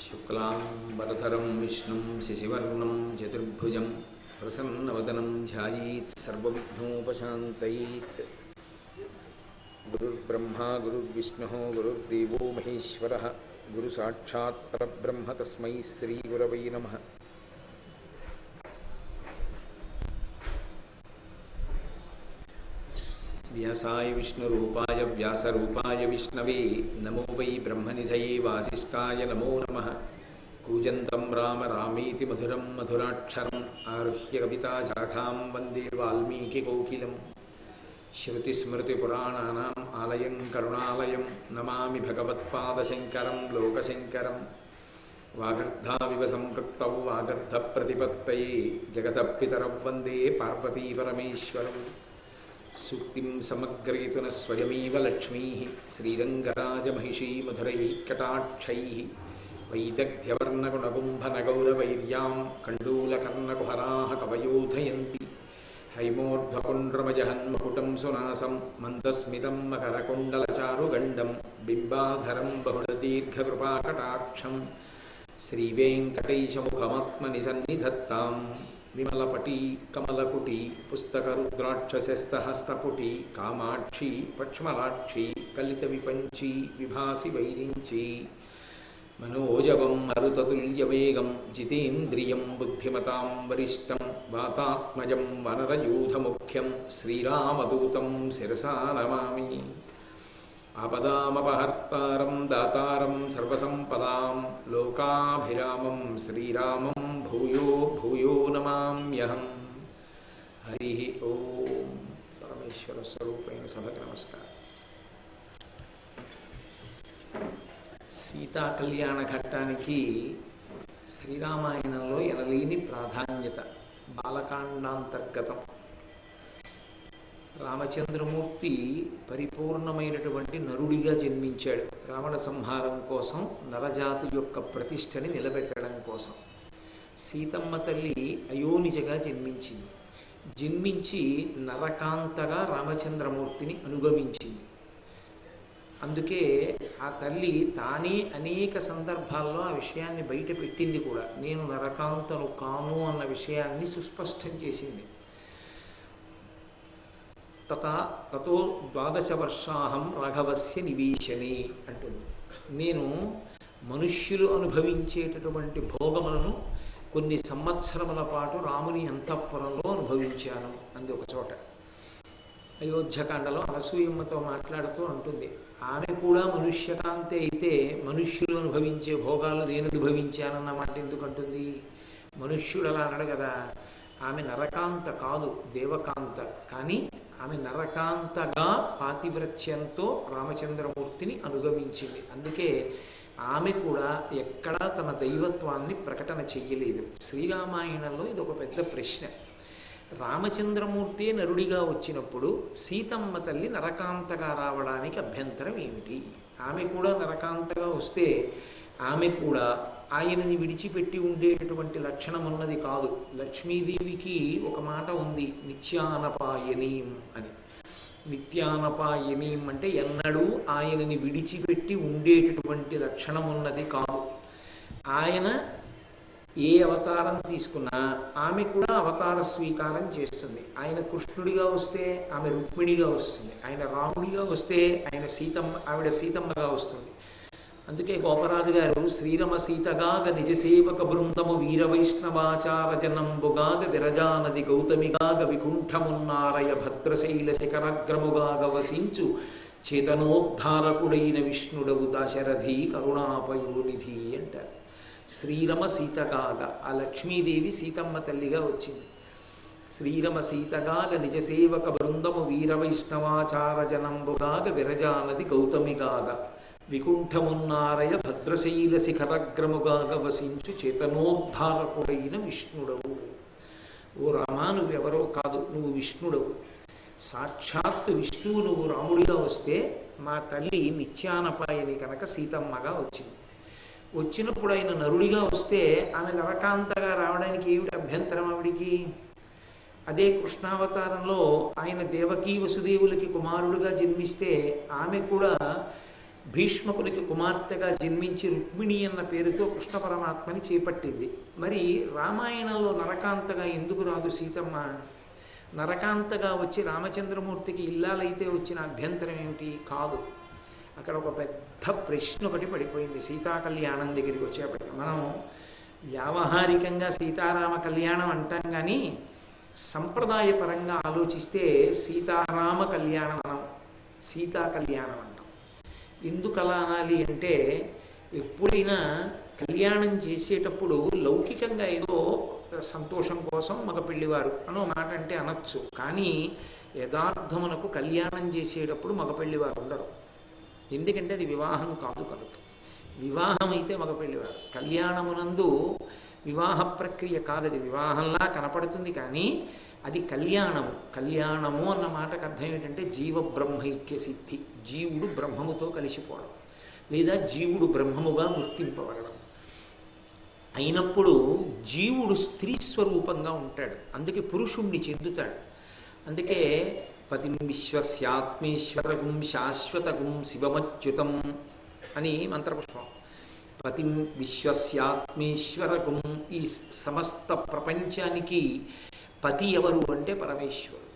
शुक्लांबरधरं विष्णुं शशिवर्णं चतुर्भुजं प्रसन्नवदनं ध्यायेत् सर्वविघ्नोपशान्तयेत्। गुरुर्ब्रह्मा गुरुर्विष्णुः गुरुर्देवो महेश्वरः गुरुसाक्षात् परब्रह्म तस्मै श्रीगुरवै नमः। व्यासाय विष्णुरूपाय व्यासरूपाय विष्णवे नमो वै ब्रह्मनिधये वासिष्ठाय नमो नमः। कूजन्तं राम रामेति मधुरं मधुराक्षरम् आरुह्य कविताशाखां वन्दे वाल्मीकिकोकिलं। श्रुतिस्मृतिपुराणानाम् आलयं करुणालयं नमामि भगवत्पादशङ्करं लोकशङ्करं। वागर्धाविव सम्पृक्तौ वागर्धप्रतिपत्तये जगतः पितरौ वन्दे पार्वतीपरमेश्वरौ। सूक्तिं समग्रयितुन स्वयमेव लक्ष्मीः श्रीरङ्गराजमहिषी मधुरैः कटाक्षैः। वैदग्ध्यवर्णगुणकुम्भनगौरवैर्यां कण्डूलकर्णकुहराः कवयोधयन्ति। हैमोर्ध्वपुण्ड्रमजहन्मकुटं सुनासं मन्दस्मितं मकरकुण्डलचारुगण्डं बिम्बाधरं बहुलदीर्घकृपाकटाक्षं श्रीवेङ्कटेशमुखमात्मनि सन्निधत्तां। विमलपटी कमलकुटी पुस्तकरुद्राक्षसस्तहस्तपुटी कामाक्षी पक्ष्मलाक्षी कलितविपञ्ची विभासि वैरिञ्ची। मनोजवं मरुततुल्यवेगं जितेन्द्रियं बुद्धिमतां वरिष्ठं वातात्मजं वनरयूथमुख्यं श्रीरामदूतं शिरसा नमामि। आपदामपहर्तारं दातारं सर्वसम्पदां लोकाभिरामं श्रीरामं भूयो भूयो नमाम्यहम्। हरिः ओम। परमेश्वर स्वरूपेण सभకు नमस्कार। సీతా కళ్యాణ ఘట్టానికి శ్రీరామాయణంలో ఎనలేని ప్రాధాన్యత, బాలకాండాంతర్గతం. రామచంద్రమూర్తి పరిపూర్ణమైనటువంటి నరుడిగా జన్మించాడు. రావణ సంహారం కోసం, నరజాతి యొక్క ప్రతిష్టని నిలబెట్టడం కోసం. సీతమ్మ తల్లి అయోనిజగా జన్మించింది. జన్మించి నరకాంతగా రామచంద్రమూర్తిని అనుగమించింది. అందుకే ఆ తల్లి తానే అనేక సందర్భాల్లో ఆ విషయాన్ని బయట పెట్టింది కూడా. నేను నరకాంతను కాను అన్న విషయాన్ని సుస్పష్టం చేసింది. తతో 12 వర్షాహం రాఘవస్య నివేశనే అంటుంది. నేను మనుష్యులు అనుభవించేటటువంటి భోగములను కొన్ని సంవత్సరముల పాటు రాముని అంతఃపురంలో అనుభవించాను అంది ఒక చోట. అయోధ్యకాండలో అనసూయమ్మతో మాట్లాడుతూ అంటుంది, ఆమె కూడా మనుష్యకాంతే అయితే మనుష్యులు అనుభవించే భోగాలు నేను అనుభవించానన్న మాట ఎందుకంటుంది? మనుష్యుడు అలా అనడు కదా. ఆమె నరకాంత కాదు, దేవకాంత. కానీ ఆమె నరకాంతగా పాతివ్రత్యంతో రామచంద్రమూర్తిని అనుగమించింది. అందుకే ఆమె కూడా ఎక్కడా తన దైవత్వాన్ని ప్రకటన చెయ్యలేదు. శ్రీరామాయణంలో ఇది ఒక పెద్ద ప్రశ్న. రామచంద్రమూర్తి నరుడిగా వచ్చినప్పుడు సీతమ్మ తల్లి నరకాంతగా రావడానికి అభ్యంతరం ఏమిటి? ఆమె కూడా నరకాంతగా వస్తే ఆమె కూడా ఆయనని విడిచిపెట్టి ఉండేటటువంటి లక్షణం ఉన్నది కాదు. లక్ష్మీదేవికి ఒక మాట ఉంది, నిత్యానపాయనీం అని. నిత్యానపాయనీం అంటే ఎన్నడూ ఆయనని విడిచిపెట్టి ఉండేటటువంటి లక్షణం ఉన్నది కాదు. ఆయన ఏ అవతారం తీసుకున్నా ఆమె కూడా అవతార స్వీకారం చేస్తుంది. ఆయన కృష్ణుడిగా వస్తే ఆమె రుక్మిణిగా వస్తుంది. ఆయన రాముడిగా వస్తే ఆవిడ సీతమ్మగా వస్తుంది. అందుకే గోపరాజు గారు శ్రీరమ సీతగాగ నిజసేవక బృందము వీరవైష్ణవాచార జనంబుగాగ విరజానది గౌతమిగాగ వికుంఠమున్నారయ భద్రశైల శిఖరగ్రముగాగ వసించు చేతనోద్ధారకుడైన విష్ణుడవు దశరథి కరుణాపయోనిధి అంటారు. శ్రీరమ సీతగాగ, ఆ లక్ష్మీదేవి సీతమ్మ తల్లిగా వచ్చింది. శ్రీరమ సీతగాగ నిజసేవక బృందము వీరవైష్ణవాచార జనంబుగాగ విరజానది గౌతమిగాగ వికుంఠమున్నారయ భద్రశైల శిఖరగ్రముగాగ వసించు చేతనోద్ధారకుడైన విష్ణుడవు. ఓ రామా, నువ్వెవరో కాదు, నువ్వు విష్ణుడవు. సాక్షాత్ విష్ణువు నువ్వు రాముడిగా వస్తే మా తల్లి నిత్యానపాయని కనుక సీతమ్మగా వచ్చింది. వచ్చినప్పుడు ఆయన నరుడిగా వస్తే ఆమె నరకాంతగా రావడానికి ఏమిటి అభ్యంతరం ఆవిడికి? అదే కృష్ణావతారంలో ఆయన దేవకీ వసుదేవులకి కుమారుడుగా జన్మిస్తే ఆమె కూడా భీష్మకునికి కుమార్తెగా జన్మించి రుక్మిణి అన్న పేరుతో కృష్ణ పరమాత్మని చేపట్టింది. మరి రామాయణంలో నరకాంతగా ఎందుకు రాదు సీతమ్మ? నరకాంతగా వచ్చి రామచంద్రమూర్తికి ఇల్లాలైతే వచ్చిన అభ్యంతరం ఏమిటి? కాదు. అక్కడ ఒక పెద్ద ప్రశ్న ఒకటి పడిపోయింది సీతా కళ్యాణం దగ్గరికి వచ్చేప్పటికి. మనం వ్యావహారికంగా సీతారామ కళ్యాణం అంటాం, కానీ సంప్రదాయపరంగా ఆలోచిస్తే సీతారామ కళ్యాణం అనం, సీతా కళ్యాణం అంటాం. ఎందుకు అలా అనాలి అంటే, ఎప్పుడైనా కళ్యాణం చేసేటప్పుడు లౌకికంగా ఏదో సంతోషం కోసం మగ పెళ్లివారు అనో మాట అంటే అనొచ్చు, కానీ యథార్థమునకు కళ్యాణం చేసేటప్పుడు మగ పెళ్లివారు ఉండరు. ఎందుకంటే అది వివాహం కాదు కనుక. వివాహం అయితే మగ పెళ్లివారు, కళ్యాణమునందు వివాహ ప్రక్రియ కాదది. వివాహంలా కనపడుతుంది కానీ అది కళ్యాణము. కళ్యాణము అన్న మాటకు అర్థం ఏంటంటే జీవ బ్రహ్మైక్య సిద్ధి, జీవుడు బ్రహ్మముతో కలిసిపోవడం, లేదా జీవుడు బ్రహ్మముగా గుర్తింపబడడం. అయినప్పుడు జీవుడు స్త్రీ స్వరూపంగా ఉంటాడు, అందుకే పురుషుణ్ణి చెందుతాడు. అందుకే పతిం విశ్వస్యాత్మేశ్వరగుం శాశ్వతగుం శివమచ్యుతం అని మంత్రపుష్పం. పతిం విశ్వస్యాత్మేశ్వరగుం, ఈ సమస్త ప్రపంచానికి పతి ఎవరు అంటే పరమేశ్వరుడు.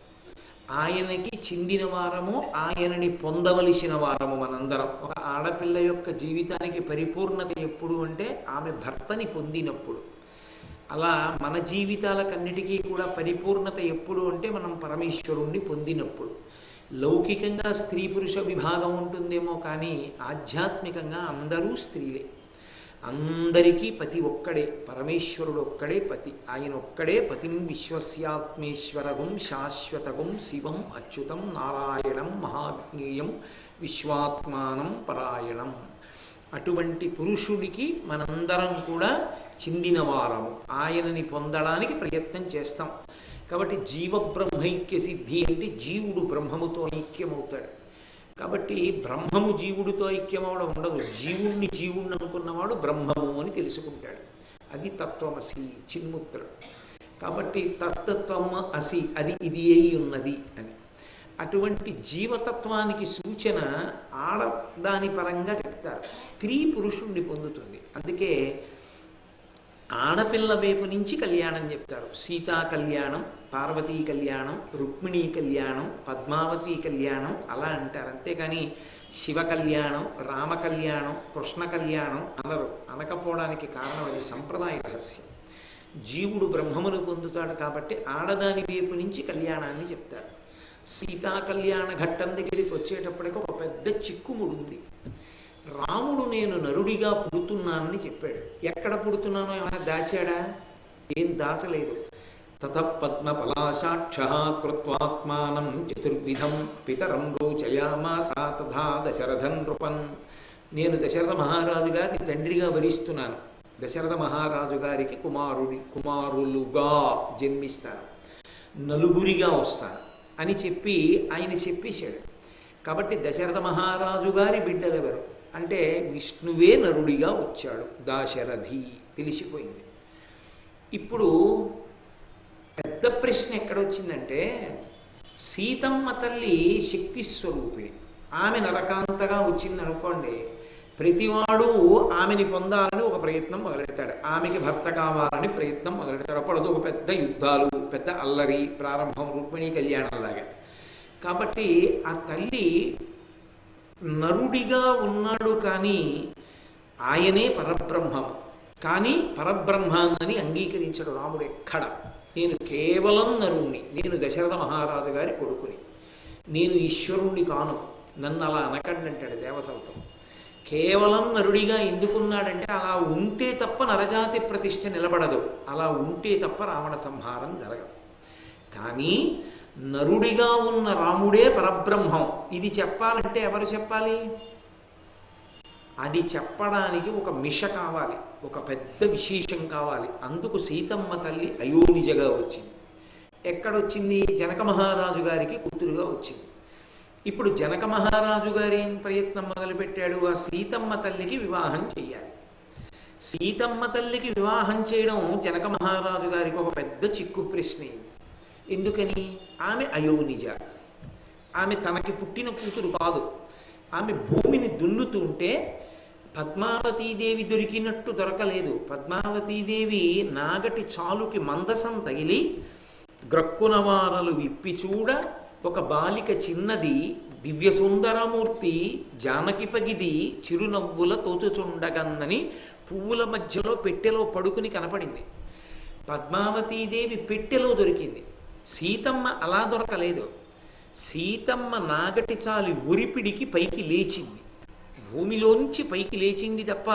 ఆయనకి చెందిన వారము, ఆయనని పొందవలసిన వారము మనందరం. ఒక ఆడపిల్ల యొక్క జీవితానికి పరిపూర్ణత ఎప్పుడు అంటే ఆమె భర్తని పొందినప్పుడు. అలా మన జీవితాలకన్నిటికీ కూడా పరిపూర్ణత ఎప్పుడు అంటే మనం పరమేశ్వరుణ్ణి పొందినప్పుడు. లౌకికంగా స్త్రీ పురుష విభాగం ఉంటుందేమో కానీ ఆధ్యాత్మికంగా అందరూ స్త్రీలే. అందరికీ పతి ఒక్కడే, పరమేశ్వరుడు ఒక్కడే పతి. ఆయన ఒక్కడే పతిం విశ్వస్యాత్మేశ్వరగుం శాశ్వతగుం శివం అచ్యుతం నారాయణం మహాజ్ఞేయం విశ్వాత్మానం పరాయణం. అటువంటి పురుషుడికి మనందరం కూడా చెందినవారము, ఆయనని పొందడానికి ప్రయత్నం చేస్తాం. కాబట్టి జీవబ్రహ్మైక్య సిద్ధి అంటే జీవుడు బ్రహ్మముతో ఐక్యమవుతాడు. కాబట్టి బ్రహ్మము జీవుడితో ఐక్యమవడం ఉండదు, జీవుణ్ణి జీవుణ్ణి అనుకున్నవాడు బ్రహ్మము అని తెలుసుకుంటాడు. అది తత్వమసి చిన్ముద్ర. కాబట్టి తత్తత్వం అసి, అది ఇది అయి ఉన్నది అని. అటువంటి జీవతత్వానికి సూచన ఆడదాని పరంగా చెప్తారు. స్త్రీ పురుషుణ్ణి పొందుతుంది. అందుకే ఆడపిల్ల వైపు నుంచి కళ్యాణం చెప్తారు. సీతా కళ్యాణం, పార్వతీ కళ్యాణం, రుక్మిణీ కళ్యాణం, పద్మావతి కళ్యాణం అలా అంటారు. అంతేకాని శివ కళ్యాణం, రామ కళ్యాణం, కృష్ణ కళ్యాణం అనరు. అనకపోవడానికి కారణం అది సంప్రదాయ రహస్యం. జీవుడు బ్రహ్మమును పొందుతాడు కాబట్టి ఆడదాని వైపు నుంచి కళ్యాణాన్ని చెప్తారు. సీతా కళ్యాణ ఘట్టం దగ్గరికి వచ్చేటప్పటికి ఒక పెద్ద చిక్కుముడుంది. రాముడు నేను నరుడిగా పుడుతున్నానని చెప్పాడు. ఎక్కడ పుడుతున్నానో ఏమైనా దాచాడా? ఏం దాచలేదు. తత పద్మపలాశాక్ష కృత్వాత్మానం చతుర్విధం పితరం రోచయామాసా తథా దశరథం నృపన్. నేను దశరథ మహారాజు గారిని తండ్రిగా వరిస్తున్నాను. దశరథ మహారాజు గారికి కుమారులుగా జన్మిస్తాను, నలుగురిగా వస్తాను అని చెప్పి ఆయన చెప్పేశాడు. కాబట్టి దశరథ మహారాజు గారి బిడ్డలెవరు అంటే విష్ణువే నరుడిగా వచ్చాడు, దాశరథి తెలిసిపోయింది. ఇప్పుడు పెద్ద ప్రశ్న ఎక్కడొచ్చిందంటే, సీతమ్మ తల్లి శక్తి స్వరూపిణి, ఆమె నరకాంతగా వచ్చిందనుకోండి, ప్రతివాడు ఆమెని పొందాలని ఒక ప్రయత్నం మొదలెడతాడు, ఆమెకి భర్త కావాలని ప్రయత్నం మొదలెడతాడు. అప్పుడు ఒక పెద్ద యుద్ధాలు, పెద్ద అల్లరి ప్రారంభం, రుక్మిణీ కళ్యాణంలాగా. కాబట్టి ఆ తల్లి నరుడిగా ఉన్నాడు కానీ ఆయనే పరబ్రహ్మం. కానీ పరబ్రహ్మాన్ని అంగీకరించడు రాముడు ఎక్కడ. నేను కేవలం నరుణ్ణి, నేను దశరథ మహారాజు గారి కొడుకుని, నేను ఈశ్వరుణ్ణి కాను, నన్ను అలా అనకండి అంటాడు దేవతలతో. కేవలం నరుడిగా ఎందుకున్నాడంటే అలా ఉంటే తప్ప నరజాతి ప్రతిష్ఠ నిలబడదు, అలా ఉంటే తప్ప రావణ సంహారం జరగదు. కానీ నరుడిగా ఉన్న రాముడే పరబ్రహ్మం. ఇది చెప్పాలంటే ఎవరు చెప్పాలి? అది చెప్పడానికి ఒక మిష కావాలి, ఒక పెద్ద విశేషం కావాలి. అందుకు సీతమ్మ తల్లి అయోనిజగా వచ్చింది. ఎక్కడొచ్చింది? జనక మహారాజు గారికి కూతురుగా వచ్చింది. ఇప్పుడు జనక మహారాజు గారి ప్రయత్నం మొదలుపెట్టాడు, ఆ సీతమ్మ తల్లికి వివాహం చెయ్యాలి. సీతమ్మ తల్లికి వివాహం చేయడం జనక మహారాజు గారికి ఒక పెద్ద చిక్కు ప్రశ్న. ఎందుకని? ఆమె అయోనిజ, ఆమె తనకి పుట్టిన కూతురు కాదు, ఆమె భూమిని దున్నుతూ ఉంటే పద్మావతీదేవి దొరికినట్టు దొరకలేదు. పద్మావతీదేవి నాగటి చాలుకి మందసం తగిలి గ్రక్కునవారలు విప్పి చూడ ఒక బాలిక చిన్నది దివ్య సుందరమూర్తి జానకి పగిది చిరునవ్వుల తోచుచుండగందని పువ్వుల మధ్యలో పెట్టెలో పడుకుని కనపడింది. పద్మావతీదేవి పెట్టెలో దొరికింది. సీతమ్మ అలా దొరకలేదు. సీతమ్మ నాగటి చాలి ఉరిపిడికి పైకి లేచింది, భూమిలోంచి పైకి లేచింది తప్ప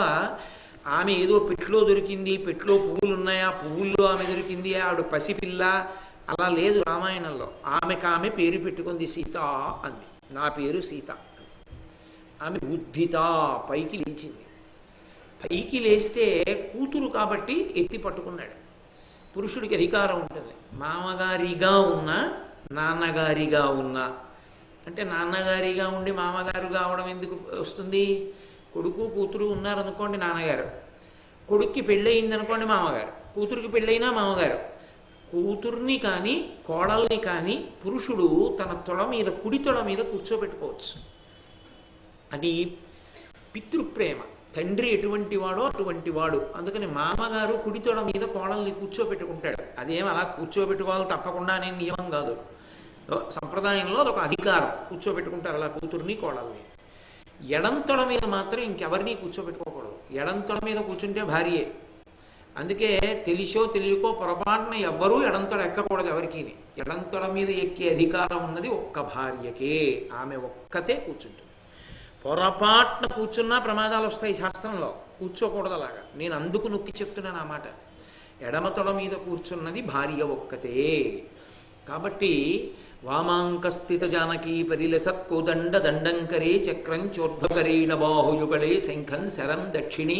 ఆమె ఏదో పెట్లో దొరికింది, పెట్లో పువ్వులు ఉన్నాయా, పువ్వుల్లో ఆమె దొరికింది, ఆవిడ పసిపిల్ల అలా లేదు. రామాయణంలో ఆమె పేరు పెట్టుకుంది, సీత అంది. నా పేరు సీత. ఆమె ఉద్ధిత, పైకి లేచింది. పైకి లేస్తే కూతురు కాబట్టి ఎత్తి పట్టుకున్నాడు. పురుషుడికి అధికారం ఉంటుంది. మామగారిగా ఉన్నా నాన్నగారిగా ఉన్నా, అంటే నాన్నగారిగా ఉండి మామగారు కావడం ఎందుకు వస్తుంది? కొడుకు కూతురు ఉన్నారనుకోండి నాన్నగారు, కొడుక్కి పెళ్ళయింది అనుకోండి మామగారు, కూతురికి పెళ్ళైనా మామగారు. కూతుర్ని కానీ కోడల్ని కానీ పురుషుడు తన తొడ మీద, కుడి తొడ మీద కూర్చోబెట్టుకోవచ్చు. అది పితృప్రేమ. తండ్రి ఎటువంటి వాడో అటువంటి వాడు. అందుకని మామగారు కుడి తొడ మీద కోడల్ని కూర్చోబెట్టుకుంటాడు. అదేం అలా కూర్చోబెట్టుకోవాలి తప్పకుండా అనే నియమం కాదు. సంప్రదాయంలో అదొక అధికారం, కూర్చోబెట్టుకుంటారు అలా కూతుర్ని కోడల్ని. ఎడంతొడ మీద మాత్రం ఇంకెవరిని కూర్చోబెట్టుకోకూడదు. ఎడంతొడ మీద కూర్చుంటే భార్యే. అందుకే తెలిసో తెలియకో పొరపాటున ఎవ్వరూ ఎడంతొడ ఎక్కకూడదు ఎవరికి. ఎడంతొడ మీద ఎక్కే అధికారం ఉన్నది ఒక్క భార్యకే. ఆమె ఒక్కతే కూర్చుంటుంది. పొరపాటున కూర్చున్నా ప్రమాదాలు వస్తాయి. శాస్త్రంలో కూర్చోకూడదు అలాగా. నేను అందుకు నొక్కి చెప్తున్నాను ఆ మాట. ఎడమతొడ మీద కూర్చున్నది భార్య ఒక్కతే. కాబట్టి వామాంకస్థిత జానకీ పరిలసత్కోదండ దండంకరే చక్రం చోర్ధ్వకరేణ బాహుయుగళే శంఖం శరం దక్షిణి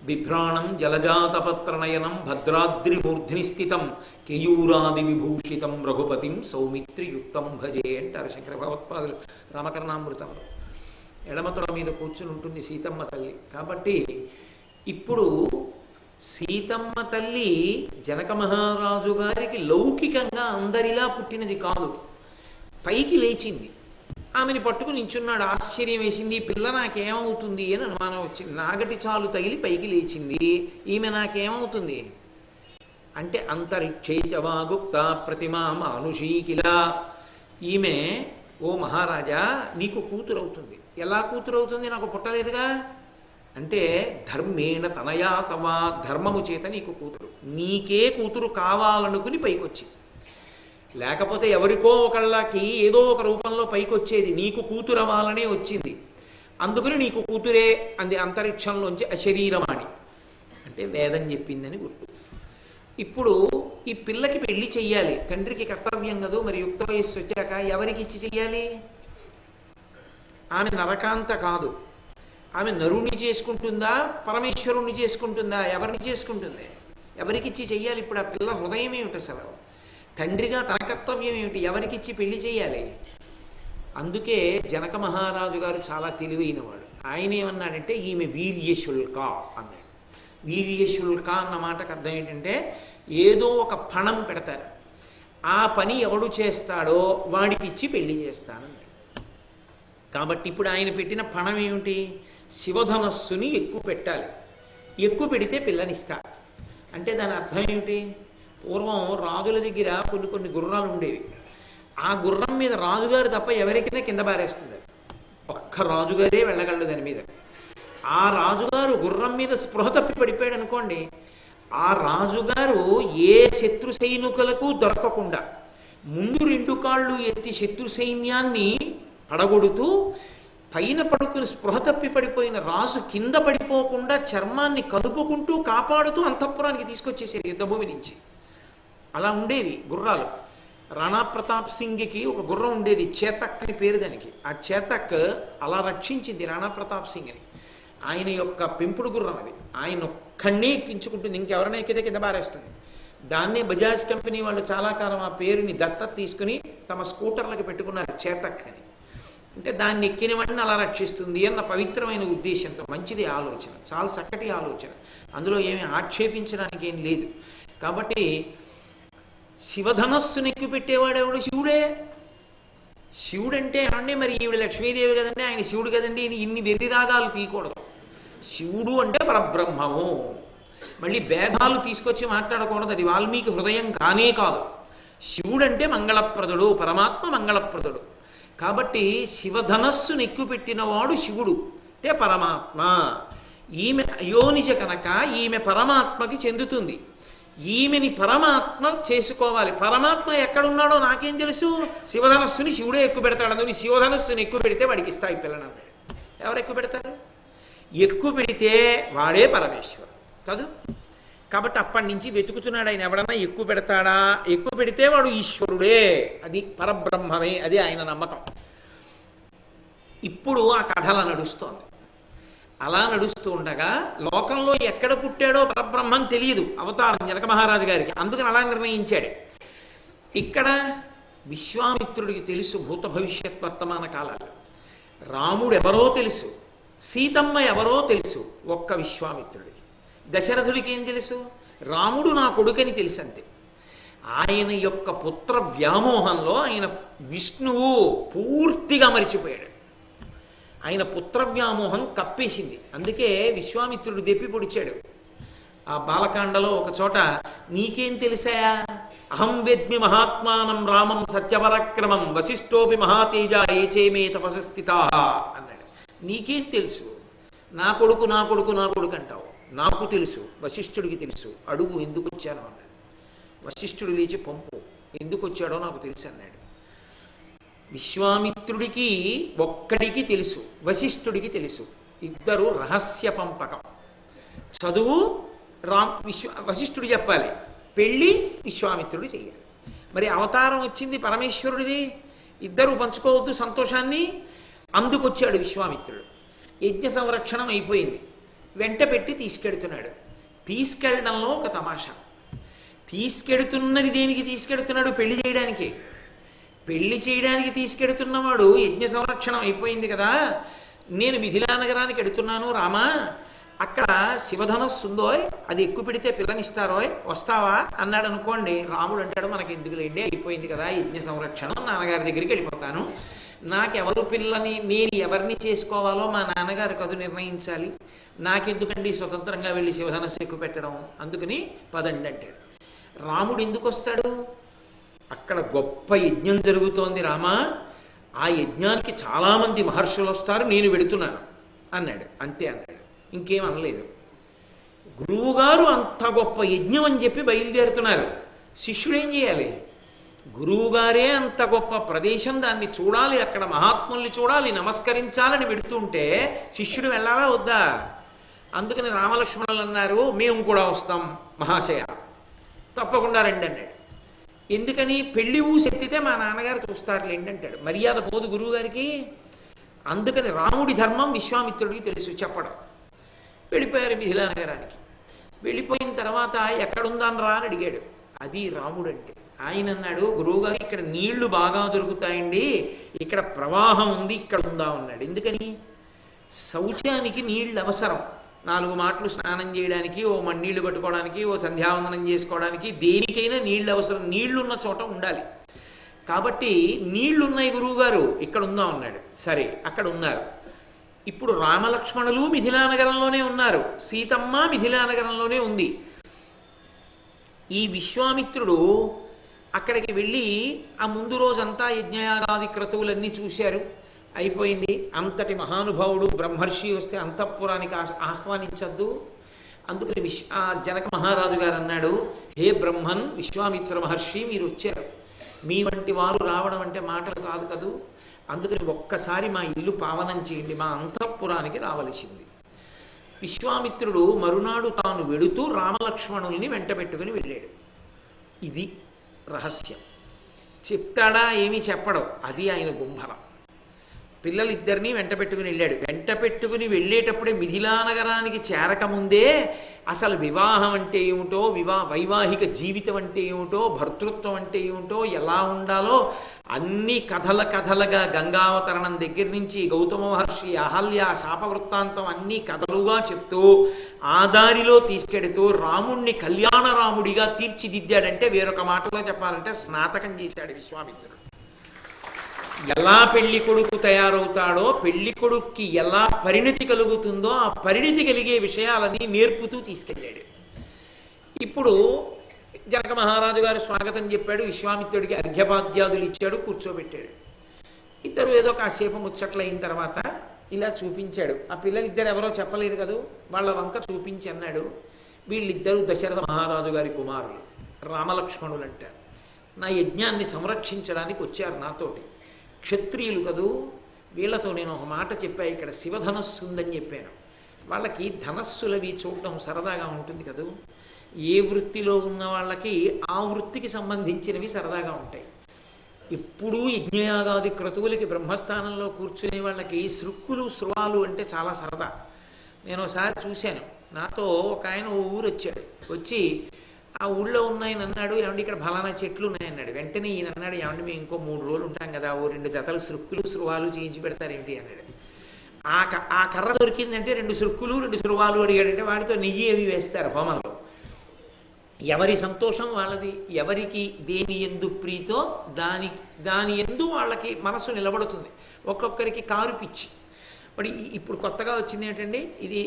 బిభ్రాణం జలజాతపత్రనయనం భద్రాద్రిమూర్ధ్ని స్థితం కేయూరాది విభూషితం రఘుపతిం సౌమిత్రియుక్తం భజే అంటారు శంకర భగవత్పాదులు రామకర్ణామృతంలో. ఎడమతొడ మీద కూర్చుని ఉంటుంది సీతమ్మ తల్లి. కాబట్టి ఇప్పుడు సీతమ్మ తల్లి జనక మహారాజు గారికి లౌకికంగా అందరిలా పుట్టినది కాదు. పైకి లేచింది. ఆమెని పట్టుకుని నించున్నాడు. ఆశ్చర్యం వేసింది. ఈ పిల్ల నాకేమవుతుంది అని అనుమానం వచ్చింది. నాగటి చాలు తగిలి పైకి లేచింది. ఈమె నాకేమవుతుంది అంటే అంతరిక్షేచవాగుప్త ప్రతిమా మానుషీకిలా, ఈమె ఓ మహారాజా నీకు కూతురు అవుతుంది. ఎలా కూతురు అవుతుంది? నాకు పుట్టలేదుగా. అంటే ధర్మేణ తనయా తవా, ధర్మము చేత నీకు కూతురు. నీకే కూతురు కావాలనుకుని పైకొచ్చి, లేకపోతే ఎవరికో ఒకళ్ళకి ఏదో ఒక రూపంలో పైకొచ్చేది. నీకు కూతురు అవ్వాలనే వచ్చింది. అందుకని నీకు కూతురే అంది. అంతరిక్షంలోంచి అశరీరమాణి అంటే వేదం చెప్పిందని గుర్తు. ఇప్పుడు ఈ పిల్లకి పెళ్లి చెయ్యాలి. తండ్రికి కర్తవ్యం కదూ. మరి యుక్త వయస్సు వచ్చాక ఎవరికి ఇచ్చి చెయ్యాలి? ఆమె నరకాంత కాదు. ఆమె నరుణ్ణి చేసుకుంటుందా పరమేశ్వరుణ్ణి చేసుకుంటుందా? ఎవరిని చేసుకుంటుంది? ఎవరికిచ్చి చెయ్యాలి? ఇప్పుడు ఆ పిల్ల హృదయం ఏమిటి అసలు? తండ్రిగా తన కర్తవ్యం ఏమిటి? ఎవరికిచ్చి పెళ్లి చేయాలి? అందుకే జనక మహారాజు గారు చాలా తెలివైనవాడు. ఆయన ఏమన్నాడంటే ఈమె వీర్యశుల్క అన్నాడు. వీర్యశుల్క అన్న మాటకు అర్థం ఏంటంటే ఏదో ఒక పణం పెడతారు. ఆ పని ఎవడు చేస్తాడో వాడికి ఇచ్చి పెళ్లి చేస్తానన్నాడు. కాబట్టి ఇప్పుడు ఆయన పెట్టిన పణం ఏమిటి? శివధనస్సుని ఎక్కువ పెట్టాలి. ఎక్కువ పెడితే పిల్లనిస్తారు. అంటే దాని అర్థం ఏమిటి? పూర్వం రాజుల దగ్గర కొన్ని గుర్రాలు ఉండేవి. ఆ గుర్రం మీద రాజుగారు తప్ప ఎవరికైనా కింద పారేస్తుంది. ఒక్క రాజుగారే వెళ్ళగలడు దాని మీద. ఆ రాజుగారు గుర్రం మీద స్పృహ తప్పి పడిపోయాడు అనుకోండి, ఆ రాజుగారు ఏ శత్రు సైనికులకు దొరకకుండా ముందు రెండు కాళ్ళు ఎత్తి శత్రు సైన్యాన్ని పడగొడుతూ పైన పడుకుని స్పృహ తప్పి పడిపోయిన రాజు కింద పడిపోకుండా చర్మాన్ని కదుపుకుంటూ కాపాడుతూ అంతఃపురానికి తీసుకొచ్చేసారు యుద్ధభూమి నుంచి. అలా ఉండేవి గుర్రాలు. రాణా ప్రతాప్ సింగ్కి ఒక గుర్రం ఉండేది, చేతక్ అని పేరు దానికి. ఆ చేతక్ అలా రక్షించింది రాణా ప్రతాప్ సింగ్ని. ఆయన యొక్క పెంపుడు గుర్రం అది. ఆయన ఒక్కడే ఎక్కించుకుంటుంది, ఇంకెవరైనా ఎక్కితే కింద బారేస్తుంది. దాన్నే బజాజ్ కంపెనీ వాళ్ళు చాలా కాలం ఆ పేరుని దత్తత తీసుకుని తమ స్కూటర్లకు పెట్టుకున్నారు, చేతక్ అని. అంటే దాన్ని ఎక్కిన వాడిని అలా రక్షిస్తుంది అన్న పవిత్రమైన ఉద్దేశంతో. మంచిది ఆలోచన, చాలా చక్కటి ఆలోచన. అందులో ఏమి ఆక్షేపించడానికి ఏం లేదు. కాబట్టి శివధనస్సును ఎక్కువ పెట్టేవాడెవడు? శివుడే. శివుడంటే ఏమండి మరి ఈవిడ లక్ష్మీదేవి కదండి, ఆయన శివుడు కదండి, ఇన్ని వెర్రి రాగాలు తీయకూడదు. శివుడు అంటే పరబ్రహ్మము. మళ్ళీ భేదాలు తీసుకొచ్చి మాట్లాడకూడదు, అది వాల్మీకి హృదయం కానే కాదు. శివుడంటే మంగళప్రదుడు, పరమాత్మ మంగళప్రదుడు. కాబట్టి శివధనస్సు నెక్కుపెట్టినవాడు శివుడు అంటే పరమాత్మ. ఈమె అయోనిజ కనుక ఈమె పరమాత్మకి చెందుతుంది. ఈమెని పరమాత్మ చేసుకోవాలి. పరమాత్మ ఎక్కడున్నాడో నాకేం తెలుసు? శివధనస్సుని శివుడే ఎక్కువ పెడతాడు. అందుకని శివధనస్సుని ఎక్కువ పెడితే వాడికి ఇస్తాయి పిల్లనన్నాడు. ఎవరు ఎక్కువ పెడతారు? ఎక్కువ పెడితే వాడే పరమేశ్వరుడు కాదు. కాబట్టి అప్పటి నుంచి వెతుకుతున్నాడు ఆయన, ఎవడన్నా ఎక్కువ పెడతాడా? ఎక్కువ పెడితే వాడు ఈశ్వరుడే, అది పరబ్రహ్మమే, అది ఆయన నమ్మకం. ఇప్పుడు ఆ కథ అలా నడుస్తోంది. అలా నడుస్తూ ఉండగా లోకంలో ఎక్కడ పుట్టాడో పరబ్రహ్మం తెలియదు అవతారం జనక మహారాజు గారికి, అందుకని అలా నిర్ణయించాడు. ఇక్కడ విశ్వామిత్రుడికి తెలుసు భూత భవిష్యత్ వర్తమాన కాలాలు. రాముడు ఎవరో తెలుసు, సీతమ్మ ఎవరో తెలుసు, ఒక్క విశ్వామిత్రుడికి. దశరథుడికి ఏం తెలుసు? రాముడు నా కొడుకని తెలుసు అంతే. ఆయన యొక్క పుత్ర వ్యామోహంలో ఆయన విష్ణువు పూర్తిగా మరిచిపోయాడు. ఆయన పుత్ర వ్యామోహం కప్పేసింది. అందుకే విశ్వామిత్రుడు దెప్పి పొడిచాడు. ఆ బాలకాండలో ఒక చోట, నీకేం తెలిసాయా? అహం వేద్మి మహాత్మానం రామం సత్యపరక్రమం వశిష్ఠోపి మహాతేజ ఏచేమే తపసస్థితా అన్నాడు. నీకేం తెలుసు? నా కొడుకు నా కొడుకు నా కొడుకు అంటావు. నాకు తెలుసు, వశిష్ఠుడికి తెలుసు. అడుగు ఎందుకు వచ్చాను అన్నాడు. వశిష్ఠుడు లేచి పంపు, ఎందుకు వచ్చాడో నాకు తెలుసు అన్నాడు. విశ్వామిత్రుడికి ఒక్కడికి తెలుసు, వశిష్ఠుడికి తెలుసు. ఇద్దరు రహస్య పంపకం. చదువు వశిష్ఠుడు చెప్పాలి, పెళ్ళి విశ్వామిత్రుడు చెయ్యాలి. మరి అవతారం వచ్చింది పరమేశ్వరుడిది, ఇద్దరు పంచుకోవద్దు సంతోషాన్ని. అందుకొచ్చాడు విశ్వామిత్రుడు. యజ్ఞ సంరక్షణం అయిపోయింది, వెంట పెట్టి తీసుకెడుతున్నాడు. తీసుకెళ్ళడంలో ఒక తమాషా. తీసుకెడుతున్నది దేనికి తీసుకెడుతున్నాడు? పెళ్లి చేయడానికి. పెళ్లి చేయడానికి తీసుకెడుతున్నవాడు యజ్ఞ సంరక్షణం అయిపోయింది కదా, నేను మిథిలా నగరానికి ఎడుతున్నాను రామా, అక్కడ శివధనస్సు ఉందో, అది ఎక్కువ పెడితే పిల్లనిస్తారోయ్, వస్తావా అన్నాడు అనుకోండి. రాముడు అంటాడు, మనకి ఎందుకులేండి, అయిపోయింది కదా యజ్ఞ సంరక్షణం, నాన్నగారి దగ్గరికి వెళ్ళిపోతాను. నాకెవరు పిల్లని, నేను ఎవరిని చేసుకోవాలో మా నాన్నగారు కదు నిర్ణయించాలి, నాకెందుకండి స్వతంత్రంగా వెళ్ళి శివధనస్సు ఎక్కువ పెట్టడం, అందుకని పదండి అంటాడు. రాముడు ఎందుకు వస్తాడు? అక్కడ గొప్ప యజ్ఞం జరుగుతోంది రామా, ఆ యజ్ఞానికి చాలామంది మహర్షులు వస్తారు, నేను వెడుతున్నాను అన్నాడు. అంతే అన్నాడు, ఇంకేం అనలేదు. గురువుగారు అంత గొప్ప యజ్ఞం అని చెప్పి బయలుదేరుతున్నారు. శిష్యుడు ఏం చేయాలి? గురువుగారే అంత గొప్ప ప్రదేశం, దాన్ని చూడాలి, అక్కడ మహాత్ముల్ని చూడాలి, నమస్కరించాలని వెడుతుంటే శిష్యుడు వెళ్ళాలా వద్దా? అందుకని రామలక్ష్మణులు అన్నారు, మేము కూడా వస్తాం మహాశయ, తప్పకుండా రండి అన్నాడు. ఎందుకని? పెళ్లి ఊసెత్తితే మా నాన్నగారు చూస్తారులేండి అంటాడు. మర్యాద పోదు గురువుగారికి. అందుకని రాముడి ధర్మం విశ్వామిత్రుడికి తెలుసు చెప్పడం. వెళ్ళిపోయారు మిథిలా నగరానికి. వెళ్ళిపోయిన తర్వాత ఎక్కడుందాను రా అని అడిగాడు. అది రాముడు అంటే. ఆయన అన్నాడు, గురువుగారు ఇక్కడ నీళ్లు బాగా దొరుకుతాయండి, ఇక్కడ ప్రవాహం ఉంది, ఇక్కడ ఉందా అన్నాడు. ఎందుకని? శౌచానికి నీళ్ళు అవసరం. 4 మాటలు స్నానం చేయడానికి, ఓ మన్నీళ్లు పట్టుకోవడానికి, ఓ సంధ్యావందనం చేసుకోవడానికి, దేనికైనా నీళ్ళు అవసరం. నీళ్లున్న చోట ఉండాలి. కాబట్టి నీళ్లున్నాయి గురువుగారు, ఇక్కడ ఉందా అన్నాడు. సరే, అక్కడ ఉన్నారు. ఇప్పుడు రామలక్ష్మణులు మిథిలా నగరంలోనే ఉన్నారు, సీతమ్మ మిథిలా నగరంలోనే ఉంది. ఈ విశ్వామిత్రుడు అక్కడికి వెళ్ళి ఆ ముందు రోజంతా యజ్ఞయాగాది క్రతువులన్నీ చూశారు, అయిపోయింది. అంతటి మహానుభావుడు బ్రహ్మర్షి వస్తే అంతఃపురానికి ఆహ్వానించద్దు. అందుకని జనక మహారాజు గారు అన్నాడు, హే బ్రహ్మన్, విశ్వామిత్ర మహర్షి మీరు వచ్చారు, మీ వంటి వారు రావడం అంటే మాటలు కాదు కదూ, అందుకని ఒక్కసారి మా ఇల్లు పావనం చేయండి, మా అంతఃపురానికి రావలసింది. విశ్వామిత్రుడు మరునాడు తాను వెడుతూ రామలక్ష్మణుల్ని వెంట పెట్టుకుని వెళ్ళాడు. ఇది రహస్యం. చెప్తాడా? ఏమీ చెప్పడం. అది ఆయన గుంభరం. పిల్లలిద్దరినీ వెంట పెట్టుకుని వెళ్ళాడు. వెంట పెట్టుకుని వెళ్ళేటప్పుడే మిథిలా నగరానికి చేరకముందే అసలు వివాహం అంటే ఏమిటో, వైవాహిక జీవితం అంటే ఏమిటో, భర్తృత్వం అంటే ఏమిటో, ఎలా ఉండాలో అన్ని కథలుగా గంగావతరణం దగ్గర నుంచి గౌతమ మహర్షి అహల్య శాపవృత్తాంతం అన్ని కథలుగా చెప్తూ ఆ దారిలో తీసుకెడుతూ రాముణ్ణి కళ్యాణ రాముడిగా తీర్చిదిద్దాడంటే, వేరొక మాటలో చెప్పాలంటే స్నాతకం చేశాడు విశ్వామిత్రుడు. ఎలా పెళ్లి కొడుకు తయారవుతాడో, పెళ్లి కొడుక్కి ఎలా పరిణతి కలుగుతుందో ఆ పరిణతి కలిగే విషయాలని నేర్పుతూ తీసుకెళ్ళాడు. ఇప్పుడు జనక మహారాజు గారు స్వాగతం చెప్పాడు, విశ్వామిత్రుడికి అర్ఘ్యపాద్యాదులు ఇచ్చాడు, కూర్చోబెట్టాడు. ఇద్దరు ఏదో కాసేపు ముచ్చట్లు అయిన తర్వాత ఇలా చూపించాడు. ఆ పిల్లలిద్దరు ఎవరో చెప్పలేదు కదా, వాళ్ళ వంక చూపించి అన్నాడు, వీళ్ళిద్దరూ దశరథ మహారాజు గారి కుమారులు, రామలక్ష్మణులు అంటారు. నా యజ్ఞాన్ని సంరక్షించడానికి వచ్చారు నాతోటి. క్షత్రియులు కదూ, వీళ్ళతో నేను ఒక మాట చెప్పాను, ఇక్కడ శివధనస్సు ఉందని చెప్పాను. వాళ్ళకి ధనస్సులవి చూడటం సరదాగా ఉంటుంది కదూ. ఏ వృత్తిలో ఉన్న వాళ్ళకి ఆ వృత్తికి సంబంధించినవి సరదాగా ఉంటాయి. ఎప్పుడూ యజ్ఞయాగాది క్రతువులకి బ్రహ్మస్థానంలో కూర్చునే వాళ్ళకి శృక్కులు శృవాలు అంటే చాలా సరదా. నేను ఒకసారి చూశాను, నాతో ఒక ఆయన ఓ ఊరు వచ్చాడు. వచ్చి ఆ ఊళ్ళో ఉన్నాయని అన్నాడు, ఏమంటే ఇక్కడ ఫలానా చెట్లు ఉన్నాయన్నాడు. వెంటనే ఈయన అన్నాడు, ఏమంటే మేము ఇంకో 3 రోజులు ఉంటాం కదా, ఓ 2 జతలు శృక్కులు శృవాలు చేయించి పెడతారేంటి అన్నాడు. ఆ కర్ర దొరికిందంటే 2 శృక్కులు 2 శృవాలు అడిగాడంటే వాడితో నెయ్యి అవి వేస్తారు హోమంలో. ఎవరి సంతోషం వాళ్ళది, ఎవరికి దేని ఎందు ప్రీతో దాని ఎందు వాళ్ళకి మనసు నిలబడుతుంది. ఒక్కొక్కరికి కారు పిచ్చి. మరి ఇప్పుడు కొత్తగా వచ్చింది ఏంటండి, ఇది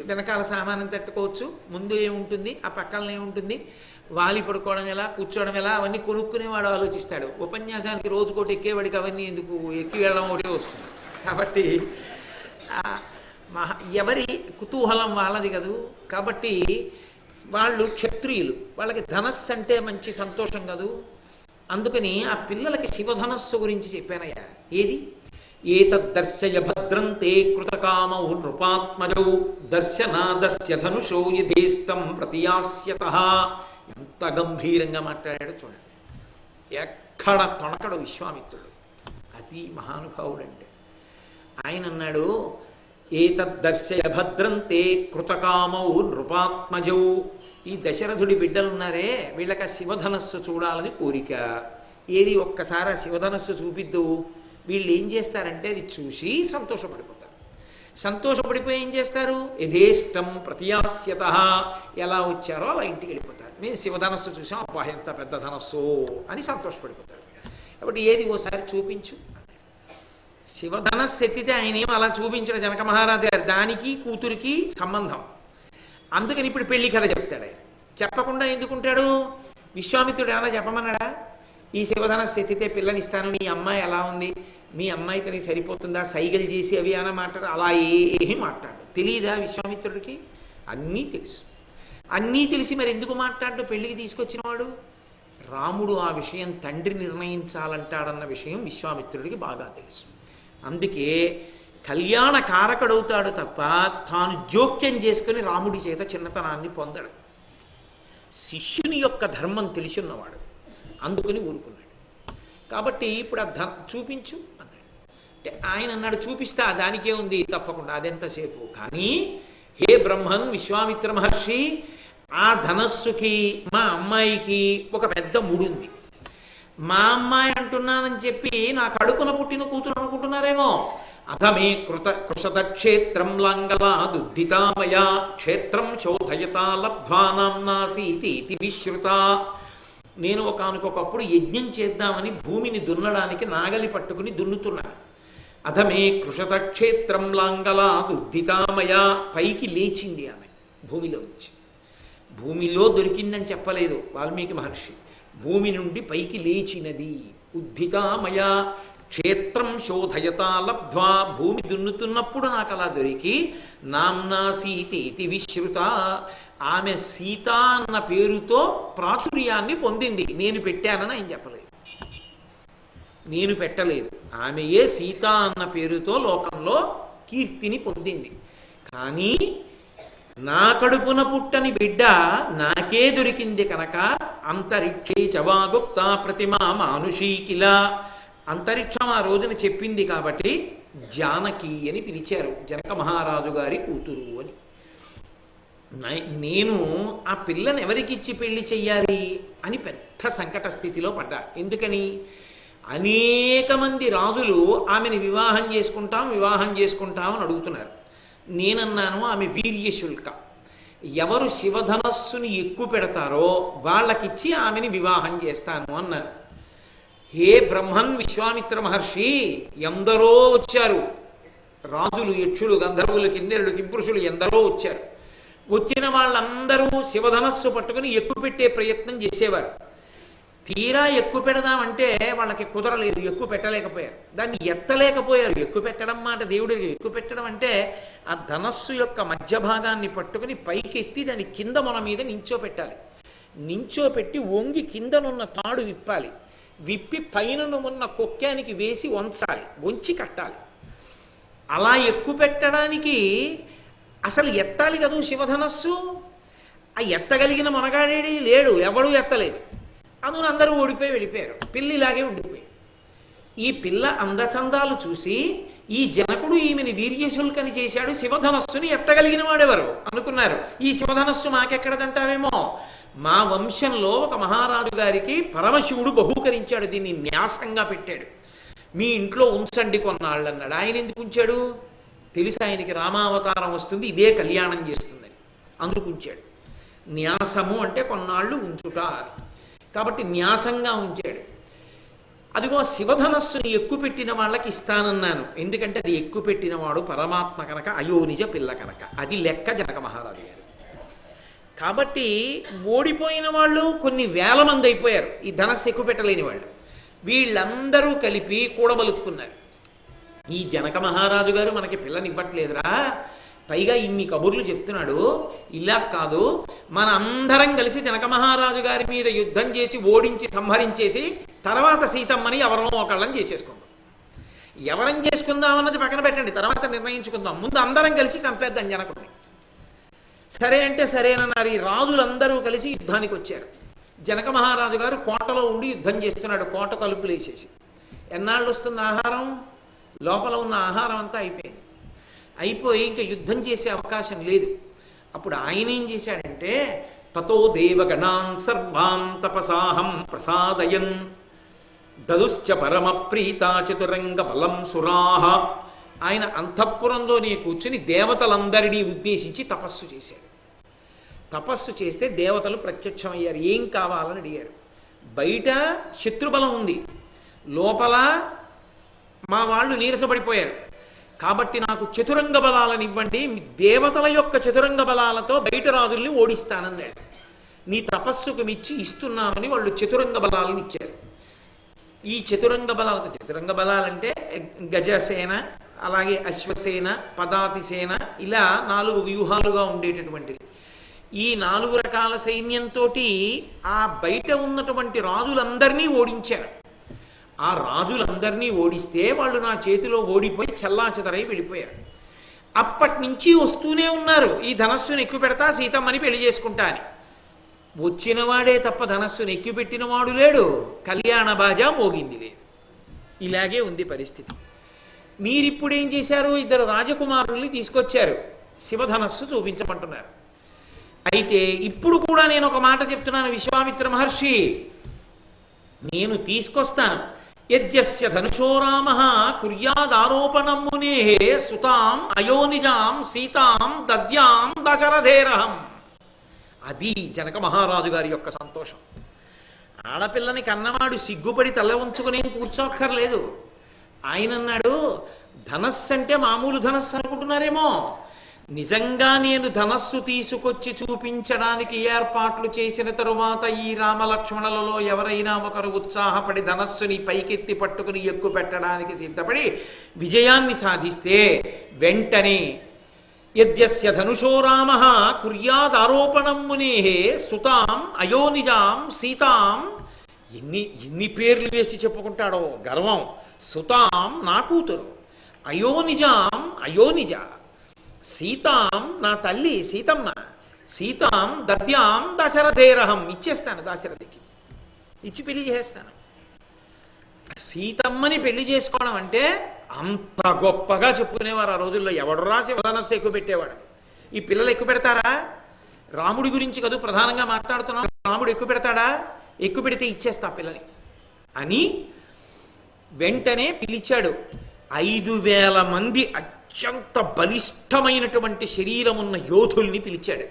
వెనకాల సామానం తట్టుకోవచ్చు, ముందు ఏముంటుంది, ఆ పక్కన ఏముంటుంది, వాలి పడుకోవడం ఎలా, కూర్చోవడం ఎలా, అవన్నీ కొనుక్కునేవాడు ఆలోచిస్తాడు. ఉపన్యాసానికి రోజుకోటి ఎక్కేవాడికి అవన్నీ ఎందుకు, ఎక్కి వెళ్ళడం ఒకటే వస్తుంది. కాబట్టి ఎవరి కుతూహలం వాళ్ళది కదూ. కాబట్టి వాళ్ళు క్షత్రియులు, వాళ్ళకి ధనస్సు అంటే మంచి సంతోషం కదూ. అందుకని ఆ పిల్లలకి శివధనస్సు గురించి చెప్పానయ్యా. ఏది ఏతద్దర్శయ భద్రంతే కృతకామౌ నృపాత్మజౌ దర్శనాదస్య ధనుషో యథేష్టం ప్రతియాస్యతః. ఎంత గంభీరంగా మాట్లాడాడో చూడండి. ఎక్కడ తొణకడు విశ్వామిత్రుడు, అతి మహానుభావుడంటే. ఆయన అన్నాడు, ఏతద్దర్శయ భద్రంతే కృతకామౌ నృపాత్మజౌ. ఈ దశరథుడి బిడ్డలున్నారే, వీళ్ళకి ఆ శివధనస్సు చూడాలని కోరిక. ఏది ఒక్కసారి ఆ శివధనస్సు చూపిద్దు. వీళ్ళు ఏం చేస్తారంటే అది చూసి సంతోషపడిపోతారు. సంతోషపడిపోయి ఏం చేస్తారు, యథేష్టం ప్రతియాస్యతః, ఎలా వచ్చారో అలా ఇంటికి వెళ్ళిపోతారు. మేము శివధనస్సు చూసాం, అబ్బా ఎంత పెద్ద ధనస్సు అని సంతోషపడిపోతారు. కాబట్టి ఏది ఓసారి చూపించు. శివధనస్సు ఎత్తితే ఆయన ఏమో అలా చూపించిన జనక మహారాజు గారు, దానికి కూతురికి సంబంధం. అందుకని ఇప్పుడు పెళ్లి కథ చెప్తాడు. ఆయన చెప్పకుండా ఎందుకుంటాడు, విశ్వామిత్రుడు ఏమైనా చెప్పమన్నాడా, ఈ శివధనస్సు ఎత్తితే పిల్లనిస్తాను, నీ అమ్మాయి ఎలా ఉంది, మీ అమ్మాయితో నీకు సరిపోతుందా, సైగలు చేసి అవి అలా మాట్లాడు, అలా ఏమీ మాట్లాడు. తెలియదా విశ్వామిత్రుడికి? అన్నీ తెలుసు. అన్నీ తెలిసి మరి ఎందుకు మాట్లాడు, పెళ్లికి తీసుకొచ్చినవాడు. రాముడు ఆ విషయం తండ్రి నిర్ణయించాలంటాడన్న విషయం విశ్వామిత్రుడికి బాగా తెలుసు. అందుకే కళ్యాణ కారకుడవుతాడు తప్ప తాను జోక్యం చేసుకుని రాముడి చేత చిన్నతనాన్ని పొందడు. శిష్యుని యొక్క ధర్మం తెలిసిన్నవాడు, అందుకని ఊరుకున్నాడు. కాబట్టి ఇప్పుడు ఆ చూపించు అన్నాడు. అంటే ఆయన అన్నాడు, చూపిస్తా, దానికే ఉంది, తప్పకుండా, అదెంతసేపు. కానీ హే బ్రహ్మన్, విశ్వామిత్ర మహర్షి, ఆ ధనస్సుకి మా అమ్మాయికి ఒక పెద్ద ముడుంది. మా అమ్మాయి అంటున్నానని చెప్పి నా కడుపున పుట్టిన కూతురు అనుకుంటున్నారేమో. అధమే కృషత క్షేత్రం లాంగలాదుద్ధితామయా క్షేత్రం శోధయతా లబ్ధ్వా నామ్నాసీతి విశ్రుత. నేను ఒకానొకప్పుడు యజ్ఞం చేద్దామని భూమిని దున్నడానికి నాగలి పట్టుకుని దున్నుతున్నాను. అధమే కృషత క్షేత్రం లాంగలాదుద్ధితామయా, పైకి లేచింది ఆమె భూమిలో నుంచి. భూమిలో దొరికిందని చెప్పలేదు వాల్మీకి మహర్షి, భూమి నుండి పైకి లేచినది. ఉద్ధితామయ క్షేత్రం శోధయతా లబ్ధ్వా, భూమి దున్నుతున్నప్పుడు నాకు అలా దొరికి నామ్నా సీతేతి విశ్రుత, ఆమె సీత అన్న పేరుతో ప్రాచుర్యాన్ని పొందింది. నేను పెట్టానని ఆయన చెప్పలేదు, నేను పెట్టలేదు. ఆమెయే సీత అన్న పేరుతో లోకంలో కీర్తిని పొందింది. కానీ నా కడుపున పుట్టని బిడ్డ నాకే దొరికింది కనుక అంతరిక్షే చవాగుప్త ప్రతిమా మానుషీకిల, అంతరిక్షం ఆ రోజున చెప్పింది కాబట్టి జానకి అని పిలిచారు, జనక మహారాజు గారి కూతురు అని. నేను ఆ పిల్లని ఎవరికిచ్చి పెళ్లి చెయ్యాలి అని పెద్ద సంకట స్థితిలో పడ్డా. ఎందుకని, అనేక మంది రాజులు ఆమెను వివాహం చేసుకుంటాం అని అడుగుతున్నారు. నేనన్నాను, ఆమె వీర్యశుల్క, ఎవరు శివధనస్సుని ఎక్కువ పెడతారో వాళ్ళకిచ్చి ఆమెని వివాహం చేస్తాను అన్నారు. హే బ్రహ్మన్ విశ్వామిత్ర మహర్షి, ఎందరో వచ్చారు, రాజులు, యక్షులు, గంధర్వులు, కిన్నెరులు, కింపురుషులు ఎందరో వచ్చారు. వచ్చిన వాళ్ళందరూ శివధనస్సు పట్టుకుని ఎక్కుపెట్టే ప్రయత్నం చేసేవారు. తీరా ఎక్కువ పెడదామంటే వాళ్ళకి కుదరలేదు, ఎక్కువ పెట్టలేకపోయారు. దాన్ని ఎత్తలేకపోయారు. ఎక్కువ పెట్టడం మాట దేవుడు, ఎక్కువ పెట్టడం అంటే ఆ ధనస్సు యొక్క మధ్య భాగాన్ని పట్టుకుని పైకి ఎత్తి దాని కింద మన మీద నించోపెట్టాలి. నించోపెట్టి వంగి కిందనున్న తాడు విప్పాలి. విప్పి పైన ఉన్న కొక్కానికి వేసి వంచి కట్టాలి. అలా ఎక్కువ పెట్టడానికి అసలు ఎత్తాలి కదూ శివధనస్సు. ఆ ఎత్తగలిగిన మనగాడేడి లేడు, ఎవడూ ఎత్తలేదు. అందులో అందరూ ఓడిపోయి వెళ్ళిపోయారు. పిల్లిలాగే ఉండిపోయి ఈ పిల్ల అందచందాలు చూసి ఈ జనకుడు ఈమెని వీర్యశుల్కని చేశాడు, శివధనస్సుని ఎత్తగలిగిన వాడెవరు అనుకున్నారు. ఈ శివధనస్సు మాకెక్కడదంటావేమో, మా వంశంలో ఒక మహారాజు గారికి పరమశివుడు బహూకరించాడు, దీన్ని న్యాసంగా పెట్టాడు, మీ ఇంట్లో ఉంచండి కొన్నాళ్ళు అన్నాడు. ఆయన ఎందుకు ఉంచాడు? తెలిసి ఆయనకి రామావతారం వస్తుంది, ఇదే కళ్యాణం చేస్తుందని అందుకు ఉంచాడు. న్యాసము అంటే కొన్నాళ్ళు ఉంచుట అని. కాబట్టి న్యాసంగా ఉంచాడు. అదిగో శివధనస్సుని ఎక్కుపెట్టిన వాళ్ళకి ఇస్తానన్నాను, ఎందుకంటే అది ఎక్కుపెట్టినవాడు పరమాత్మ కనుక, అయోనిజ పిల్ల కనుక. అది లెక్క జనక మహారాజు గారు. కాబట్టి ఓడిపోయిన వాళ్ళు కొన్ని వేల మంది అయిపోయారు, ఈ ధనస్సు ఎక్కుపెట్టలేని వాళ్ళు. వీళ్ళందరూ కలిపి కూడబలుక్కున్నారు. ఈ జనక మహారాజు గారు మనకి పిల్లనివ్వట్లేదురా, పైగా ఇన్ని కబుర్లు చెప్తున్నాడు, ఇలా కాదు, మన అందరం కలిసి జనక మహారాజు గారి మీద యుద్ధం చేసి ఓడించి సంహరించేసి తర్వాత సీతమ్మని ఎవరో ఒకళ్ళని చేసేసుకుందాం. ఎవరం చేసుకుందాం అన్నది పక్కన పెట్టండి, తర్వాత నిర్ణయించుకుందాం, ముందు అందరం కలిసి చంపేద్దాం జనకుడిని. సరే అంటే సరేనన్నారు. ఈ రాజులందరూ కలిసి యుద్ధానికి వచ్చారు. జనక మహారాజు గారు కోటలో ఉండి యుద్ధం చేస్తున్నాడు, కోట తలుపులు వేసేసి. ఎన్నాళ్ళు వస్తుంది ఆహారం? లోపల ఉన్న ఆహారం అంతా అయిపోయింది. అయిపోయి ఇంకా యుద్ధం చేసే అవకాశం లేదు. అప్పుడు ఆయన ఏం చేశాడంటే, తతో దేవగణాన్ సర్వాన్ తపసాహం ప్రసాదయన్ దదుశ్చ పరమ ప్రీతా చతురంగ బలం సురాహ. ఆయన అంతఃపురంలోనే కూర్చుని దేవతలందరినీ ఉద్దేశించి తపస్సు చేశాడు. తపస్సు చేస్తే దేవతలు ప్రత్యక్షమయ్యారు. ఏం కావాలని అడిగారు. బయట శత్రుబలం ఉంది, లోపల మా వాళ్ళు నీరసపడిపోయారు, కాబట్టి నాకు చతురంగ బలాలను ఇవ్వండి, దేవతల యొక్క చతురంగ బలాలతో బయట రాజుల్ని ఓడిస్తానన్నాడు. నీ తపస్సుకు మిచ్చి ఇస్తున్నామని వాళ్ళు చతురంగ బలాలను ఇచ్చారు. ఈ చతురంగ బలాలంటే గజసేన, అలాగే అశ్వసేన, పదాతిసేన, ఇలా 4 వ్యూహాలుగా ఉండేటటువంటివి. ఈ 4 రకాల సైన్యంతో ఆ బయట ఉన్నటువంటి రాజులందరినీ ఓడించారు. ఆ రాజులందరినీ ఓడిస్తే వాళ్ళు నా చేతిలో ఓడిపోయి చెల్లాచెదరై వెళ్ళిపోయారు. అప్పటి నుంచి వస్తూనే ఉన్నారు, ఈ ధనస్సును ఎక్కువ పెడతా, సీతమ్మని పెళ్లి చేసుకుంటా అని. వచ్చినవాడే తప్ప ధనస్సును ఎక్కువ పెట్టినవాడు లేడు, కళ్యాణ బాజా మోగింది లేదు. ఇలాగే ఉంది పరిస్థితి. మీరిప్పుడు ఏం చేశారు? 2 రాజకుమారుల్ని తీసుకొచ్చారు, శివధనస్సు చూపించమంటున్నారు. అయితే ఇప్పుడు కూడా నేను ఒక మాట చెప్తున్నాను, విశ్వామిత్ర మహర్షి, నేను తీసుకొస్తాను. యజ్ఞస్య ధనుషో రామ కుర్యాదారోపణం మునే సుతాం అయోనిజాం సీతాం దద్యాం దశరథేరహం. అది జనక మహారాజు గారి యొక్క సంతోషం. ఆడపిల్లని కన్నవాడు సిగ్గుపడి తల ఉంచుకుని కూర్చోక్కర్లేదు. ఆయన అన్నాడు, ధనస్సు అంటే మామూలు ధనస్సు అనుకుంటున్నారేమో, నిజంగా నేను ధనస్సు తీసుకొచ్చి చూపించడానికి ఏర్పాట్లు చేసిన తరువాత ఈ రామలక్ష్మణులలో ఎవరైనా ఒకరు ఉత్సాహపడి ధనస్సుని పైకెత్తి పట్టుకుని ఎక్కువ పెట్టడానికి సిద్ధపడి విజయాన్ని సాధిస్తే వెంటనే యద్యస్య ధనుషో రామ కుర్యాదారోపణం మునే సుతాం అయోనిజాం సీతాం. ఎన్ని పేర్లు వేసి చెప్పుకుంటాడో గర్వం. సుతాం నా కూతురు, అయోనిజాం అయోనిజ, సీతాం నా తల్లి సీతమ్మ, సీతాం దద్యాం దశరథేరహం ఇచ్చేస్తాను, దశరథికి ఇచ్చి పెళ్లి చేస్తాను. సీతమ్మని పెళ్లి చేసుకోవడం అంటే అంత గొప్పగా చెప్పుకునేవారు ఆ రోజుల్లో. ఎవడు రాసి శివధనస్సు ఎక్కువ పెట్టేవాడు. ఈ పిల్లలు ఎక్కువ పెడతారా? రాముడి గురించి కదూ ప్రధానంగా మాట్లాడుతున్నాం. రాముడు ఎక్కువ పెడతాడా? ఎక్కువ పెడితే ఇచ్చేస్తా పిల్లని అని వెంటనే పిలిచాడు. 5000 మంది అత్యంత బలిష్టమైనటువంటి శరీరం ఉన్న యోధుల్ని పిలిచాడు.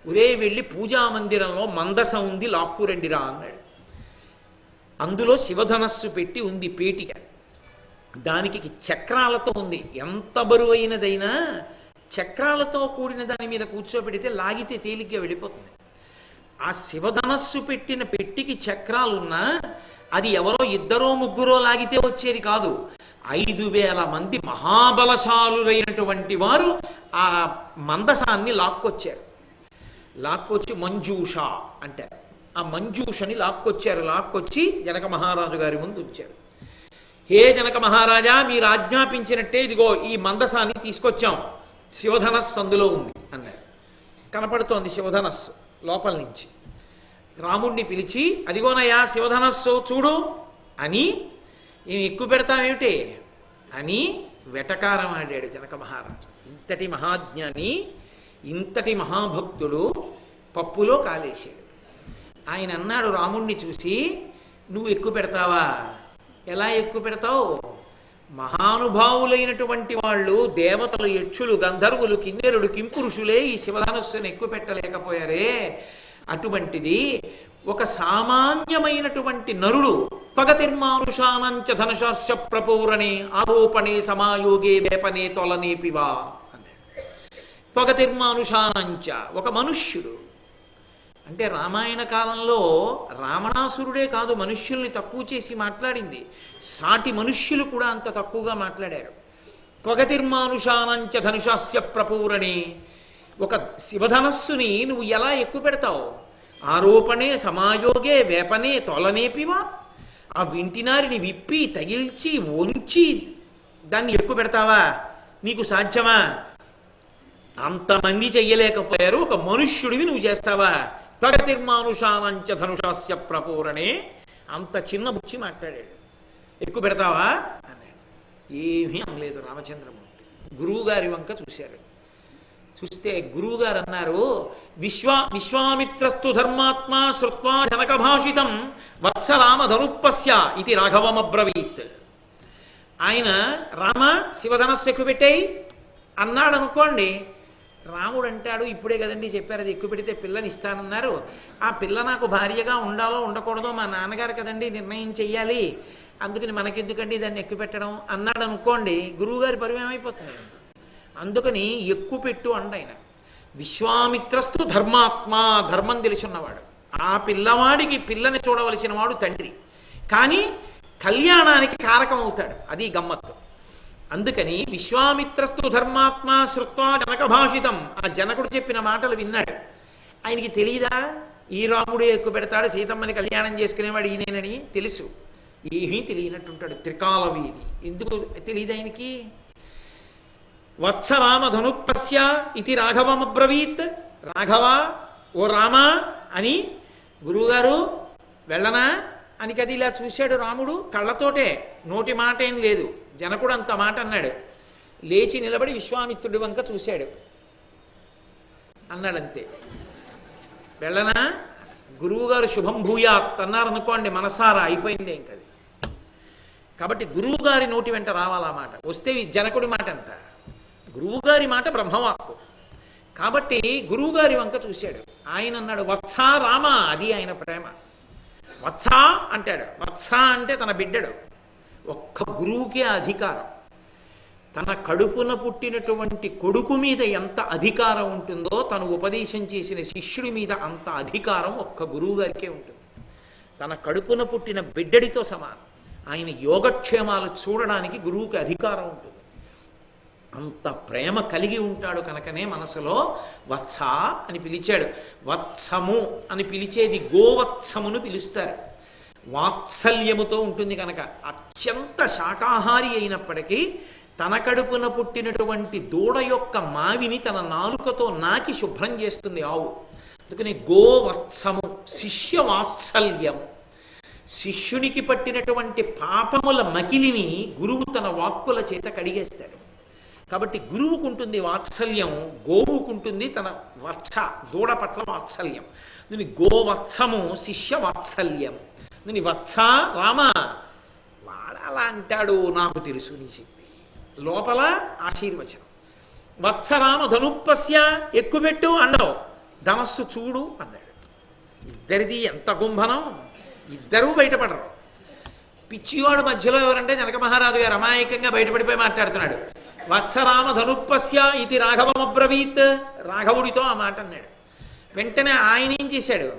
ఒరే వెళ్ళి పూజా మందిరంలో మందసం ఉంది, లాక్కురండిరా అన్నాడు. అందులో శివధనస్సు పెట్టి ఉంది పేటిక. దానికి చక్రాలతో ఉంది. ఎంత బరువైనదైనా చక్రాలతో కూడిన దాని మీద కూర్చోబెడితే లాగితే తేలిగ్గా వెళ్ళిపోతుంది. ఆ శివధనస్సు పెట్టిన పెట్టికి చక్రాలున్నా అది ఎవరో ఇద్దరో ముగ్గురో లాగితే వచ్చేది కాదు. 5,000 మంది మహాబలశాలురైనటువంటి వారు ఆ మందసాన్ని లాక్కొచ్చారు. లాక్కొచ్చి మంజూష అంటారు. ఆ మంజూషని లాక్కొచ్చారు. లాక్కొచ్చి జనక మహారాజు గారి ముందు ఉంచారు. హే జనక మహారాజా, మీరు ఆజ్ఞాపించినట్టే ఇదిగో ఈ మందసాన్ని తీసుకొచ్చాం, శివధనస్సు అందులో ఉంది అన్నారు. కనపడుతోంది శివధనస్సు లోపల నుంచి. రాముణ్ణి పిలిచి అదిగోనయ్యా శివధనస్సు చూడు అని, ఏమి ఎక్కువ పెడతామేమిటి అని వెటకారం ఆడాడు జనక మహారాజు. ఇంతటి మహాజ్ఞాని, ఇంతటి మహాభక్తుడు పప్పులో కాలేశాడు. ఆయన అన్నాడు రాముణ్ణి చూసి, నువ్వు ఎక్కువ పెడతావా? ఎలా ఎక్కువ పెడతావు? మహానుభావులైనటువంటి వాళ్ళు, దేవతలు, యక్షులు, గంధర్వులు, కిన్నెరుడు, కింపురుషులే ఈ శివధనస్సును ఎక్కువ పెట్టలేకపోయారే. అటువంటిది ఒక సామాన్యమైనటువంటి నరుడు పగతిర్మానుషానంచ ధనుషాశ్చ ప్రపూరణే ఆరోపణే సమాయోగే వేపనే తొలనేపివా అన్నాడు. పగతిర్మానుషానంచ, ఒక మనుష్యుడు అంటే రామాయణ కాలంలో రావణాసురుడే కాదు మనుష్యుల్ని తక్కువ చేసి మాట్లాడింది, సాటి మనుష్యులు కూడా అంత తక్కువగా మాట్లాడారు. పగతిర్మానుషానంచ ధనుషాస్య ప్రపూరణే, ఒక శివధనస్సుని నువ్వు ఎలా ఎక్కువ పెడతావు? ఆరోపణే సమాయోగే వేపనే తొలనేపివా, ఆ వింటినారిని విప్పి తగిల్చి వంచి దాన్ని ఎక్కువ పెడతావా? నీకు సాధ్యమా? అంతమంది చెయ్యలేకపోయారు, ఒక మనుష్యుడివి నువ్వు చేస్తావా? పగతిర్మానుషానంచ ధనుషాస్య ప్రపూరణే, అంత చిన్న బుచ్చి మాట్లాడాడు. ఎక్కువ పెడతావా అన్నాడు. ఏమీ అనలేదు రామచంద్రమూర్తి. గురువుగారి వంక చూశారు. చూస్తే గురువుగారు అన్నారు, విశ్వామిత్రస్తు ధర్మాత్మా శ్రుత్వా జనక భాషితం వత్సరామ ధనుప్పస్య ఇది రాఘవమబ్రవీత్. ఆయన రామ శివధనస్సు ఎక్కువ పెట్టాయి అన్నాడు అనుకోండి. రాముడు అంటాడు, ఇప్పుడే కదండి చెప్పారు అది ఎక్కువ పెడితే పిల్లని ఇస్తానన్నారు, ఆ పిల్ల నాకు భార్యగా ఉండాలో ఉండకూడదో మా నాన్నగారు కదండి నిర్ణయం చెయ్యాలి, అందుకని మనకెందుకండి దాన్ని ఎక్కువ పెట్టడం అన్నాడు అనుకోండి, గురువుగారి పరివేం అయిపోతుంది. అందుకని ఎక్కువ పెట్టు అండి ఆయన. విశ్వామిత్రస్తు ధర్మాత్మ, ధర్మం తెలిసిన్నవాడు, ఆ పిల్లవాడికి పిల్లని చూడవలసిన వాడు తండ్రి, కానీ కళ్యాణానికి కారకం అవుతాడు, అది గమ్మత్తు. అందుకని విశ్వామిత్రస్తు ధర్మాత్మ శ్రుత్వా జనక భాషితం, ఆ జనకుడు చెప్పిన మాటలు విన్నాడు. ఆయనకి తెలియదా ఈ రాముడు ఎక్కువ పెడతాడు, సీతమ్మని కళ్యాణం చేసుకునేవాడు ఈయనేనని? తెలుసు. ఏమీ తెలియనట్టుంటాడు, త్రికాల వీధి. ఎందుకు తెలియదు ఆయనకి? వత్సరామ ధనుప్పస్య ఇది రాఘవమబ్రవీత్, రాఘవ ఓ రామా అని గురువుగారు వెళ్ళనా అని కది ఇలా చూశాడు రాముడు కళ్ళతోటే, నోటి మాట ఏం లేదు. జనకుడు అంత మాట అన్నాడు. లేచి నిలబడి విశ్వామిత్రుడి వంక చూశాడు, అన్నాడంతే. వెళ్ళనా? గురువుగారు శుభం భూయాత్ అన్నారనుకోండి మనసారా, అయిపోయింది ఇంకది. కాబట్టి గురువుగారి నోటి వెంట రావాలా మాట. వస్తే జనకుడి మాట ఎంత, గురువుగారి మాట బ్రహ్మవాక్కు. కాబట్టి గురువుగారి వంక చూశాడు. ఆయన అన్నాడు వత్సా రామ, అది ఆయన ప్రేమ. వత్సా అంటాడు. వత్స అంటే తన బిడ్డడు. ఒక్క గురువుకే అధికారం. తన కడుపున పుట్టినటువంటి కొడుకు మీద ఎంత అధికారం ఉంటుందో తను ఉపదేశం చేసిన శిష్యుడి మీద అంత అధికారం ఒక్క గురువు గారికే ఉంటుంది. తన కడుపున పుట్టిన బిడ్డడితో సమానం. ఆయన యోగక్షేమాలు చూడడానికి గురువుకి అధికారం ఉంటుంది. అంత ప్రేమ కలిగి ఉంటాడు కనుకనే మనసులో వత్స అని పిలిచాడు. వత్సము అని పిలిచేది గోవత్సమును పిలుస్తారు. వాత్సల్యముతో ఉంటుంది కనుక. అత్యంత శాకాహారి అయినప్పటికీ తన కడుపున పుట్టినటువంటి దూడ యొక్క మావిని తన నాలుకతో నాకి శుభ్రం చేస్తుంది ఆవు. అందుకని గోవత్సము, శిష్య వాత్సల్యము. శిష్యునికి పట్టినటువంటి పాపముల మకిలిని గురువు తన వాక్కుల చేత కడిగేస్తాడు. కాబట్టి గురువుకుంటుంది వాత్సల్యం, గోవుకుంటుంది తన వత్స దూడ పట్ల వాత్సల్యం. దీని గోవత్సము శిష్య వాత్సల్యం. దీని వత్స రామ, వాడు అలా అంటాడు నాకు తెలుసు నీ శక్తి, లోపల ఆశీర్వచనం. వత్సరామ ధనుప్పస్య, ఎక్కుపెట్టు అండవు, ధనస్సు చూడు అన్నాడు. ఇద్దరిది ఎంత గుంభనం, ఇద్దరూ బయటపడరు. పిచ్చివాడు మధ్యలో ఎవరంటే జనక మహారాజు గారు అమాయకంగా బయటపడిపోయి మాట్లాడుతున్నాడు. వత్సరామ ధనుప్పస్య ఇది రాఘవమబ్రవీత్, రాఘవుడితో ఆ మాట అన్నాడు. వెంటనే ఆయన ఏం చేశాడు,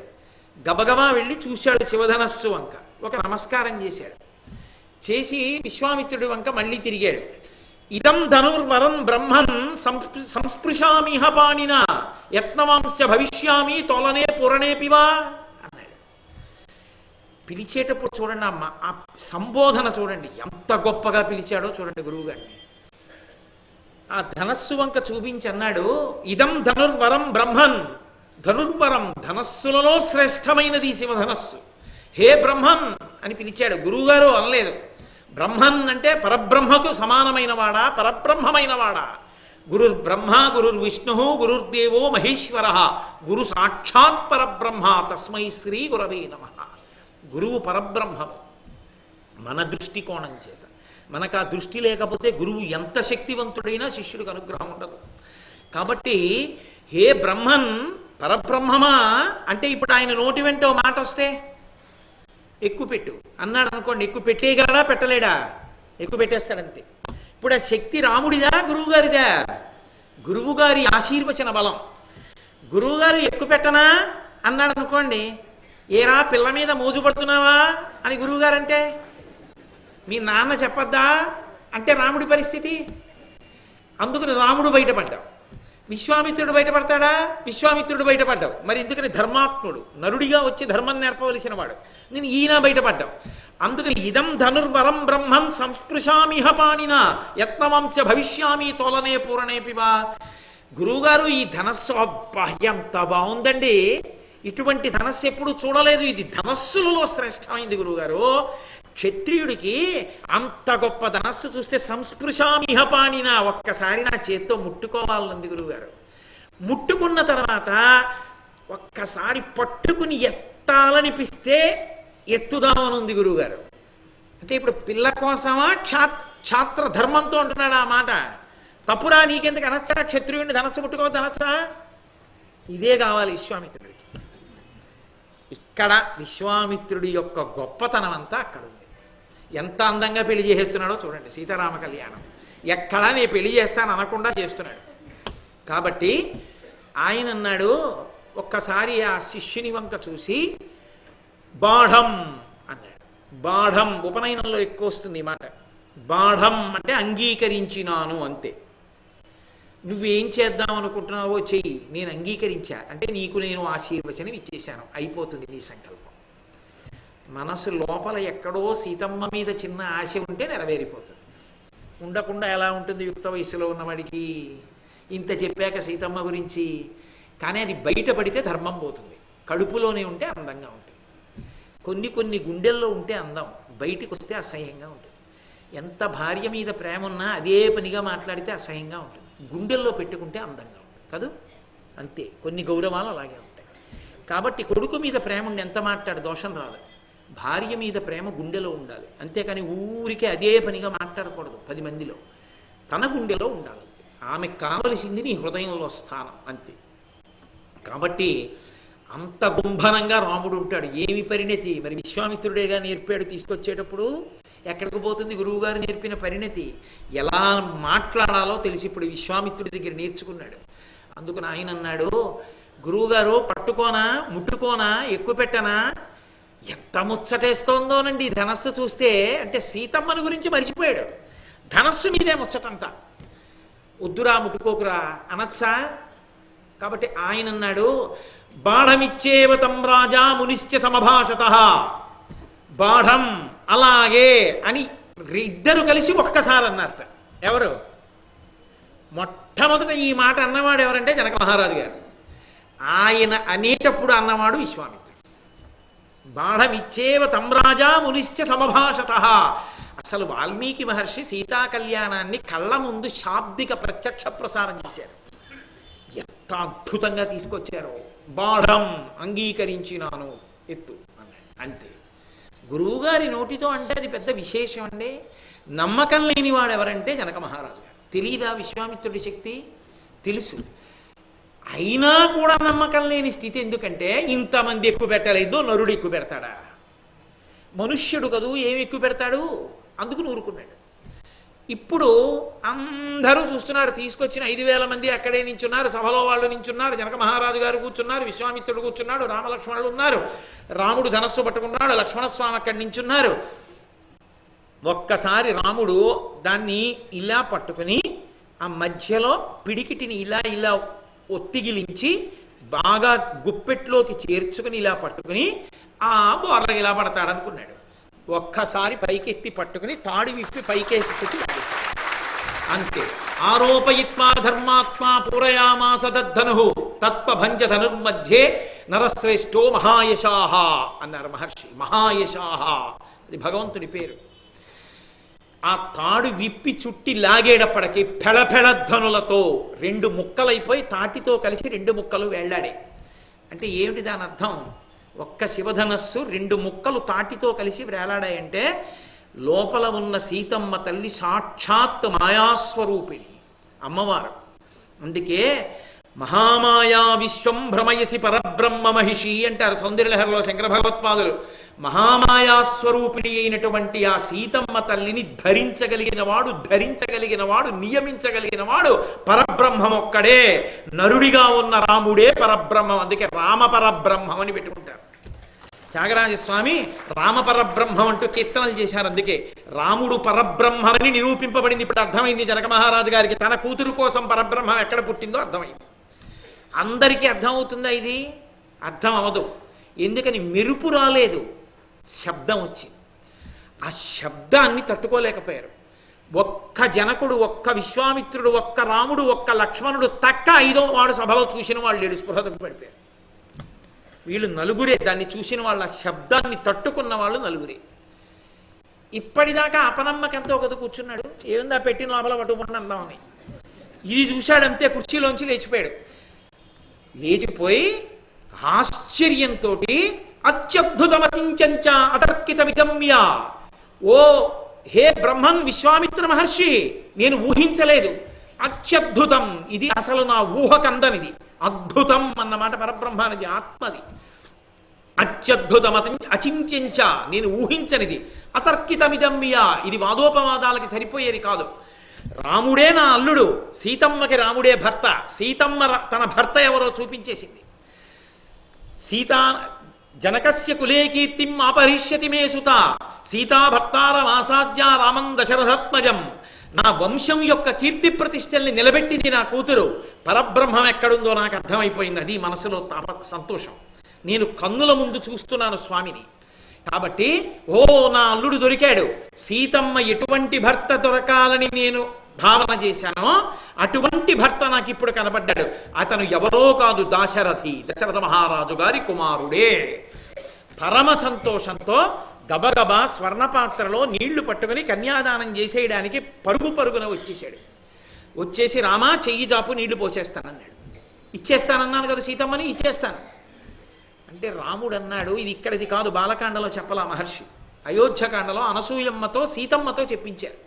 గబగబా వెళ్ళి చూశాడు శివధనస్సు వంక, ఒక నమస్కారం చేశాడు. చేసి విశ్వామిత్రుడి వంక మళ్ళీ తిరిగాడు. ఇదం ధనుర్వరం బ్రహ్మన్ సంస్పృశామిహ పాణిన యత్నవాంశ భవిష్యామి తోలనే పురణేపివా అన్నాడు. పిలిచేటప్పుడు చూడండి ఆ సంబోధన చూడండి, ఎంత గొప్పగా పిలిచాడో చూడండి గురువుగారిని. ఆ ధనస్సు వంక చూపించి అన్నాడు, ఇదం ధనుర్వరం బ్రహ్మన్, ధనుర్వరం ధనస్సులలో శ్రేష్టమైనది శివధనస్సు. హే బ్రహ్మన్ అని పిలిచాడు. గురువుగారు అనలేదు. బ్రహ్మన్ అంటే పరబ్రహ్మకు సమానమైన వాడా, పరబ్రహ్మమైన వాడా. గురుర్బ్రహ్మ గురుర్విష్ణు గురుర్దేవో మహేశ్వర గురు సాక్షాత్ పరబ్రహ్మ తస్మై శ్రీ గురవే నమః. గురువు పరబ్రహ్మము మన దృష్టికోణం చేత. మనకు ఆ దృష్టి లేకపోతే గురువు ఎంత శక్తివంతుడైనా శిష్యుడికి అనుగ్రహం ఉండదు. కాబట్టి హే బ్రహ్మన్, పరబ్రహ్మమా అంటే ఇప్పుడు ఆయన నోటి వెంట ఓ మాట వస్తే ఎక్కువ పెట్టు అన్నాడు అనుకోండి, ఎక్కువ పెట్టేయగలడా పెట్టలేడా? ఎక్కువ పెట్టేస్తాడంతే. ఇప్పుడు ఆ శక్తి రాముడిదా గురువుగారిదా? గురువుగారి ఆశీర్వచన బలం. గురువుగారు ఎక్కువ పెట్టనా అన్నాడు అనుకోండి, ఏరా పిల్ల మీద మోజు పడుతున్నావా అని గురువుగారు అంటే, మీ నాన్న చెప్పద్దా అంటే రాముడి పరిస్థితి. అందుకని రాముడు బయటపడ్డావు, విశ్వామిత్రుడు బయటపడతాడా? విశ్వామిత్రుడు బయటపడ్డావు. మరి ఎందుకని ధర్మాత్ముడు నరుడిగా వచ్చి ధర్మం నేర్పవలసిన వాడు నేను ఈయన బయటపడ్డావు. అందుకని ఇదం ధనుర్వరం బ్రహ్మం సంస్పృశామిహ పాణిన యత్నవంశ భవిష్యామి తోలనే పూరణేపివా. గురువుగారు ఈ ధనస్సు అబ్బా ఎంత బాగుందండి, ఇటువంటి ధనస్సు ఎప్పుడు చూడలేదు, ఇది ధనస్సులలో శ్రేష్టమైంది గురువుగారు. క్షత్రియుడికి అంత గొప్ప ధనస్సు చూస్తే సంస్పృశామిహ పాణిన ఒక్కసారి నా చేత్తో ముట్టుకోవాలన్నది గురువుగారు. ముట్టుకున్న తర్వాత ఒక్కసారి పట్టుకుని ఎత్తాలనిపిస్తే ఎత్తుదామనుంది గురువుగారు. అంటే ఇప్పుడు పిల్ల కోసమా క్షాత్ర ధర్మంతో అంటున్నాడు ఆ మాట. తప్పురా నీకెందుకు అనొచ్చా, క్షత్రియుడిని ధనస్సు ముట్టుకోవద్దు అనొచ్చా? ఇదే కావాలి విశ్వామిత్రుడికి. ఇక్కడ విశ్వామిత్రుడి యొక్క గొప్పతనం అంతా అక్కడ ఉంది. ఎంత అందంగా పెళ్లి చేసేస్తున్నాడో చూడండి. సీతారామ కళ్యాణం ఎక్కడా నేను పెళ్లి చేస్తాను అనకుండా చేస్తున్నాడు. కాబట్టి ఆయన అన్నాడు, ఒక్కసారి ఆ శిష్యుని వంక చూసి బాఢం అన్నాడు. బాఢం ఉపనయనంలో ఎక్కువ వస్తుంది ఈ మాట. బాఢం అంటే అంగీకరించినాను అంతే. నువ్వేం చేద్దాం అనుకుంటున్నావో చెయ్యి, నేను అంగీకరించా అంటే నీకు నేను ఆశీర్వచనం ఇచ్చేశాను, అయిపోతుంది నీ సంకల్పం. మనసు లోపల ఎక్కడో సీతమ్మ మీద చిన్న ఆశ ఉంటే నెరవేరిపోతుంది. ఉండకుండా ఎలా ఉంటుంది యుక్త వయసులో ఉన్నవాడికి? ఇంత చెప్పాక సీతమ్మ గురించి. కానీ అది బయటపడితే ధర్మం పోతుంది. కడుపులోనే ఉంటే అందంగా ఉంటుంది. కొన్ని గుండెల్లో ఉంటే అందం, బయటికి వస్తే అసహ్యంగా ఉంటుంది. ఎంత భార్య మీద ప్రేమ ఉన్నా అదే పనిగా మాట్లాడితే అసహ్యంగా ఉంటుంది. గుండెల్లో పెట్టుకుంటే అందంగా ఉంటుంది కదూ. అంతే, కొన్ని గౌరవాలు అలాగే ఉంటాయి. కాబట్టి కొడుకు మీద ప్రేమ ఉండి ఎంత మాట్లాడు దోషం రాదు. భార్య మీద ప్రేమ గుండెలో ఉండాలి. అంతేకాని ఊరికే అదే పనిగా మాట్లాడకూడదు 10 మందిలో. తన గుండెలో ఉండాలి. ఆమెకు కావలసింది నీ హృదయంలో స్థానం అంతే. కాబట్టి అంత గుంభనంగా రాముడు ఉంటాడు. ఏమి పరిణతి మరి! విశ్వామిత్రుడేగా నేర్పాడు తీసుకొచ్చేటప్పుడు. ఎక్కడికి పోతుంది గురువుగారు నేర్పిన పరిణతి? ఎలా మాట్లాడాలో తెలిసి ఇప్పుడు విశ్వామిత్రుడి దగ్గర నేర్చుకున్నాడు. అందుకని ఆయన అన్నాడు, గురువుగారు పట్టుకోనా ముట్టుకోనా ఎక్కువ పెట్టనా? ఎంత ముచ్చటేస్తోందోనండి ధనస్సు చూస్తే. అంటే సీతమ్మని గురించి మరిచిపోయాడు, ధనస్సు మీదే ముచ్చటంతా. వద్దురా ముట్టుకోకురా అనొచ్చా? కాబట్టి ఆయన అన్నాడు, బాఢమిచ్చేవతం రాజా మునిశ్చ సమభాషత. బాఢం అలాగే అని ఇద్దరు కలిసి ఒక్కసారి అన్నారట. ఎవరు? మొట్టమొదట ఈ మాట అన్నవాడు ఎవరంటే జనక మహారాజు గారు. ఆయన అనేటప్పుడు అన్నవాడు విశ్వామిత్రుడు. బాఢమిచ్చేవ తమ్రాజా మునిశ్చ సమభాషత. అసలు వాల్మీకి మహర్షి సీతా కళ్యాణాన్ని కళ్ళ ముందు శాబ్దిక ప్రత్యక్ష ప్రసారం చేశారు. ఎంత అద్భుతంగా తీసుకొచ్చారో. బాఢం అంగీకరించినాను ఎత్తు అన్నాడు అంతే. గురువుగారి నోటితో అంటే అది పెద్ద విశేషం అండి. నమ్మకం లేనివాడు ఎవరంటే జనక మహారాజు గారు. తెలీదా విశ్వామిత్రుడి శక్తి? తెలుసు. అయినా కూడా నమ్మకం లేని స్థితి. ఎందుకంటే ఇంతమంది ఎక్కువ పెట్టలేదు, నరుడు ఎక్కువ పెడతాడా? మనుష్యుడు కదూ ఏమి ఎక్కువ పెడతాడు, అందుకు ఊరుకున్నాడు. ఇప్పుడు అందరూ చూస్తున్నారు, తీసుకొచ్చిన 5,000 మంది అక్కడే నించున్నారు, సభలో వాళ్ళు నించున్నారు, జనక మహారాజు గారు కూర్చున్నారు, విశ్వామిత్రుడు కూర్చున్నాడు, రామలక్ష్మణులు ఉన్నారు, రాముడు ధనస్సు పట్టుకున్నాడు, లక్ష్మణస్వామి అక్కడి నించున్నారు. ఒక్కసారి రాముడు దాన్ని ఇలా పట్టుకుని ఆ మధ్యలో పిడికిటిని ఇలా ఇలా ఒత్తిగిలించి బాగా గుప్పెట్లోకి చేర్చుకుని ఇలా పట్టుకుని ఆ బోర్లకి ఇలా పడతాడనుకున్నాడు. ఒక్కసారి పైకెత్తి పట్టుకుని తాడు విప్పి పైకేసి పెట్టి అంతే. ఆరోపయిత్వా ధర్మాత్మా పూరయామాస దద్ధను తత్పభంజ ధనుర్మధ్యే నరశ్రేష్ఠో మహాయశాహ అన్నారు మహర్షి. మహాయశాహ అది భగవంతుడి పేరు. ఆ తాడు విప్పి చుట్టి లాగేటప్పటికి ఫెళఫెళ ధనులతో 2 ముక్కలైపోయి తాటితో కలిసి 2 ముక్కలు వేళ్లాడే. అంటే ఏమిటి దాని అర్థం? ఒక్క శివధనస్సు 2 ముక్కలు తాటితో కలిసి వేలాడాయంటే లోపల ఉన్న సీతమ్మ తల్లి సాక్షాత్ మాయాస్వరూపిణి అమ్మవారు. అందుకే మహామాయా విశ్వం భ్రమయసి పరబ్రహ్మ మహిషి అంటారు సౌందర్యలహరిలో శంకర భగవత్పాదులు. మహామాయాస్వరూపిణి అయినటువంటి ఆ సీతమ్మ తల్లిని ధరించగలిగిన వాడు నియమించగలిగిన వాడు పరబ్రహ్మం ఒక్కడే. నరుడిగా ఉన్న రాముడే పరబ్రహ్మం. అందుకే రామ పరబ్రహ్మం అని పెట్టుకుంటారు. త్యాగరాజస్వామి రామ పరబ్రహ్మం అంటూ కీర్తనలు చేశారు. అందుకే రాముడు పరబ్రహ్మని నిరూపింపబడింది. ఇప్పుడు అర్థమైంది జనక మహారాజు గారికి. తన కూతురు కోసం పరబ్రహ్మం ఎక్కడ పుట్టిందో అర్థమైంది. అందరికీ అర్థమవుతుందా? ఇది అర్థం అవదు. ఎందుకని? మెరుపు రాలేదు, శబ్దం వచ్చింది. ఆ శబ్దాన్ని తట్టుకోలేకపోయారు. ఒక్క జనకుడు, ఒక్క విశ్వామిత్రుడు, ఒక్క రాముడు, ఒక్క లక్ష్మణుడు తక్క 5వ వాడు సభలో చూసిన వాళ్ళు 7 స్పృహ పడిపోయారు. వీళ్ళు నలుగురే. దాన్ని చూసిన వాళ్ళ శబ్దాన్ని తట్టుకున్న వాళ్ళు నలుగురే. ఇప్పటిదాకా అపనమ్మకంతో ఒకటి కూర్చున్నాడు, ఏముందా పెట్టి లోపల పట్టుకుని అందామని. ఇది చూశాడంతే, కుర్చీలోంచి లేచిపోయాడు. లేచిపోయి ఆశ్చర్యంతో అత్యద్భుతమతించంచ అతర్కితమిగమ్య, ఓ హే బ్రహ్మన్ విశ్వామిత్ర మహర్షి, నేను ఊహించలేదు. అత్యద్భుతం, ఇది అసలు నా ఊహకందనిది. అద్భుతం అన్నమాట పరబ్రహ్మానిది, ఆత్మది. అత్యద్భుతం అచింత్యంచ, నేను ఊహించనిది. అతర్కితమిదమ్య, ఇది వాదోపవాదాలకి సరిపోయేది కాదు. రాముడే నా అల్లుడు, సీతమ్మకి రాముడే భర్త. సీతమ్మ తన భర్త ఎవరో చూపించేసింది. సీతా జనకస్య కులే కీర్తిం ఆపరిష్యతి మే సుత, సీతా భర్తార వాసాద్య రామం దశరథాత్మజం. నా వంశం యొక్క కీర్తి ప్రతిష్టల్ని నిలబెట్టింది నా కూతురు. పరబ్రహ్మం ఎక్కడుందో నాకు అర్థమైపోయింది. అది మనసులో సంతోషం. నేను కన్నుల ముందు చూస్తున్నాను స్వామిని. కాబట్టి ఓ నా అల్లుడు దొరికాడు. సీతమ్మ ఎటువంటి భర్త దొరకాలని నేను భావన చేశానో అటువంటి భర్త నాకు ఇప్పుడు కనబడ్డాడు. అతను ఎవరో కాదు, దాశరథి, దశరథ మహారాజు గారి కుమారుడే. పరమ సంతోషంతో గబగబా స్వర్ణపాత్రలో నీళ్లు పట్టుకుని కన్యాదానం చేసేయడానికి పరుగున వచ్చేసాడు. వచ్చేసి రామా చెయ్యి జాపు నీళ్లు పోసేస్తానన్నాడు. ఇచ్చేస్తానన్నాను కదా సీతమ్మని, ఇచ్చేస్తాను అంటే రాముడు అన్నాడు, ఇది ఇక్కడిది కాదు, బాలకాండలో చెప్పలా మహర్షి. అయోధ్యకాండలో అనసూయమ్మతో సీతమ్మతో చెప్పించారు.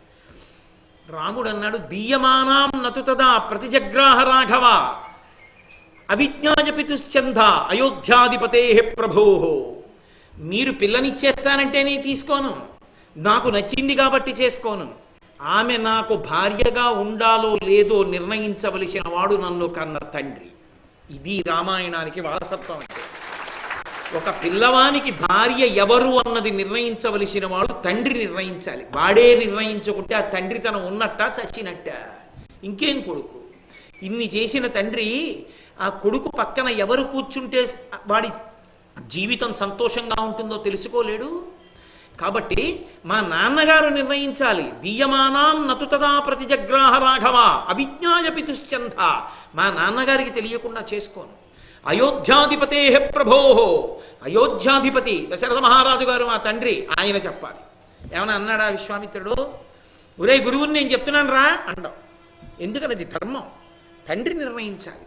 రాముడు అన్నాడు, దీయమానాం నతుతదా ప్రతిజగ్రాహ రాఘవ అవిజ్ఞాయ పితుశ్చంద అయోధ్యాధిపతే ప్రభో. మీరు పిల్లనిచ్చేస్తానంటే నేను తీసుకోను, నాకు నచ్చింది కాబట్టి చేసుకోను. ఆమె నాకు భార్యగా ఉండాలో లేదో నిర్ణయించవలసిన వాడు నన్ను కన్న తండ్రి. ఇది రామాయణానికి వారసత్వం. అంటే ఒక పిల్లవానికి భార్య ఎవరు అన్నది నిర్ణయించవలసిన వాడు తండ్రి నిర్ణయించాలి. వాడే నిర్ణయించుకుంటే ఆ తండ్రి తన ఉన్నట్ట చచ్చినట్ట. ఇంకేం కొడుకు ఇన్ని చేసిన తండ్రి ఆ కొడుకు పక్కన ఎవరు కూర్చుంటే వాడి జీవితం సంతోషంగా ఉంటుందో తెలుసుకోలేడు. కాబట్టి మా నాన్నగారు నిర్ణయించాలి. దీయమానాం నతుతదా ప్రతిజగ్రాహ రాఘవ అవిజ్ఞాయ పితుశ్చంద. మా నాన్నగారికి తెలియకుండా చేసుకోను. అయోధ్యాధిపతే ప్రభో, అయోధ్యాధిపతి దశరథ మహారాజు గారు మా తండ్రి, ఆయన చెప్పాలి. ఏమైనా అన్నాడా విశ్వామిత్రుడు? ఒరే గురువుని నేను చెప్తున్నాను రా అండం. ఎందుకని? అది ధర్మం, తండ్రి నిర్ణయించాలి.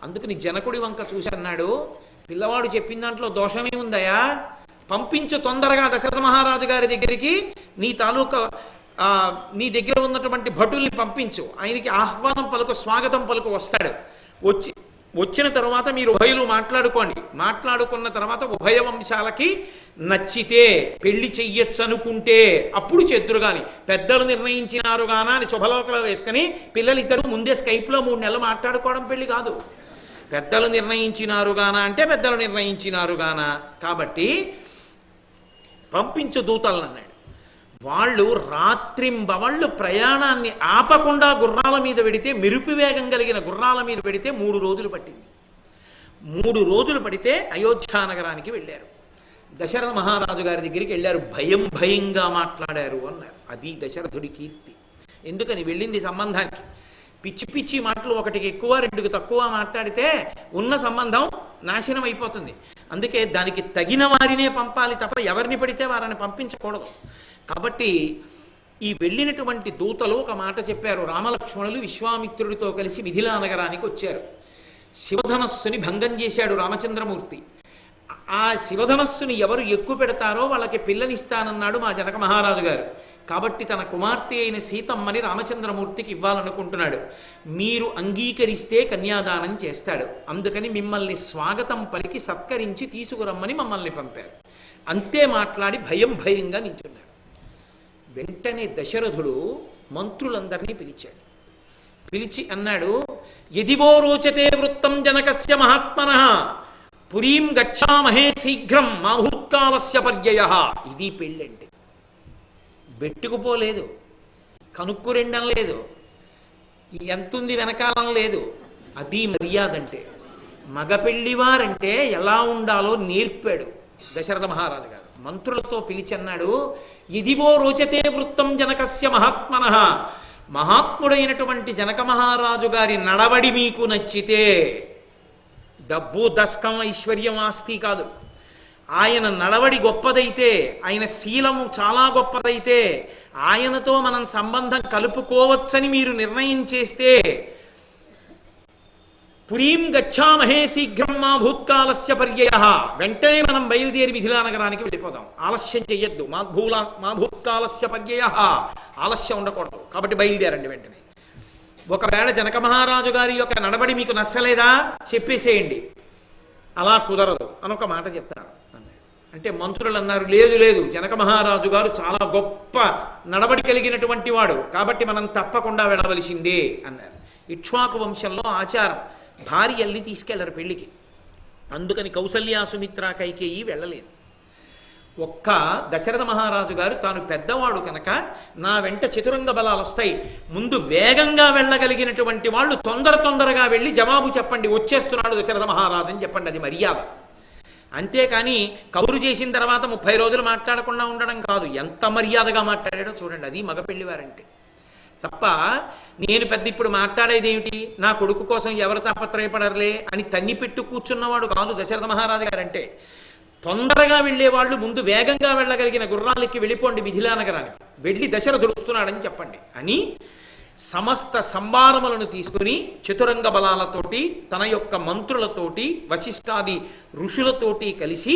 అందుకని జనకుడి వంక చూసి అన్నాడు, పిల్లవాడు చెప్పిన దాంట్లో దోషమే ఉందయా, పంపించు తొందరగా దశరథ మహారాజు గారి దగ్గరికి. నీ తాలూకా నీ దగ్గర ఉన్నటువంటి భటుల్ని పంపించు, ఆయనకి ఆహ్వానం పలుకు, స్వాగతం పలుకు వస్తాడు. వచ్చి వచ్చిన తర్వాత మీరు ఉభయులు మాట్లాడుకోండి. మాట్లాడుకున్న తర్వాత ఉభయ వంశాలకి నచ్చితే పెళ్లి చెయ్యొచ్చు అనుకుంటే అప్పుడు చెద్దురు గాని పెద్దలు నిర్ణయించినారు గానా అని శుభలోకలో వేసుకుని పిల్లలిద్దరూ ముందే స్కైప్లో 3 నెలలు మాట్లాడుకోవడం పెళ్లి కాదు. పెద్దలు నిర్ణయించినారు గానా అంటే పెద్దలు నిర్ణయించినారు గానా. కాబట్టి పంపించు దూతలను అన్నాడు. వాళ్ళు రాత్రింబవళ్ళు ప్రయాణాన్ని ఆపకుండా గుర్రాల మీద పెడితే, మెరుపు వేగం కలిగిన గుర్రాల మీద పెడితే 3 రోజులు పట్టింది. 3 రోజులు పడితే అయోధ్యానగరానికి వెళ్ళారు. దశరథ మహారాజు గారి దగ్గరికి వెళ్ళారు. భయం భయంగా మాట్లాడారు అన్నారు. అది దశరథుడి కీర్తి. ఎందుకని వెళ్ళింది సంబంధానికి. పిచ్చి పిచ్చి మాటలు, 1కి ఎక్కువ 2కి తక్కువ మాట్లాడితే ఉన్న సంబంధం నాశనం అయిపోతుంది. అందుకే దానికి తగిన వారినే పంపాలి తప్ప ఎవరిని పడితే వారిని పంపించకూడదు. కాబట్టి ఈ వెళ్ళినటువంటి దూతలు ఒక మాట చెప్పారు. రామలక్ష్మణులు విశ్వామిత్రుడితో కలిసి మిథిలా నగరానికి వచ్చారు. శివధనస్సుని భంగం చేశాడు రామచంద్రమూర్తి. ఆ శివధనస్సుని ఎవరు ఎక్కువ పెడతారో వాళ్ళకి పిల్లనిస్తానన్నాడు మా జనక మహారాజు గారు. కాబట్టి తన కుమార్తె అయిన సీతమ్మని రామచంద్రమూర్తికి ఇవ్వాలనుకుంటున్నాడు. మీరు అంగీకరిస్తే కన్యాదానం చేస్తాడు. అందుకని మిమ్మల్ని స్వాగతం పలికి సత్కరించి తీసుకురమ్మని మమ్మల్ని పంపారు. అంతే మాట్లాడి భయం భయంగా నించున్నాడు. వెంటనే దశరథుడు మంత్రులందరినీ పిలిచాడు. పిలిచి అన్నాడు, యదివో రోచతే వృత్తం జనకస్య మహాత్మనః పురీం గచ్చామహే శీఘ్రం మాహూత్కాలస్య పర్యయః. ఇది పెళ్ళంటే. బెట్టుకుపోలేదు, కనుక్కు రెండం లేదు, ఎంతుంది వెనకాలం లేదు. అది మర్యాద అంటే. మగ పెళ్లివారంటే ఎలా ఉండాలో నేర్పాడు దశరథ మహారాజు గారు. మంత్రులతో పిలిచన్నాడు, ఇదివో రోచతే వృత్తం జనకస్య మహాత్మనః. మహాత్ముడైనటువంటి జనక మహారాజు గారి నడవడి మీకు నచ్చితే, డబ్బు దస్కం ఐశ్వర్యం ఆస్తి కాదు, ఆయన నడవడి గొప్పదైతే, ఆయన శీలము చాలా గొప్పదైతే, ఆయనతో మనం సంబంధం కలుపుకోవచ్చని మీరు నిర్ణయం చేస్తే, పురీం గచ్చామహే శీఘ్రం మా భూత్కాలస్య పర్యయః. వెంటనే మనం బయలుదేరి మిథిలా నగరానికి వెళ్ళిపోదాం. ఆలస్యం చెయ్యొద్దు. మా భూత్కాలస్య పర్యయః. ఆలస్యం ఉండకూడదు. కాబట్టి బయలుదేరండి వెంటనే. ఒకవేళ జనక మహారాజు గారి యొక్క నడవడి మీకు నచ్చలేదా చెప్పేసేయండి. అలా కుదరదు అని ఒక మాట చెప్తారు. అంటే మంత్రులు అన్నారు, లేదు లేదు, జనక మహారాజు గారు చాలా గొప్ప నడవడి కలిగినటువంటి వాడు, కాబట్టి మనం తప్పకుండా వెళ్ళవలసిందే అన్నారు. ఇక్ష్వాకు వంశంలో ఆచారం, భార్యల్ని తీసుకెళ్లరు పెళ్లికి. అందుకని కౌసల్య సుమిత్ర కైకేయి వెళ్ళలేదు. ఒక్క దశరథ మహారాజు గారు తాను పెద్దవాడు కనుక నా వెంట చతురంగ బలాలు వస్తాయి, ముందు వేగంగా వెళ్ళగలిగినటువంటి వాళ్ళు తొందరగా వెళ్ళి జవాబు చెప్పండి, వచ్చేస్తున్నాడు దశరథ మహారాజు అని చెప్పండి. అది మర్యాద. అంతేకాని కబురు చేసిన తర్వాత 30 రోజులు మాట్లాడకుండా ఉండడం కాదు. ఎంత మర్యాదగా మాట్లాడాడో చూడండి. అది మగ పెళ్లివారంటే. తప్ప నేను పెద్ద ఇప్పుడు మాట్లాడేది ఏమిటి, నా కొడుకు కోసం ఎవరు తాపత్రయపడరులే అని తన్ని పెట్టు కూర్చున్నవాడు కాదు దశరథ మహారాజు గారంటే. తొందరగా వెళ్ళేవాళ్ళు ముందు వేగంగా వెళ్ళగలిగిన గుర్రాలకి వెళ్ళిపోండి మిథిలా నగరానికి, వెళ్ళి దశరథుడు వస్తున్నాడని చెప్పండి అని సమస్త సంభారములను తీసుకుని చతురంగ బలాలతోటి తన యొక్క మంత్రులతోటి వశిష్ఠాది ఋషులతోటి కలిసి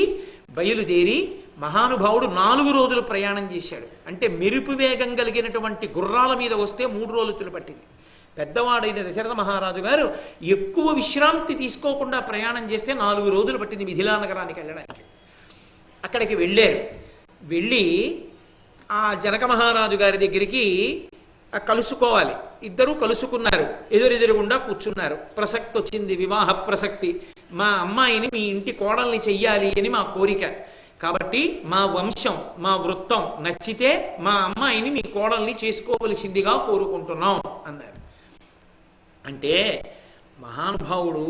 బయలుదేరి మహానుభావుడు 4 రోజులు ప్రయాణం చేశాడు. అంటే మెరుపు వేగం కలిగినటువంటి గుర్రాల మీద వస్తే 3 రోజులు పట్టింది. పెద్దవాడైన దశరథ మహారాజు గారు ఎక్కువ విశ్రాంతి తీసుకోకుండా ప్రయాణం చేస్తే 4 రోజులు పట్టింది మిథిలా నగరానికి వెళ్ళడానికి. అక్కడికి వెళ్ళారు. వెళ్ళి ఆ జనక మహారాజు గారి దగ్గరికి కలుసుకోవాలి. ఇద్దరూ కలుసుకున్నారు. ఎదురెదురుగుండా కూర్చున్నారు. ప్రసక్తి వచ్చింది, వివాహ ప్రసక్తి. మా అమ్మాయిని మీ ఇంటి కోడల్ని చెయ్యాలి అని మా కోరిక. కాబట్టి మా వంశం, మా వృత్తం నచ్చితే మా అమ్మాయిని మీ కోడల్ని చేసుకోవలసిందిగా కోరుకుంటున్నాం అన్నారు. అంటే మహానుభావుడు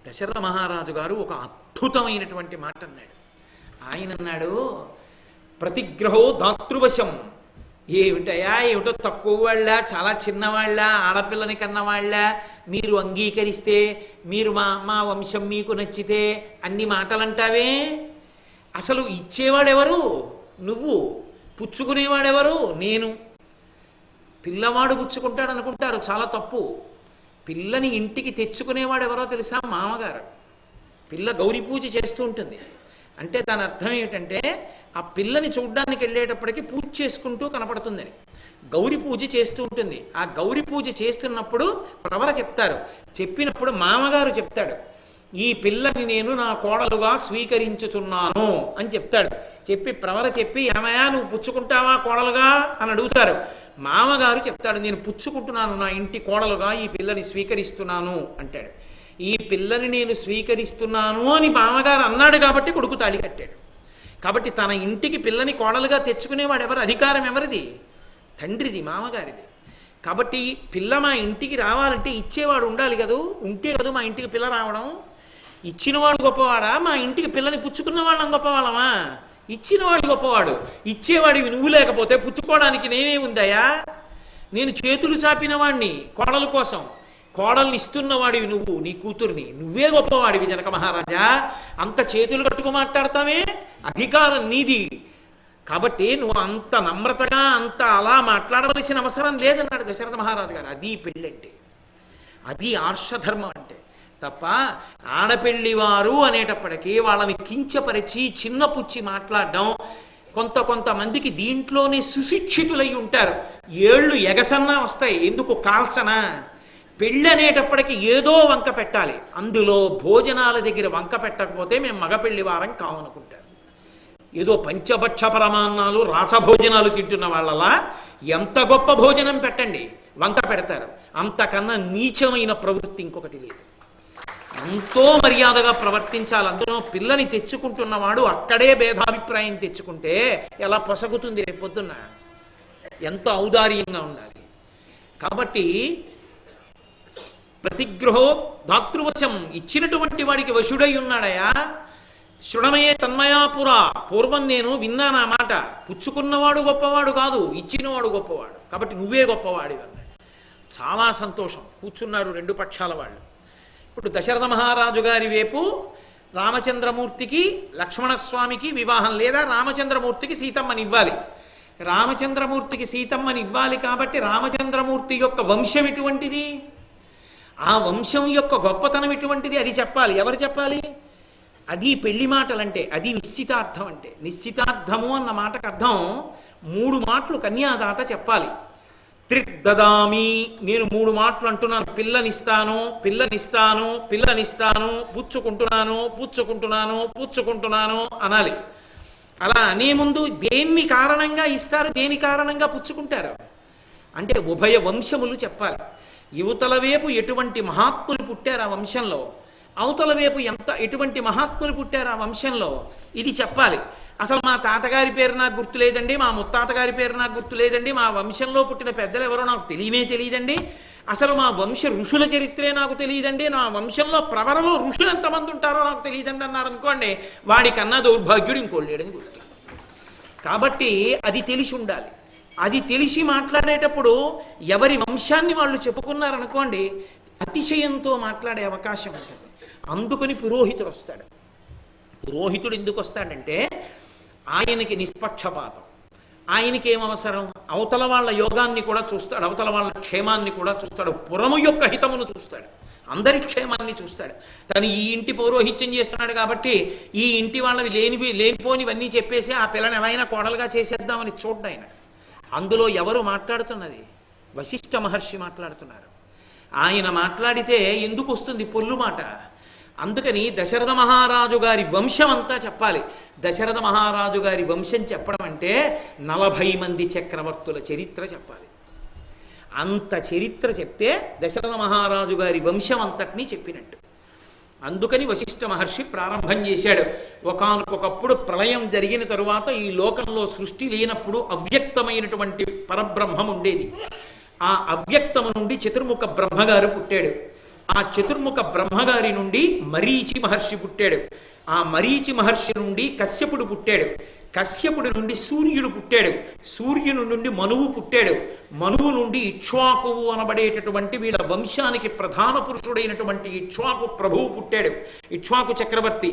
దశరథ మహారాజు గారు ఒక అద్భుతమైనటువంటి మాట అన్నాడు. ఆయన అన్నాడు, ప్రతిగ్రహో దాతృవశం. ఏమిటయా, ఏమిటో తక్కువ వాళ్ళ, చాలా చిన్నవాళ్ళ, ఆడపిల్లని కన్నవాళ్ళ, మీరు అంగీకరిస్తే, మీరు మా వంశం మీకు నచ్చితే అన్ని మాటలంటావే. అసలు ఇచ్చేవాడెవరు? నువ్వు. పుచ్చుకునేవాడెవరు? నేను. పిల్లవాడు పుచ్చుకుంటాడు అనుకుంటారు, చాలా తప్పు. పిల్లని ఇంటికి తెచ్చుకునేవాడెవరో తెలుసా? మామగారు. పిల్ల గౌరీ పూజ చేస్తూ ఉంటుంది. అంటే దాని అర్థం ఏమిటంటే ఆ పిల్లని చూడ్డానికి వెళ్ళేటప్పటికి పూజ చేసుకుంటూ కనపడుతుందని. గౌరి పూజ చేస్తూ ఉంటుంది. ఆ గౌరి పూజ చేస్తున్నప్పుడు ప్రవర చెప్తారు. చెప్పినప్పుడు మామగారు చెప్తాడు, ఈ పిల్లని నేను నా కోడలుగా స్వీకరించుచున్నాను అని చెప్తాడు. చెప్పి ప్రవర చెప్పి, ఏమయ్యా నువ్వు పుచ్చుకుంటావా కోడలుగా అని అడుగుతారు. మామగారు చెప్తాడు, నేను పుచ్చుకుంటున్నాను, నా ఇంటి కోడలుగా ఈ పిల్లని స్వీకరిస్తున్నాను అంటాడు. ఈ పిల్లని నేను స్వీకరిస్తున్నాను అని మామగారు అన్నాడు కాబట్టి కొడుకు తాళి కట్టాడు. కాబట్టి తన ఇంటికి పిల్లని కోడలుగా తెచ్చుకునేవాడు ఎవరు? అధికారం ఎవరిది? తండ్రిది, మామగారిది. కాబట్టి పిల్ల మా ఇంటికి రావాలంటే ఇచ్చేవాడు ఉండాలి కదూ, ఉంటే కదూ మా ఇంటికి పిల్ల రావడం. ఇచ్చినవాడు గొప్పవాడా, మా ఇంటికి పిల్లని పుచ్చుకున్న వాళ్ళం గొప్పవాళ్ళమా? ఇచ్చినవాడు గొప్పవాడు. ఇచ్చేవాడివి నువ్వు లేకపోతే పుచ్చుకోవడానికి నేనే ఉందయా? నేను చేతులు చాపిన వాడిని కోడల కోసం, కోడల్ని ఇస్తున్నవాడివి నువ్వు, నీ కూతుర్ని. నువ్వే గొప్పవాడివి జనక మహారాజా. అంత చేతులు కట్టుకు మాట్లాడతావే, అధికారం నీది. కాబట్టి నువ్వు అంత నమ్రతగా అంత అలా మాట్లాడవలసిన అవసరం లేదన్నాడు దశరథ మహారాజు గారు. అది పెళ్ళంటే, అది ఆర్షధర్మం అంటే. తప్ప ఆడపెళ్లివారు అనేటప్పటికీ వాళ్ళని కించపరిచి చిన్నపుచ్చి మాట్లాడడం. కొంతమందికి దీంట్లోనే సుశిక్షితులై ఉంటారు. ఏళ్ళు ఎగసన్నా వస్తాయి, ఎందుకు కాల్సనా? పెళ్ళి అనేటప్పటికి ఏదో వంక పెట్టాలి. అందులో భోజనాల దగ్గర వంక పెట్టకపోతే మేము మగపెళ్లి వారం కావనుకుంటారు. ఏదో పంచభక్ష పరమాన్నాలు రాసభోజనాలు తింటున్న వాళ్ళలా ఎంత గొప్ప భోజనం పెట్టండి, వంక పెడతారు. అంతకన్నా నీచమైన ప్రవృత్తి ఇంకొకటి లేదు. ఎంతో మర్యాదగా ప్రవర్తించాలి. అందులో పిల్లని తెచ్చుకుంటున్నవాడు అక్కడే భేదాభిప్రాయం తెచ్చుకుంటే ఎలా పొసగుతుంది రేపొద్దున్న? ఎంత ఔదార్యంగా ఉండాలి. కాబట్టి ప్రతిగ్రహో దాతృవశం, ఇచ్చినటువంటి వాడికి వశుడై ఉన్నాడయా. శృణమయే తన్మయాపురా, పూర్వం నేను విన్నాను ఆ మాట. పుచ్చుకున్నవాడు గొప్పవాడు కాదు, ఇచ్చినవాడు గొప్పవాడు. కాబట్టి నువ్వే గొప్పవాడివి అన్నాడు. చాలా సంతోషం. కూర్చున్నారు రెండు పక్షాల వాళ్ళు. ఇప్పుడు దశరథ మహారాజు గారి వైపు రామచంద్రమూర్తికి లక్ష్మణస్వామికి వివాహం, లేదా రామచంద్రమూర్తికి సీతమ్మని ఇవ్వాలి. రామచంద్రమూర్తికి సీతమ్మని ఇవ్వాలి కాబట్టి రామచంద్రమూర్తి యొక్క వంశం ఎటువంటిది, ఆ వంశం యొక్క గొప్పతనం ఎటువంటిది అది చెప్పాలి. ఎవరు చెప్పాలి? అది పెళ్లి మాటలంటే, అది నిశ్చితార్థం అంటే. నిశ్చితార్థము అన్న మాటకు అర్థం 3 మాటలు కన్యాదాత చెప్పాలి. త్రిదదామి, నేను 3 మాటలు అంటున్నాను. పిల్లనిస్తాను, పిల్లనిస్తాను, పిల్లనిస్తాను, పుచ్చుకుంటున్నాను, పుచ్చుకుంటున్నాను, పుచ్చుకుంటున్నాను అనాలి. అలా అనే ముందు దేన్ని కారణంగా ఇస్తారు, దేని కారణంగా పుచ్చుకుంటారు అంటే ఉభయ వంశములు చెప్పాలి. యువతల వైపు ఎటువంటి మహాత్ములు పుట్టారు ఆ వంశంలో, అవతల వైపు ఎటువంటి మహాత్ములు పుట్టారు ఆ వంశంలో, ఇది చెప్పాలి. అసలు మా తాతగారి పేరు నాకు గుర్తు లేదండి, మా ముత్తాతగారి పేరు నాకు గుర్తు లేదండి, మా వంశంలో పుట్టిన పెద్దలు ఎవరో నాకు తెలియదండి, అసలు మా వంశ ఋషుల చరిత్రే నాకు తెలియదండి, నా వంశంలో ప్రవరలో ఋషులు ఎంతమంది ఉంటారో నాకు తెలియదండి అన్నారు అనుకోండి, వాడికన్నా దౌర్భాగ్యుడు ఇంకోళ్ళు లేడని గుర్తు. కాబట్టి అది తెలిసి ఉండాలి. అది తెలిసి మాట్లాడేటప్పుడు ఎవరి వంశాన్ని వాళ్ళు చెప్పుకున్నారనుకోండి, అతిశయంతో మాట్లాడే అవకాశం ఉంటుంది. అందుకని పురోహితుడు వస్తాడు. పురోహితుడు ఎందుకు వస్తాడంటే ఆయనకి నిష్పక్షపాతం, ఆయనకి ఏమవసరం, అవతల వాళ్ళ యోగాన్ని కూడా చూస్తాడు, అవతల వాళ్ళ క్షేమాన్ని కూడా చూస్తాడు, పురము యొక్క హితమును చూస్తాడు, అందరి క్షేమాన్ని చూస్తాడు. తను ఈ ఇంటి పౌరోహిత్యం చేస్తున్నాడు కాబట్టి ఈ ఇంటి వాళ్ళవి లేనిపోనివన్నీ చెప్పేసి ఆ పిల్లని ఎలా అయినా కోడలుగా చేసేద్దామని చూడ్డా ఆయన. అందులో ఎవరు మాట్లాడుతున్నది? వశిష్ఠ మహర్షి మాట్లాడుతున్నారు. ఆయన మాట్లాడితే ఎందుకు వస్తుంది పొల్లు మాట? అందుకని దశరథ మహారాజు గారి వంశం అంతా చెప్పాలి. దశరథ మహారాజు గారి వంశం చెప్పడం అంటే 40 మంది చక్రవర్తుల చరిత్ర చెప్పాలి. అంత చరిత్ర చెప్తే దశరథ మహారాజు గారి వంశం అంతటినీ చెప్పినట్టు. అందుకని వశిష్ఠ మహర్షి ప్రారంభం చేశాడు. ఒకానొకప్పుడు ప్రళయం జరిగిన తరువాత ఈ లోకంలో సృష్టి లేనప్పుడు అవ్యక్తమైనటువంటి పరబ్రహ్మం ఉండేది. ఆ అవ్యక్తము నుండి చతుర్ముఖ బ్రహ్మగారు పుట్టాడు. ఆ చతుర్ముఖ బ్రహ్మగారి నుండి మరీచి మహర్షి పుట్టాడు. ఆ మరీచి మహర్షి నుండి కశ్యపుడు పుట్టాడు. కశ్యపుడి నుండి సూర్యుడు పుట్టాడు. సూర్యుని నుండి మనువు పుట్టాడు. మనువు నుండి ఇక్ష్వాకువు అనబడేటటువంటి వీళ్ళ వంశానికి ప్రధాన పురుషుడైనటువంటి ఇక్ష్వాకు ప్రభువు పుట్టాడు, ఇక్ష్వాకు చక్రవర్తి.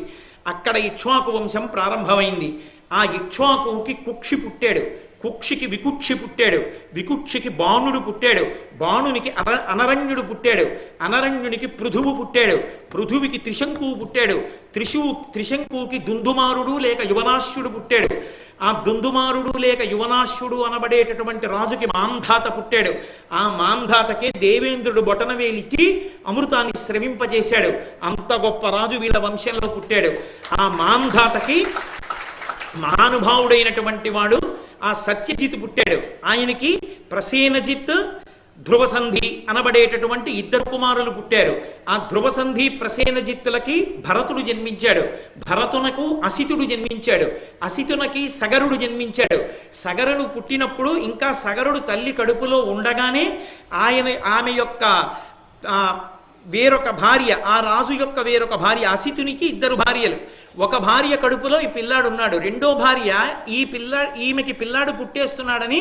అక్కడ ఇక్ష్వాకు వంశం ప్రారంభమైంది. ఆ ఇక్ష్వాకువుకి కుక్షి పుట్టాడు. కుక్షికి వికుక్షి పుట్టాడు, వికుక్షికి బాణుడు పుట్టాడు, బాణునికి అనరణ్యుడు పుట్టాడు, అనరణ్యునికి పృథువు పుట్టాడు, పృథువికి త్రిశంకువు పుట్టాడు, త్రిశంకువుకి దుందుమారుడు లేక యువనాశ్యుడు పుట్టాడు, ఆ దుందుమారుడు లేక యువనాశ్యుడు అనబడేటటువంటి రాజుకి మాంధాత పుట్టాడు, ఆ మాంధాతకే దేవేంద్రుడు బొటనవేలిచ్చి అమృతాన్ని స్రవింపజేశాడు. అంత గొప్ప రాజు వీళ్ళ వంశంలో పుట్టాడు. ఆ మాంధాతకి మహానుభావుడైనటువంటి వాడు ఆ సత్యజిత్ పుట్టాడు. ఆయనకి ప్రసేనజిత్, ధ్రువసంధి అనబడేటటువంటి ఇద్దరు కుమారులు పుట్టారు. ఆ ధ్రువసంధి ప్రసేనజిత్తులకి భరతుడు జన్మించాడు, భరతునకు అసితుడు జన్మించాడు, అసితునకి సగరుడు జన్మించాడు. సగరుడు పుట్టినప్పుడు ఇంకా సగరుడు తల్లి కడుపులో ఉండగానే ఆమె యొక్క వేరొక భార్య, ఆ రాజు యొక్క వేరొక భార్య, అసితునికి ఇద్దరు భార్యలు. ఒక భార్య కడుపులో ఈ పిల్లాడు ఉన్నాడు, రెండో భార్య ఈమెకి పిల్లాడు పుట్టేస్తున్నాడని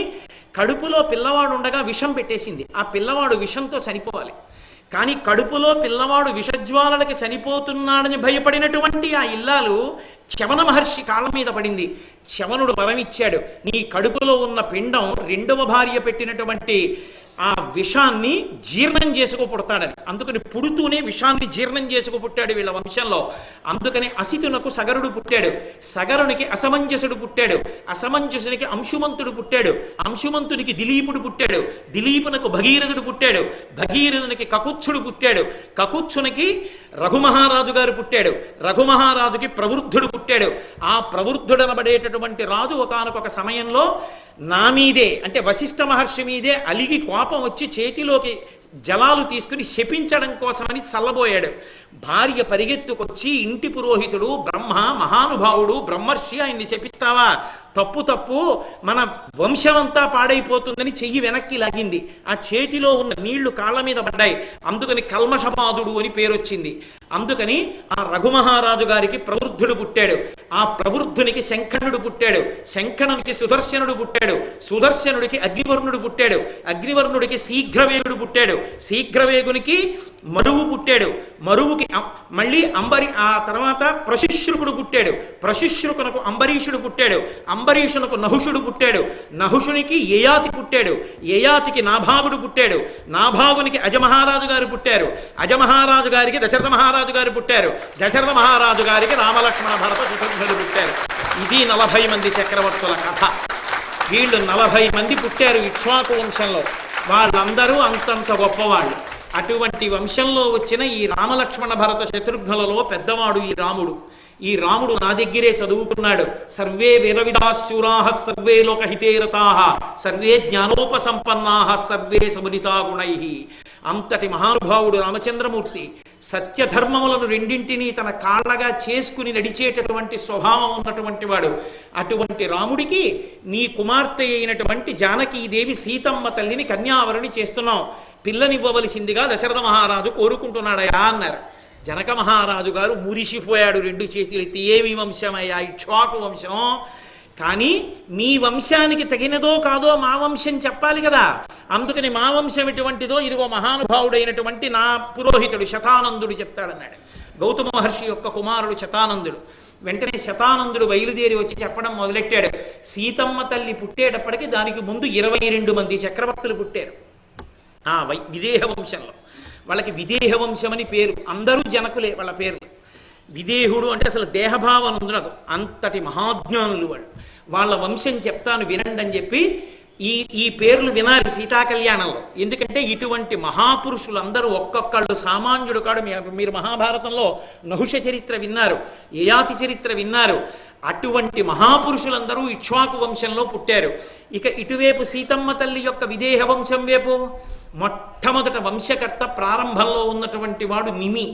కడుపులో పిల్లవాడు ఉండగా విషం పెట్టేసింది. ఆ పిల్లవాడు విషంతో చనిపోవాలి. కానీ కడుపులో పిల్లవాడు విషజ్వాలలకి చనిపోతున్నాడని భయపడినటువంటి ఆ ఇల్లాలు శవన మహర్షి కాళ్ళ మీద పడింది. శవనుడు వరమిచ్చాడు, నీ కడుపులో ఉన్న పిండం రెండవ భార్య పెట్టినటువంటి ఆ విషాన్ని జీర్ణం చేసుకు పుడతాడని. అందుకని పుడుతూనే విషాన్ని జీర్ణం చేసుకు పుట్టాడు వీళ్ళ వంశంలో. అందుకని అసితునకు సగరుడు పుట్టాడు, సగరునికి అసమంజసుడు పుట్టాడు, అసమంజసునికి అంశుమంతుడు పుట్టాడు, అంశుమంతునికి దిలీపుడు పుట్టాడు, దిలీపునకు భగీరథుడు పుట్టాడు, భగీరథునికి కకుత్సుడు పుట్టాడు, కకుత్సునికి రఘుమహారాజు గారు పుట్టాడు, రఘుమహారాజుకి ప్రవృద్ధుడు పుట్టాడు. ఆ ప్రవృద్ధుడనబడేటటువంటి రాజు ఒకానొక సమయంలో నా మీదే అంటే వశిష్ఠ మహర్షి మీదే అలిగి కోపం వచ్చి చేతిలోకి జలాలు తీసుకుని శపించడం కోసమని చల్లబోయాడు. భార్య పరిగెత్తుకొచ్చి ఇంటి పురోహితుడు బ్రహ్మ మహానుభావుడు బ్రహ్మర్షి, ఆయన్ని శపిస్తావా, తప్పు తప్పు, మన వంశమంతా పాడైపోతుందని చెయ్యి వెనక్కి లాగింది. ఆ చేతిలో ఉన్న నీళ్లు కాళ్ళ మీద పడ్డాయి. అందుకని కల్మషపాదుడు అని పేరు వచ్చింది. అందుకని ఆ రఘుమహారాజు గారికి ప్రవృద్ధుడు పుట్టాడు, ఆ ప్రవృద్ధునికి శంఖనుడు పుట్టాడు, శంఖనుడికి సుదర్శనుడు పుట్టాడు, సుదర్శనుడికి అగ్నివర్ణుడు పుట్టాడు, అగ్నివర్ణుడికి శీఘ్రవేగుడు పుట్టాడు, శీఘ్రవేగునికి మరువు పుట్టాడు, మరువుకి మళ్ళీ ఆ తర్వాత ప్రశిశ్రుకుడు పుట్టాడు, ప్రశిశ్రుకునకు అంబరీషుడు పుట్టాడు, అంబరీషునకు నహుషుడు పుట్టాడు, నహుషునికి యయాతి పుట్టాడు, యయాతికి నాభాగుడు పుట్టాడు, నాభాగునికి అజమహారాజు గారు పుట్టారు, అజమహారాజు గారికి దశరథ మహారాజు గారు పుట్టారు, దశరథ మహారాజు గారికి రామలక్ష్మణ భరత శత్రుఘ్నుడు పుట్టారు. ఇది 40 మంది చక్రవర్తుల కథ. వీళ్ళు 40 మంది పుట్టారు ఇక్ష్వాకు వంశంలో. వాళ్ళందరూ అంతంత గొప్పవాళ్ళు. అటువంటి వంశంలో వచ్చిన ఈ రామలక్ష్మణ భరత శత్రుఘ్నులలో పెద్దవాడు ఈ రాముడు. ఈ రాముడు నా దగ్గరే చదువుకున్నాడు. సర్వే వీరవిదాశూరాః సర్వే లోకహితేరతాః సర్వే జ్ఞానోపసంపన్నాః సర్వే సముదితా గుణైః. అంతటి మహానుభావుడు రామచంద్రమూర్తి సత్యధర్మములను రెండింటినీ తన కాళ్ళగా చేసుకుని నడిచేటటువంటి స్వభావం ఉన్నటువంటి వాడు. అటువంటి రాముడికి నీ కుమార్తె అయినటువంటి జానకీదేవి సీతమ్మ తల్లిని కన్యావరణి చేస్తున్నావు, పిల్లనివ్వవలసిందిగా దశరథ మహారాజు కోరుకుంటున్నాడయా అన్నారు. జనక మహారాజు గారు మురిసిపోయాడు, 2 చేతులు ఎత్తి, ఏమి వంశమయ్యా, ఇక్ష్వాకు వంశం, కానీ మీ వంశానికి తగినదో కాదో మా వంశం చెప్పాలి కదా. అందుకని మా వంశం ఎటువంటిదో ఇదిగో మహానుభావుడైనటువంటి నా పురోహితుడు శతానందుడు చెప్తాడన్నాడు. గౌతమ మహర్షి యొక్క కుమారుడు శతానందుడు. వెంటనే శతానందుడు బయలుదేరి వచ్చి చెప్పడం మొదలెట్టాడు. సీతమ్మ తల్లి పుట్టేటప్పటికి దానికి ముందు 22 మంది చక్రవర్తులు పుట్టారు ఆ విదేహ వంశంలో. వాళ్ళకి విదేహ వంశమని పేరు. అందరూ జనకులే వాళ్ళ పేర్లు. విదేహుడు అంటే అసలు దేహభావం ఉండదు, అంతటి మహాజ్ఞానులు వాళ్ళు. వాళ్ళ వంశం చెప్తాను వినండి అని చెప్పి ఈ పేర్లు వినాలి సీతా కళ్యాణంలో. ఎందుకంటే ఇటువంటి మహాపురుషులందరూ ఒక్కొక్కళ్ళు సామాన్యుడు కాడు. మీరు మహాభారతంలో నహుష చరిత్ర విన్నారు, యయాతి చరిత్ర విన్నారు. అటువంటి మహాపురుషులందరూ ఇక్ష్వాకు వంశంలో పుట్టారు. ఇక ఇటువైపు సీతమ్మ తల్లి యొక్క విదేహ వంశం వైపు మొట్టమొదట వంశకర్త ప్రారంభంలో ఉన్నటువంటి వాడు నిమి.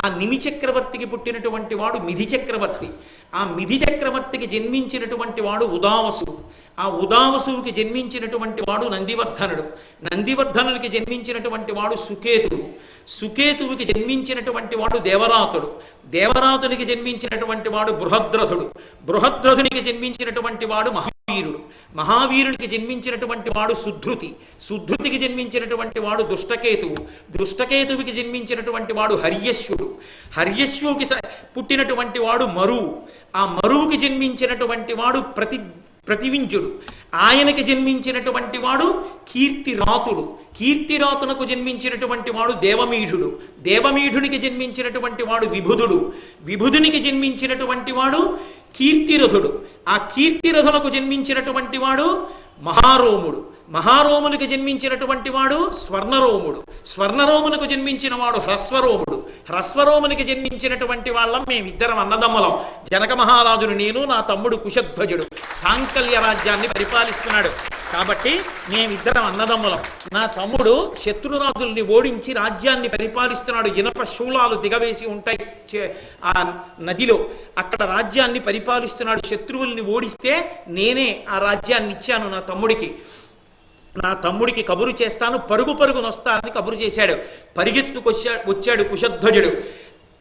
ఆ నిమి చక్రవర్తికి పుట్టినటువంటి వాడు మిథి చక్రవర్తి. ఆ మిథి చక్రవర్తికి జన్మించినటువంటి వాడు ఉదావసుడు. ఆ ఉదావసువుకి జన్మించినటువంటి వాడు నందివర్ధనుడు. నందివర్ధనునికి జన్మించినటువంటి వాడు సుకేతువు. సుకేతువుకి జన్మించినటువంటి వాడు దేవరాతుడు. దేవరాతునికి జన్మించినటువంటి వాడు బృహద్రథుడు. బృహద్రథునికి జన్మించినటువంటి వాడు మహావీరుడు. మహావీరునికి జన్మించినటువంటి వాడు సుధృతి. సుధృతికి జన్మించినటువంటి వాడు దుష్టకేతువు. దుష్టకేతువుకి జన్మించినటువంటి వాడు హర్యశ్వుడు. హర్యశ్వుకి పుట్టినటువంటి వాడు మరువు. ఆ మరువుకి జన్మించినటువంటి వాడు ప్రతివింజుడు. ఆయనకి జన్మించినటువంటి వాడు కీర్తిరాతుడు. కీర్తిరాతునకు జన్మించినటువంటి వాడు దేవమీఢుడు. దేవమీఢునికి జన్మించినటువంటి వాడు విభుధుడు. విభుధునికి జన్మించినటువంటి వాడు కీర్తిరథుడు. ఆ కీర్తిరథునకు జన్మించినటువంటి వాడు మహారోముడు. మహారోమునికి జన్మించినటువంటి వాడు స్వర్ణరోముడు. స్వర్ణరోమునకు జన్మించిన వాడు హ్రస్వరోముడు. హ్రస్వరోమునికి జన్మించినటువంటి వాళ్ళం మేమిద్దరం అన్నదమ్ములం. జనక మహారాజును నేను, నా తమ్ముడు కుశధ్వజుడు సాంకల్య రాజ్యాన్ని పరిపాలిస్తున్నాడు. కాబట్టి మేమిద్దరం అన్నదమ్ములం. నా తమ్ముడు శత్రురాజుల్ని ఓడించి రాజ్యాన్ని పరిపాలిస్తున్నాడు. ఇనప శూలాలు దిగవేసి ఉంటాయి ఆ నదిలో. అక్కడ రాజ్యాన్ని పరిపాలిస్తున్నాడు. శత్రువుల్ని ఓడిస్తే నేనే ఆ రాజ్యాన్ని ఇచ్చాను నా తమ్ముడికి. నా తమ్ముడికి కబురు చేస్తాను, పరుగు పరుగునొస్తానని కబురు చేశాడు. వచ్చాడు కుశధ్వజుడు.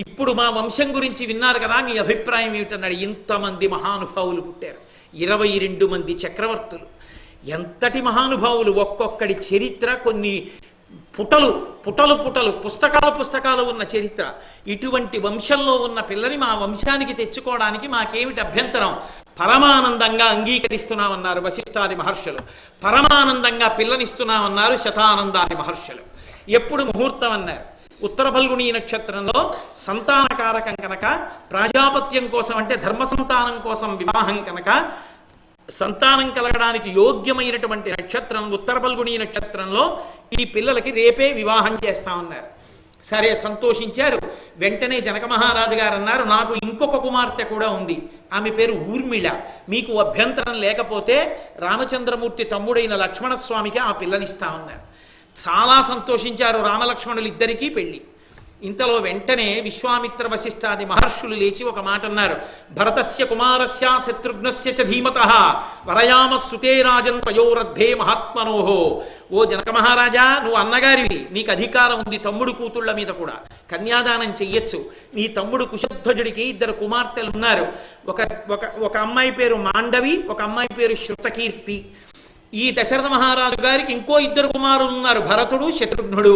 ఇప్పుడు మా వంశం గురించి విన్నారు కదా, మీ అభిప్రాయం ఏమిటన్నాడు. ఇంతమంది మహానుభావులు పుట్టారు, 22 మంది చక్రవర్తులు. ఎంతటి మహానుభావులు! ఒక్కొక్కడి చరిత్ర కొన్ని పుటలు పుటలు పుటలు పుస్తకాలు ఉన్న చరిత్ర. ఇటువంటి వంశంలో ఉన్న పిల్లని మా వంశానికి తెచ్చుకోవడానికి మాకేమిటి అభ్యంతరం? పరమానందంగా అంగీకరిస్తున్నామన్నారు వశిష్ఠాది మహర్షులు. పరమానందంగా పిల్లనిస్తున్నామన్నారు శతానందాది మహర్షులు. ఎప్పుడు ముహూర్తం అన్నారు? ఉత్తర ఫల్గుణీ నక్షత్రంలో సంతానకారకం కనుక, ప్రాజాపత్యం కోసం అంటే ధర్మ సంతానం కోసం వివాహం కనుక, సంతానం కలగడానికి యోగ్యమైనటువంటి నక్షత్రం ఉత్తర ఫల్గుణీ నక్షత్రంలో ఈ పిల్లలకి రేపే వివాహం చేస్తామన్నారు. సరే, సంతోషించారు. వెంటనే జనక మహారాజు గారు అన్నారు, నాకు ఇంకొక కుమార్తె కూడా ఉంది, ఆమె పేరు ఊర్మిళ. మీకు అభ్యంతరం లేకపోతే రామచంద్రమూర్తి తమ్ముడైన లక్ష్మణస్వామికి ఆ పిల్లనిస్తామన్నారు. చాలా సంతోషించారు రామలక్ష్మణులు ఇద్దరికీ పెళ్లి. ఇంతలో వెంటనే విశ్వామిత్ర వశిష్ఠాది మహర్షులు లేచి ఒక మాట అన్నారు. భరతస్య కుమారస్య శత్రుఘ్నస్య చ ధీమతః వరయామ స్తుతే రాజన్ తయోరద్ధే మహాత్మనోహో. ఓ జనక మహారాజా, నువ్వు అన్నగారివి, నీకు అధికారం ఉంది తమ్ముడు కూతుళ్ల మీద కూడా, కన్యాదానం చెయ్యొచ్చు. నీ తమ్ముడు కుశధ్వజుడికి 2 కుమార్తెలు ఉన్నారు. ఒక అమ్మాయి పేరు మాండవి, ఒక అమ్మాయి పేరు శృతకీర్తి. ఈ దశరథ మహారాజు గారికి ఇంకో 2 కుమారులు ఉన్నారు, భరతుడు శత్రుఘ్నుడు.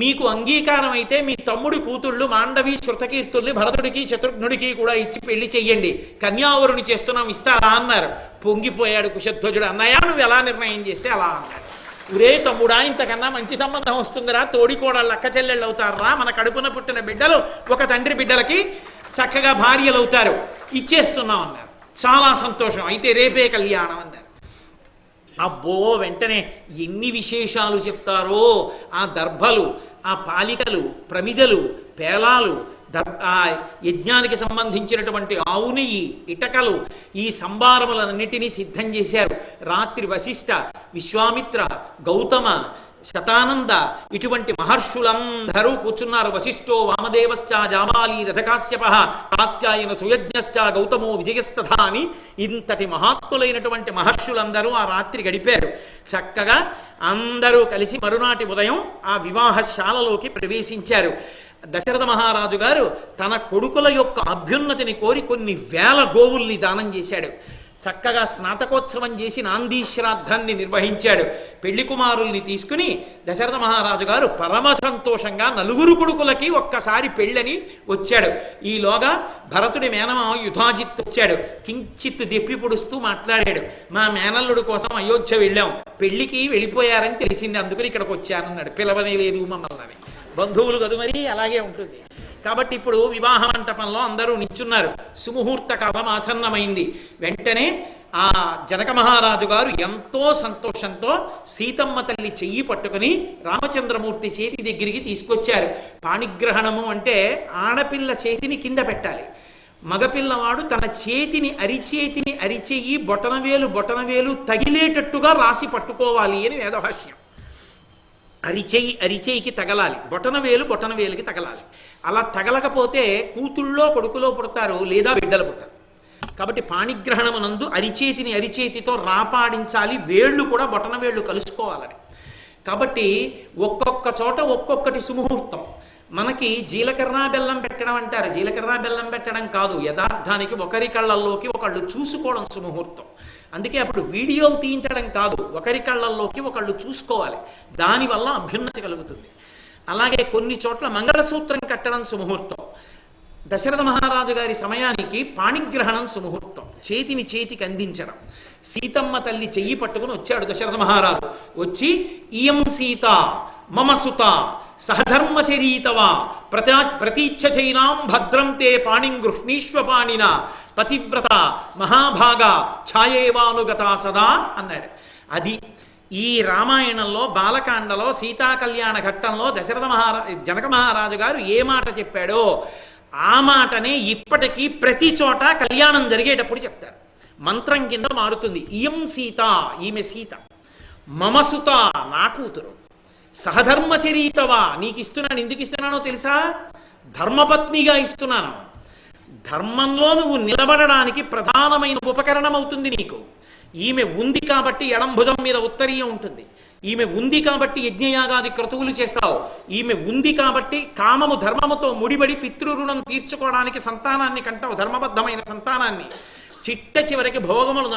మీకు అంగీకారం అయితే మీ తమ్ముడి కూతుళ్ళు మాండవి శృతకీర్తుల్ని భరతుడికి శత్రుఘ్నుడికి కూడా ఇచ్చి పెళ్లి చెయ్యండి, కన్యావరుని చేస్తున్నాం, ఇస్తారా అన్నారు. పొంగిపోయాడు కుశధ్వజుడు. అన్నయ్య, నువ్వు ఎలా నిర్ణయం చేస్తే అలా అన్నాడు. ఒరే తమ్ముడా, ఇంతకన్నా మంచి సంబంధం వస్తుందిరా, తోడికోడళ్ళు అక్క చెల్లెళ్ళు అవుతారా, మన కడుపున పుట్టిన బిడ్డలు ఒక తండ్రి బిడ్డలకి చక్కగా భార్యలు అవుతారు, ఇచ్చేస్తున్నాం అన్నారు. చాలా సంతోషం, అయితే రేపే కళ్యాణం అన్నారు. అబ్బో, వెంటనే ఎన్ని విశేషాలు చెప్తారో! ఆ దర్భలు, ఆ పాలికలు, ప్రమిదలు, పేలాలు, ఆ యజ్ఞానికి సంబంధించినటువంటి ఆవు నెయ్యి, ఇటకలు, ఈ సంభారములన్నిటినీ సిద్ధం చేశారు. రాత్రి వశిష్ఠ, విశ్వామిత్ర, గౌతమ, శతానంద ఇటువంటి మహర్షులందరూ కూర్చున్నారు. వశిష్ఠో వామదేవశ్చ జాబాలి రథకాశ్యప కాత్యాయన సుయజ్ఞశ్చ గౌతమో విజయస్తథ అని ఇంతటి మహాత్ములైనటువంటి మహర్షులందరూ ఆ రాత్రి గడిపారు. చక్కగా అందరూ కలిసి మరునాటి ఉదయం ఆ వివాహశాలలోకి ప్రవేశించారు. దశరథ మహారాజు గారు తన కొడుకుల యొక్క అభ్యున్నతిని కోరి కొన్ని వేల గోవుల్ని దానం చేశాడు. చక్కగా స్నాతకోత్సవం చేసి నాందీ శ్రాద్ధాన్ని నిర్వహించాడు. పెళ్లి కుమారుల్ని తీసుకుని దశరథ మహారాజు గారు పరమ సంతోషంగా 4 కొడుకులకి ఒక్కసారి పెళ్ళని వచ్చాడు. ఈలోగా భరతుడి మేనమామ యుధాజిత్ వచ్చాడు. కించిత్ దెప్పి పొడుస్తూ మాట్లాడాడు. మా మేనల్లుడు కోసం అయోధ్య వెళ్ళాం, పెళ్లికి వెళ్ళిపోయారని తెలిసింది, అందుకని ఇక్కడికి వచ్చానన్నాడు. పిలవనే లేదు మమ్మల్ని. బంధువులు కదు, మరి అలాగే ఉంటుంది. కాబట్టి ఇప్పుడు వివాహ మంటపంలో అందరూ నిల్చున్నారు. సుముహూర్త కాలం ఆసన్నమైంది. వెంటనే ఆ జనక మహారాజు గారు ఎంతో సంతోషంతో సీతమ్మ తల్లి చెయ్యి పట్టుకుని రామచంద్రమూర్తి చేతి దగ్గరికి తీసుకొచ్చారు. పాణిగ్రహణము అంటే ఆడపిల్ల చేతిని కింద పెట్టాలి, మగపిల్లవాడు తన చేతిని అరిచెయ్యి బొటనవేలు తగిలేటట్టుగా రాసి పట్టుకోవాలి అని వేదభాష్యం. అరిచేయికి తగలాలి, బొటనవేలుకి తగలాలి. అలా తగలకపోతే కూతుళ్ళో కొడుకులో పుడతారు, లేదా బిడ్డలు పుట్టారు. కాబట్టి పాణిగ్రహణమునందు అరిచేతితో రాపాడించాలి, వేళ్ళు కూడా బొటనవేళ్ళు కలుసుకోవాలని. కాబట్టి ఒక్కొక్క చోట ఒక్కొక్కటి సుముహూర్తం. మనకి జీలకర్ర బెల్లం పెట్టడం అంటారు, జీలకర్ర బెల్లం పెట్టడం కాదు, యథార్థానికి ఒకరి కళ్ళల్లోకి ఒకళ్ళు చూసుకోవడం సుముహూర్తం. అందుకే అప్పుడు వీడియోలు తీయించడం కాదు, ఒకరి కళ్ళల్లోకి ఒకళ్ళు చూసుకోవాలి, దానివల్ల అభ్యున్నతి కలుగుతుంది. అలాగే కొన్ని చోట్ల మంగళసూత్రం కట్టడం సుముహూర్తం. దశరథ మహారాజు గారి సమయానికి పాణిగ్రహణం సుముహూర్తం, చేతికి అందించడం. సీతమ్మ తల్లి చెయ్యి పట్టుకుని వచ్చాడు దశరథ మహారాజు. వచ్చి ఇయం సీత మమ సుత సహధర్మచరీతవా ప్రతీచ్ఛ చైనాం భద్రం తే పాణిం గృహ్ణీష్వ పాణిన పతివ్రత మహాభాగ ఛాయేవానుగతా సదా అన్నాడు. అది ఈ రామాయణంలో బాలకాండలో సీతా కళ్యాణ ఘట్టంలో జనక మహారాజు గారు ఏ మాట చెప్పాడో ఆ మాటనే ఇప్పటికీ ప్రతి చోట కళ్యాణం జరిగేటప్పుడు చెప్తారు. మంత్రం కింద మారుతుంది. ఇయం సీత, ఈమె సీత, మమ సుత, నా కూతురు, సహధర్మచరీతవా, నీకు ఇస్తున్నాను. ఎందుకు ఇస్తున్నానో తెలుసా? ధర్మపత్నిగా ఇస్తున్నాను. ధర్మంలో నువ్వు నిలబడడానికి ప్రధానమైన ఉపకరణం అవుతుంది నీకు. ఈమె ఉంది కాబట్టి ఎడం భుజం మీద ఉత్తరీయం ఉంటుంది. ఈమె ఉంది కాబట్టి యజ్ఞయాగాది క్రతువులు చేస్తావు. ఈమె ఉంది కాబట్టి కామము ధర్మముతో ముడిబడి పితృరుణం తీర్చుకోవడానికి సంతానాన్ని కంటావు, ధర్మబద్ధమైన సంతానాన్ని. చిట్ట చివరికి భోగములను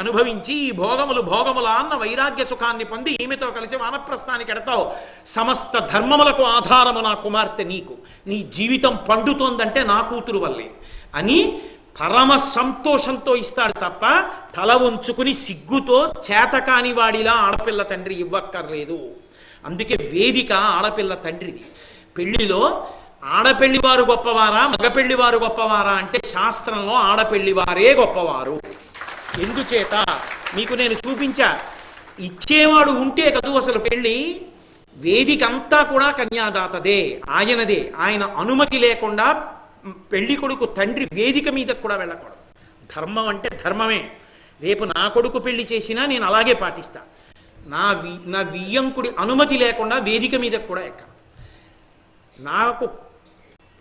అనుభవించి ఈ భోగముల అన్న వైరాగ్య సుఖాన్ని పొంది ఈమెతో కలిసి వానప్రస్థానికి ఎడతావు. సమస్త ధర్మములకు ఆధారము నా కుమార్తె నీకు. నీ జీవితం పండుతోందంటే నా కూతురు వల్లే అని పరమ సంతోషంతో ఇస్తాడు తప్ప తల ఉంచుకుని సిగ్గుతో చేతకాని వాడిలా ఆడపిల్ల తండ్రి ఇవ్వక్కర్లేదు. అందుకే వేదిక ఆడపిల్ల తండ్రిది. పెళ్లిలో ఆడపెళ్లివారు గొప్పవారా మగపెళ్లివారు గొప్పవారా అంటే శాస్త్రంలో ఆడపెళ్లివారే గొప్పవారు. ఎందుచేత మీకు నేను చూపించా. ఇచ్చేవాడు ఉంటే కదూ అసలు పెళ్లి. వేదిక అంతా కూడా కన్యాదాతదే, ఆయనదే. ఆయన అనుమతి లేకుండా పెళ్లి కొడుకు తండ్రి వేదిక మీద కూడా వెళ్ళకూడదు. ధర్మం అంటే ధర్మమే. రేపు నా కొడుకు పెళ్లి చేసినా నేను అలాగే పాటిస్తా. నా వియ్యంకుడి అనుమతి లేకుండా వేదిక మీద కూడా ఎక్కను. నాకు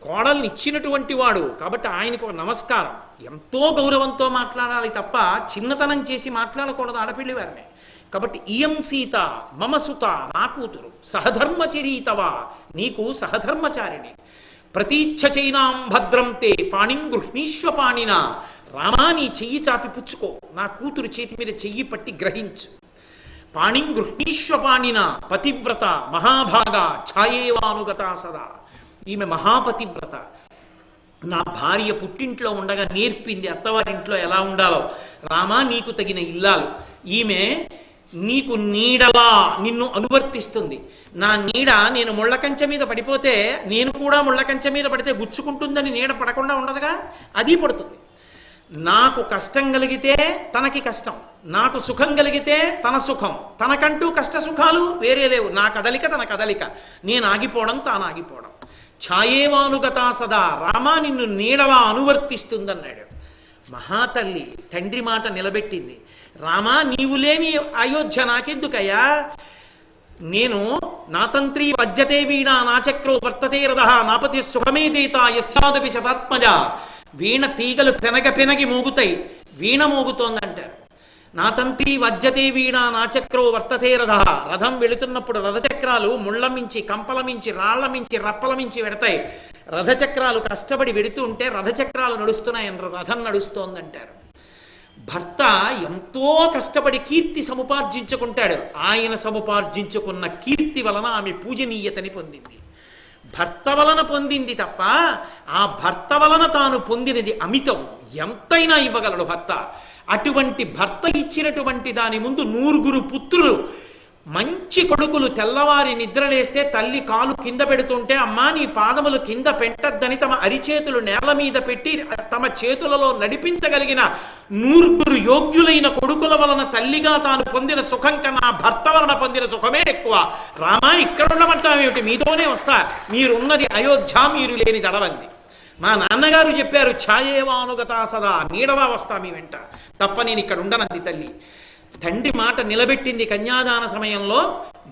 కోడల్ని ఇచ్చినటువంటి వాడు కాబట్టి ఆయనకు ఒక నమస్కారం, ఎంతో గౌరవంతో మాట్లాడాలి తప్ప చిన్నతనం చేసి మాట్లాడకూడదు ఆడపిల్లి వారిని. కాబట్టి ఇయం సీత మమ సుత, నా కూతురు, సహధర్మచరీతవా, నీకు సహధర్మచారిణి, ప్రతీచ్ఛ చైనాం భద్రం తే పాణిం గృహ్ణీష్వ పాణిన, రామా నీ చెయ్యి చాపి పుచ్చుకో, నా కూతురు చేతి మీద చెయ్యి పట్టి గ్రహించు. పాణిం గృహ్ణీష్వ పాణిన పతివ్రత మహాభాగ ఛాయేవానుగతా సదా, ఈమె మహాపతివ్రత. నా భార్య పుట్టింట్లో ఉండగా నేర్పింది అత్తవారింట్లో ఎలా ఉండాలో. రామా నీకు తగిన ఇల్లాలు, ఈమె నీకు నీడలా నిన్ను అనువర్తిస్తుంది. నా నీడ నేను ముళ్ళకంచె మీద పడిపోతే నేను కూడా ముళ్ళకంచె మీద పడితే గుచ్చుకుంటుందని నీడ పడకుండా ఉండదుగా, అది పడుతుంది. నాకు కష్టం కలిగితే తనకి కష్టం, నాకు సుఖం కలిగితే తన సుఖం, తనకంటూ కష్ట సుఖాలు వేరే లేవు. నా కదలిక తన కదలిక, నేను ఆగిపోవడం తాను ఆగిపోవడం. ఛాయేవానుగతా సదా, రామా నిన్ను నీడలా అనువర్తిస్తుందన్నాడు. మహాతల్లి తండ్రి మాట నిలబెట్టింది. రామా నీవు లేని అయోధ్య నాకెందుకయ్యా, నేను నాతంత్రీ వజ్జతే వీణా నాచక్రో వర్తతే రథ నాపతి సుఖమే దేత యస్యాదపి శతాత్మజ. వీణ తీగలు పెనగి మోగుతాయి, వీణ మోగుతోందంటారు. నాతంత్రీ వజ్జతే వీణా నాచక్రో వర్తతే రథ, రథం వెళుతున్నప్పుడు రథచక్రాలు ముళ్ళ మించి కంపల మించి రాళ్ల మించి రప్పల మించి వెడతాయి. రథచక్రాలు కష్టపడి వెడుతూ ఉంటే రథచక్రాలు నడుస్తున్నాయని రథం నడుస్తోందంటారు. భర్త ఎంతో కష్టపడి కీర్తి సముపార్జించుకుంటాడు. ఆయన సముపార్జించుకున్న కీర్తి వలన ఆమె పూజనీయతని పొందింది. భర్త వలన పొందింది తప్ప ఆ భర్త వలన తాను పొందినది అమితం, ఎంతైనా ఇవ్వగలడు భర్త. అటువంటి భర్త ఇచ్చినటువంటి దాని ముందు 100 పుత్రులు, మంచి కొడుకులు తెల్లవారి నిద్రలేస్తే తల్లి కాలు కింద పెడుతుంటే అమ్మా నీ పాదములు కింద పెట్టద్దని తమ అరిచేతులు నేల మీద పెట్టి తమ చేతులలో నడిపించగలిగిన 100 యోగ్యులైన కొడుకుల వలన తల్లిగా తాను పొందిన సుఖం కన్నా భర్త వలన పొందిన సుఖమే ఎక్కువ. రామా ఇక్కడ ఉండమంటామేమిటి, మీతోనే వస్తా, మీరున్నది అయోధ్య, మీరు లేని దడవంది. మా నాన్నగారు చెప్పారు ఛాయేవానుగతా సదా, నీడలా వస్తా మీ వెంట తప్ప నేను ఇక్కడ ఉండనంది తల్లి. తండ్రి మాట నిలబెట్టింది. కన్యాదాన సమయంలో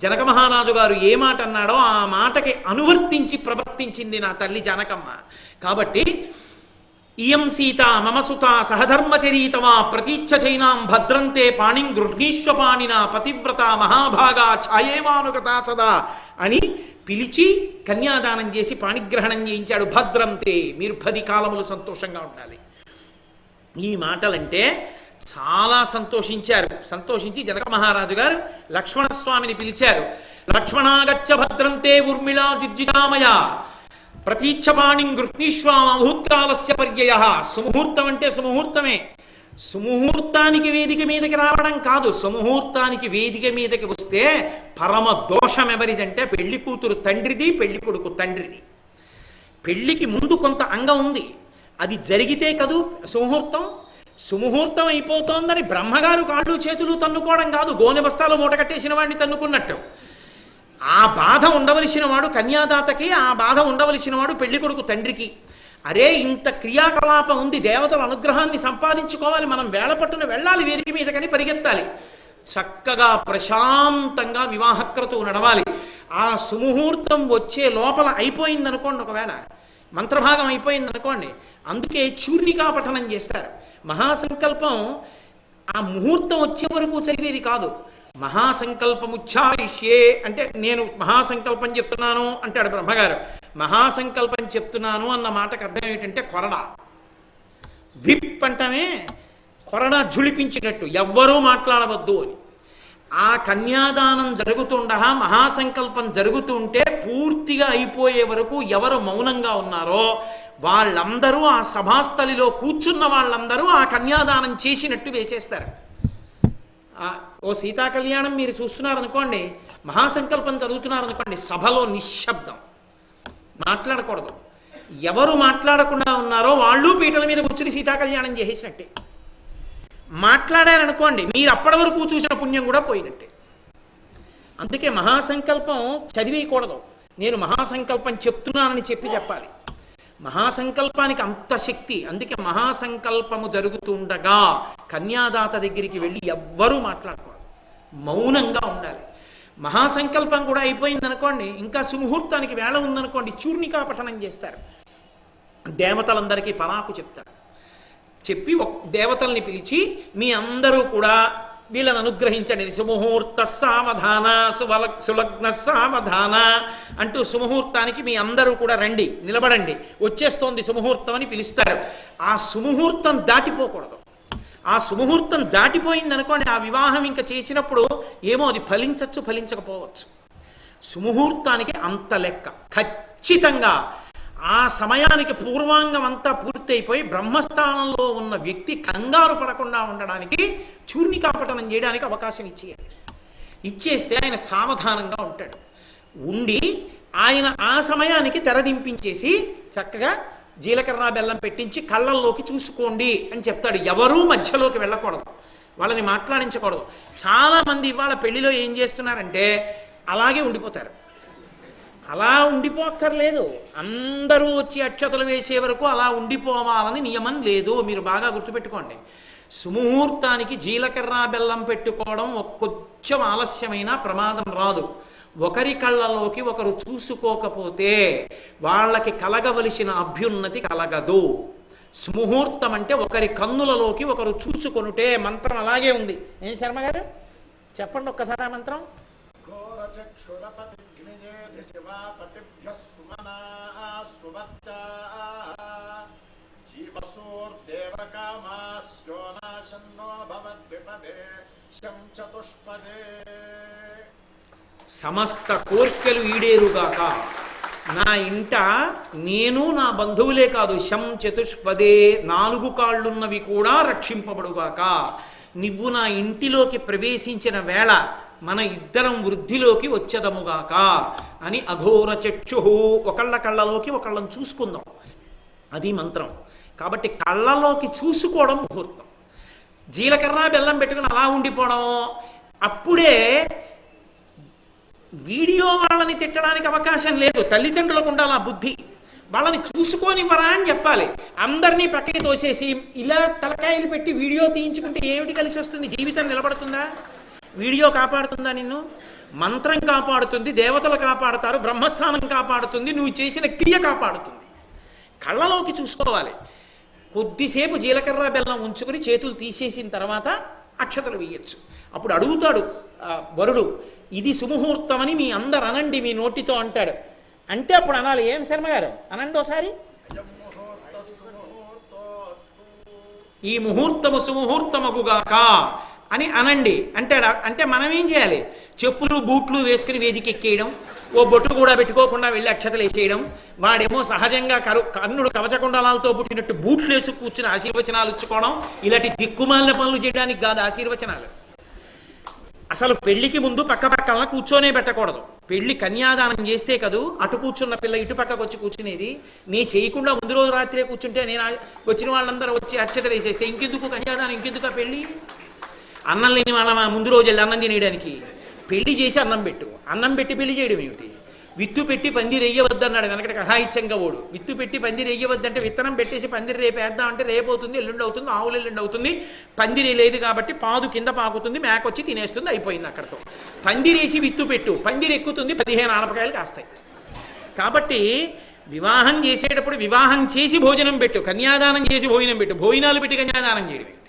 జనక మహారాజు గారు ఏ మాట అన్నాడో ఆ మాటకి అనువర్తించి ప్రవర్తించింది నా తల్లి జనకమ్మ. కాబట్టి ఇయం సీత మమ సుత సహధర్మచరీతమా ప్రతీచ్ఛ చైనాం భద్రంతే పాణిం గృహ్ణీష్వ పాణిన పతివ్రత మహాభాగా ఛాయేవానుగతా సదా అని పిలిచి కన్యాదానం చేసి పాణిగ్రహణం చేయించాడు. భద్రంతే, మీరు 10 కాలములు సంతోషంగా ఉండాలి. ఈ మాటలంటే చాలా సంతోషించి జనక మహారాజు గారు లక్ష్మణస్వామిని పిలిచారు. లక్ష్మణాగచ్చ భద్రంతే ఊర్మిళా దిగ్జిగామయ, ప్రతీచ్ఛపాణిం గృహ్ణీష్వామభూత్కాలస్య పర్యయ. సుముహూర్తం అంటే సుముహూర్తమే. సుముహూర్తానికి వేదిక మీదకి రావడం కాదు, సుముహూర్తానికి వేదిక మీదకి వస్తే పరమ దోషం ఎవరిదంటే పెళ్లి కూతురు తండ్రిది, పెళ్లి కొడుకు తండ్రిది. పెళ్లికి ముందు కొంత అంగం ఉంది, అది జరిగితే కదూ సుముహూర్తం. సుముహూర్తం అయిపోతోందని బ్రహ్మగారు కాళ్ళు చేతులు తన్నుకోవడం కాదు, గోనె బస్తాలు మూట కట్టేసిన వాడిని తన్నుకున్నట్టు. ఆ బాధ ఉండవలసిన వాడు కన్యాదాతకి, ఆ బాధ ఉండవలసిన వాడు పెళ్లి కొడుకు తండ్రికి. అరే ఇంత క్రియాకలాపం ఉంది, దేవతల అనుగ్రహాన్ని సంపాదించుకోవాలి, మనం వేళపట్టున వెళ్ళాలి వేదిక మీద కానీ పరిగెత్తాలి. చక్కగా ప్రశాంతంగా వివాహక్రతువు నడవాలి. ఆ సుముహూర్తం వచ్చే లోపల అయిపోయిందనుకోండి, ఒకవేళ మంత్రభాగం అయిపోయిందనుకోండి, అందుకే చూర్ణికా పఠనం చేస్తారు. మహాసంకల్పం ఆ ముహూర్తం వచ్చే వరకు చదివేది కాదు. మహాసంకల్పముచ్చాయిష్యే అంటే నేను మహాసంకల్పం చెప్తున్నాను అంటాడు బ్రహ్మగారు. మహాసంకల్పం చెప్తున్నాను అన్న మాటకు అర్థం ఏంటంటే కొరడ. విప్ అంటమే కొరడ జుళిపించినట్టు, ఎవ్వరూ మాట్లాడవద్దు అని. ఆ కన్యాదానం జరుగుతుండగా మహాసంకల్పం జరుగుతుంటే పూర్తిగా అయిపోయే వరకు ఎవరు మౌనంగా ఉన్నారో వాళ్ళందరూ ఆ సభాస్థలిలో కూర్చున్న వాళ్ళందరూ ఆ కన్యాదానం చేసినట్టు వేసేస్తారు. ఓ సీతా కళ్యాణం మీరు చూస్తున్నారనుకోండి, మహాసంకల్పం చదువుతున్నారనుకోండి, సభలో నిశ్శబ్దం, మాట్లాడకూడదు. ఎవరు మాట్లాడకుండా ఉన్నారో వాళ్ళు పీటల మీద కూర్చుని సీతా కళ్యాణం చేసేసినట్టే. మాట్లాడారనుకోండి, మీరు అప్పటి వరకు చూసిన పుణ్యం కూడా పోయినట్టే. అందుకే మహాసంకల్పం చదివేయకూడదు. నేను మహాసంకల్పం చెప్తున్నానని చెప్పాలి. మహాసంకల్పానికి అంత శక్తి. అందుకే మహాసంకల్పము జరుగుతుండగా కన్యాదాత దగ్గరికి వెళ్ళి ఎవ్వరూ మాట్లాడకూడదు, మౌనంగా ఉండాలి. మహాసంకల్పం కూడా అయిపోయిందనుకోండి, ఇంకా సుముహూర్తానికి వేళ ఉందనుకోండి, చూర్ణికా పఠనం చేస్తారు. దేవతలందరికీ పరాకు చెప్తారు. చెప్పి దేవతల్ని పిలిచి మీ అందరూ కూడా వీళ్ళని అనుగ్రహించండి. సుముహూర్త సావధాన, సులగ్న సావధాన అంటూ సుముహూర్తానికి మీ అందరూ కూడా రండి, నిలబడండి, వచ్చేస్తోంది సుముహూర్తం అని పిలుస్తారు. ఆ సుముహూర్తం దాటిపోకూడదు. ఆ సుముహూర్తం దాటిపోయిందనుకోండి, ఆ వివాహం ఇంకా చేసినప్పుడు ఏమో అది ఫలించవచ్చు, ఫలించకపోవచ్చు. సుముహూర్తానికి అంత లెక్క. ఖచ్చితంగా ఆ సమయానికి పూర్వాంగం అంతా పూర్తయిపోయి బ్రహ్మస్థానంలో ఉన్న వ్యక్తి కంగారు పడకుండా ఉండడానికి చూర్ణికా పఠనం చేయడానికి అవకాశం ఇచ్చేయాలి. ఇచ్చేస్తే ఆయన సావధానంగా ఉంటాడు. ఉండి ఆయన ఆ సమయానికి తెరదింపించేసి చక్కగా జీలకర్ర బెల్లం పెట్టించి కళ్ళల్లోకి చూసుకోండి అని చెప్తాడు. ఎవరూ మధ్యలోకి వెళ్ళకూడదు, వాళ్ళని మాట్లాడించకూడదు. చాలామంది ఇవాళ పెళ్లిలో ఏం చేస్తున్నారంటే అలాగే ఉండిపోతారు. అలా ఉండిపోక్కర్లేదు, అందరూ వచ్చి అక్షతలు వేసే వరకు అలా ఉండిపోవాలని నియమం లేదు. మీరు బాగా గుర్తుపెట్టుకోండి. సుముహూర్తానికి జీలకర్ర బెల్లం పెట్టుకోవడం కొంచెం ఆలస్యమైన ప్రమాదం రాదు. ఒకరి కళ్ళలోకి ఒకరు చూసుకోకపోతే వాళ్ళకి కలగవలసిన అభ్యున్నతి కలగదు. సుముహూర్తం అంటే ఒకరి కన్నులలోకి ఒకరు చూసుకొనుటే. మంత్రం అలాగే ఉంది. ఏం శర్మ గారు చెప్పండి ఒక్కసారి ఆ మంత్రం. సమస్త కోర్కెలు ఈడేరుగాక. నా ఇంట నేను నా బంధువులే కాదు, శం చతుష్పదే 4 కాళ్ళున్నవి కూడా రక్షింపబడుగాక. నువ్వు నా ఇంటిలోకి ప్రవేశించిన వేళ మన ఇద్దరం వృద్ధిలోకి వచ్చదముగాక అని అఘోర చక్షు. ఒకళ్ళ కళ్ళలోకి ఒకళ్ళని చూసుకుందాం, అది మంత్రం. కాబట్టి కళ్ళలోకి చూసుకోవడం ముహూర్తం. జీలకర్ర బెల్లం పెట్టుకుని అలా ఉండిపోవడం, అప్పుడే వీడియో వాళ్ళని తిట్టడానికి అవకాశం లేదు. తల్లిదండ్రులకు ఉండాలి ఆ బుద్ధి. వాళ్ళని చూసుకోనివ్వరా అని చెప్పాలి. అందరినీ పక్కకి తోసేసి ఇలా తలకాయలు పెట్టి వీడియో తీయించుకుంటే ఏమిటి కలిసి వస్తుంది? జీవితం నిలబడుతుందా? వీడియో కాపాడుతుందా నిన్ను? మంత్రం కాపాడుతుంది, దేవతలు కాపాడుతారు, బ్రహ్మస్థానం కాపాడుతుంది, నువ్వు చేసిన క్రియ కాపాడుతుంది. కళ్ళలోకి చూసుకోవాలి. కొద్దిసేపు జీలకర్ర బెల్లం ఉంచుకుని చేతులు తీసేసిన తర్వాత అక్షతలు వేయచ్చు. అప్పుడు అడుగుతాడు వరుడు, ఇది సుముహూర్తం అని మీ అందరు అనండి మీ నోటితో అంటాడు. అంటే అప్పుడు అనాలి. ఏం శర్మ గారు అనండి ఒకసారి. ఈ ముహూర్తము సుముహూర్తమగుగాక అని అనండి అంటాడు. అంటే మనం ఏం చేయాలి? చెప్పులు బూట్లు వేసుకుని వేదిక ఎక్కేయడం, ఓ బొట్టు కూడా పెట్టుకోకుండా వెళ్ళి అక్షతలు వేసేయడం, వాడేమో సహజంగా కర్ణుడు కవచకుండలాలతో పుట్టినట్టు బూట్లు వేసి కూర్చుని ఆశీర్వచనాలు ఇచ్చుకోవడం, ఇలాంటి దిక్కుమాలిన పనులు చేయడానికి కాదు ఆశీర్వచనాలు. అసలు పెళ్లికి ముందు పక్క పక్కన కూర్చొనే పెట్టకూడదు. పెళ్లి కన్యాదానం చేస్తే కదూ అటు కూర్చున్న పిల్ల ఇటు పక్కకు వచ్చి కూర్చునేది. నీ చేయకుండా ముందు రోజు రాత్రే కూర్చుంటే నేను వచ్చిన వాళ్ళందరూ వచ్చి అక్షతలు వేసేస్తే ఇంకెందుకు కన్యాదానం, ఇంకెందుకు ఆ పెళ్లి? అన్నం లేని వాళ్ళ ముందు రోజు వెళ్ళి అన్నం తినేయడానికి. పెళ్లి చేసి అన్నం పెట్టు, అన్నం పెట్టి పెళ్లి చేయడం ఏమిటి? విత్తు పెట్టి పందిరి వేయవద్దన్నాడు వెనకటి కథాయిత్యంగా ఓడు. విత్తు పెట్టి పందిరి వేయవద్దంటే విత్తనం పెట్టేసి పందిరి రేపు వేద్దాం అంటే రేపు అవుతుంది, ఎల్లుండి అవుతుంది, ఆవులు ఎల్లుండి అవుతుంది. పందిరి లేదు కాబట్టి పాదు కింద పాకుతుంది, మేకొచ్చి తినేస్తుంది, అయిపోయింది అక్కడతో. పందిరేసి విత్తు పెట్టు, పందిరి ఎక్కుతుంది, 15 ఆనపకాయలు కాస్తాయి. కాబట్టి వివాహం చేసేటప్పుడు వివాహం చేసి భోజనం పెట్టు, కన్యాదానం చేసి భోజనం పెట్టు. భోజనాలు పెట్టి కన్యాదానం చేయడం ఏంటి?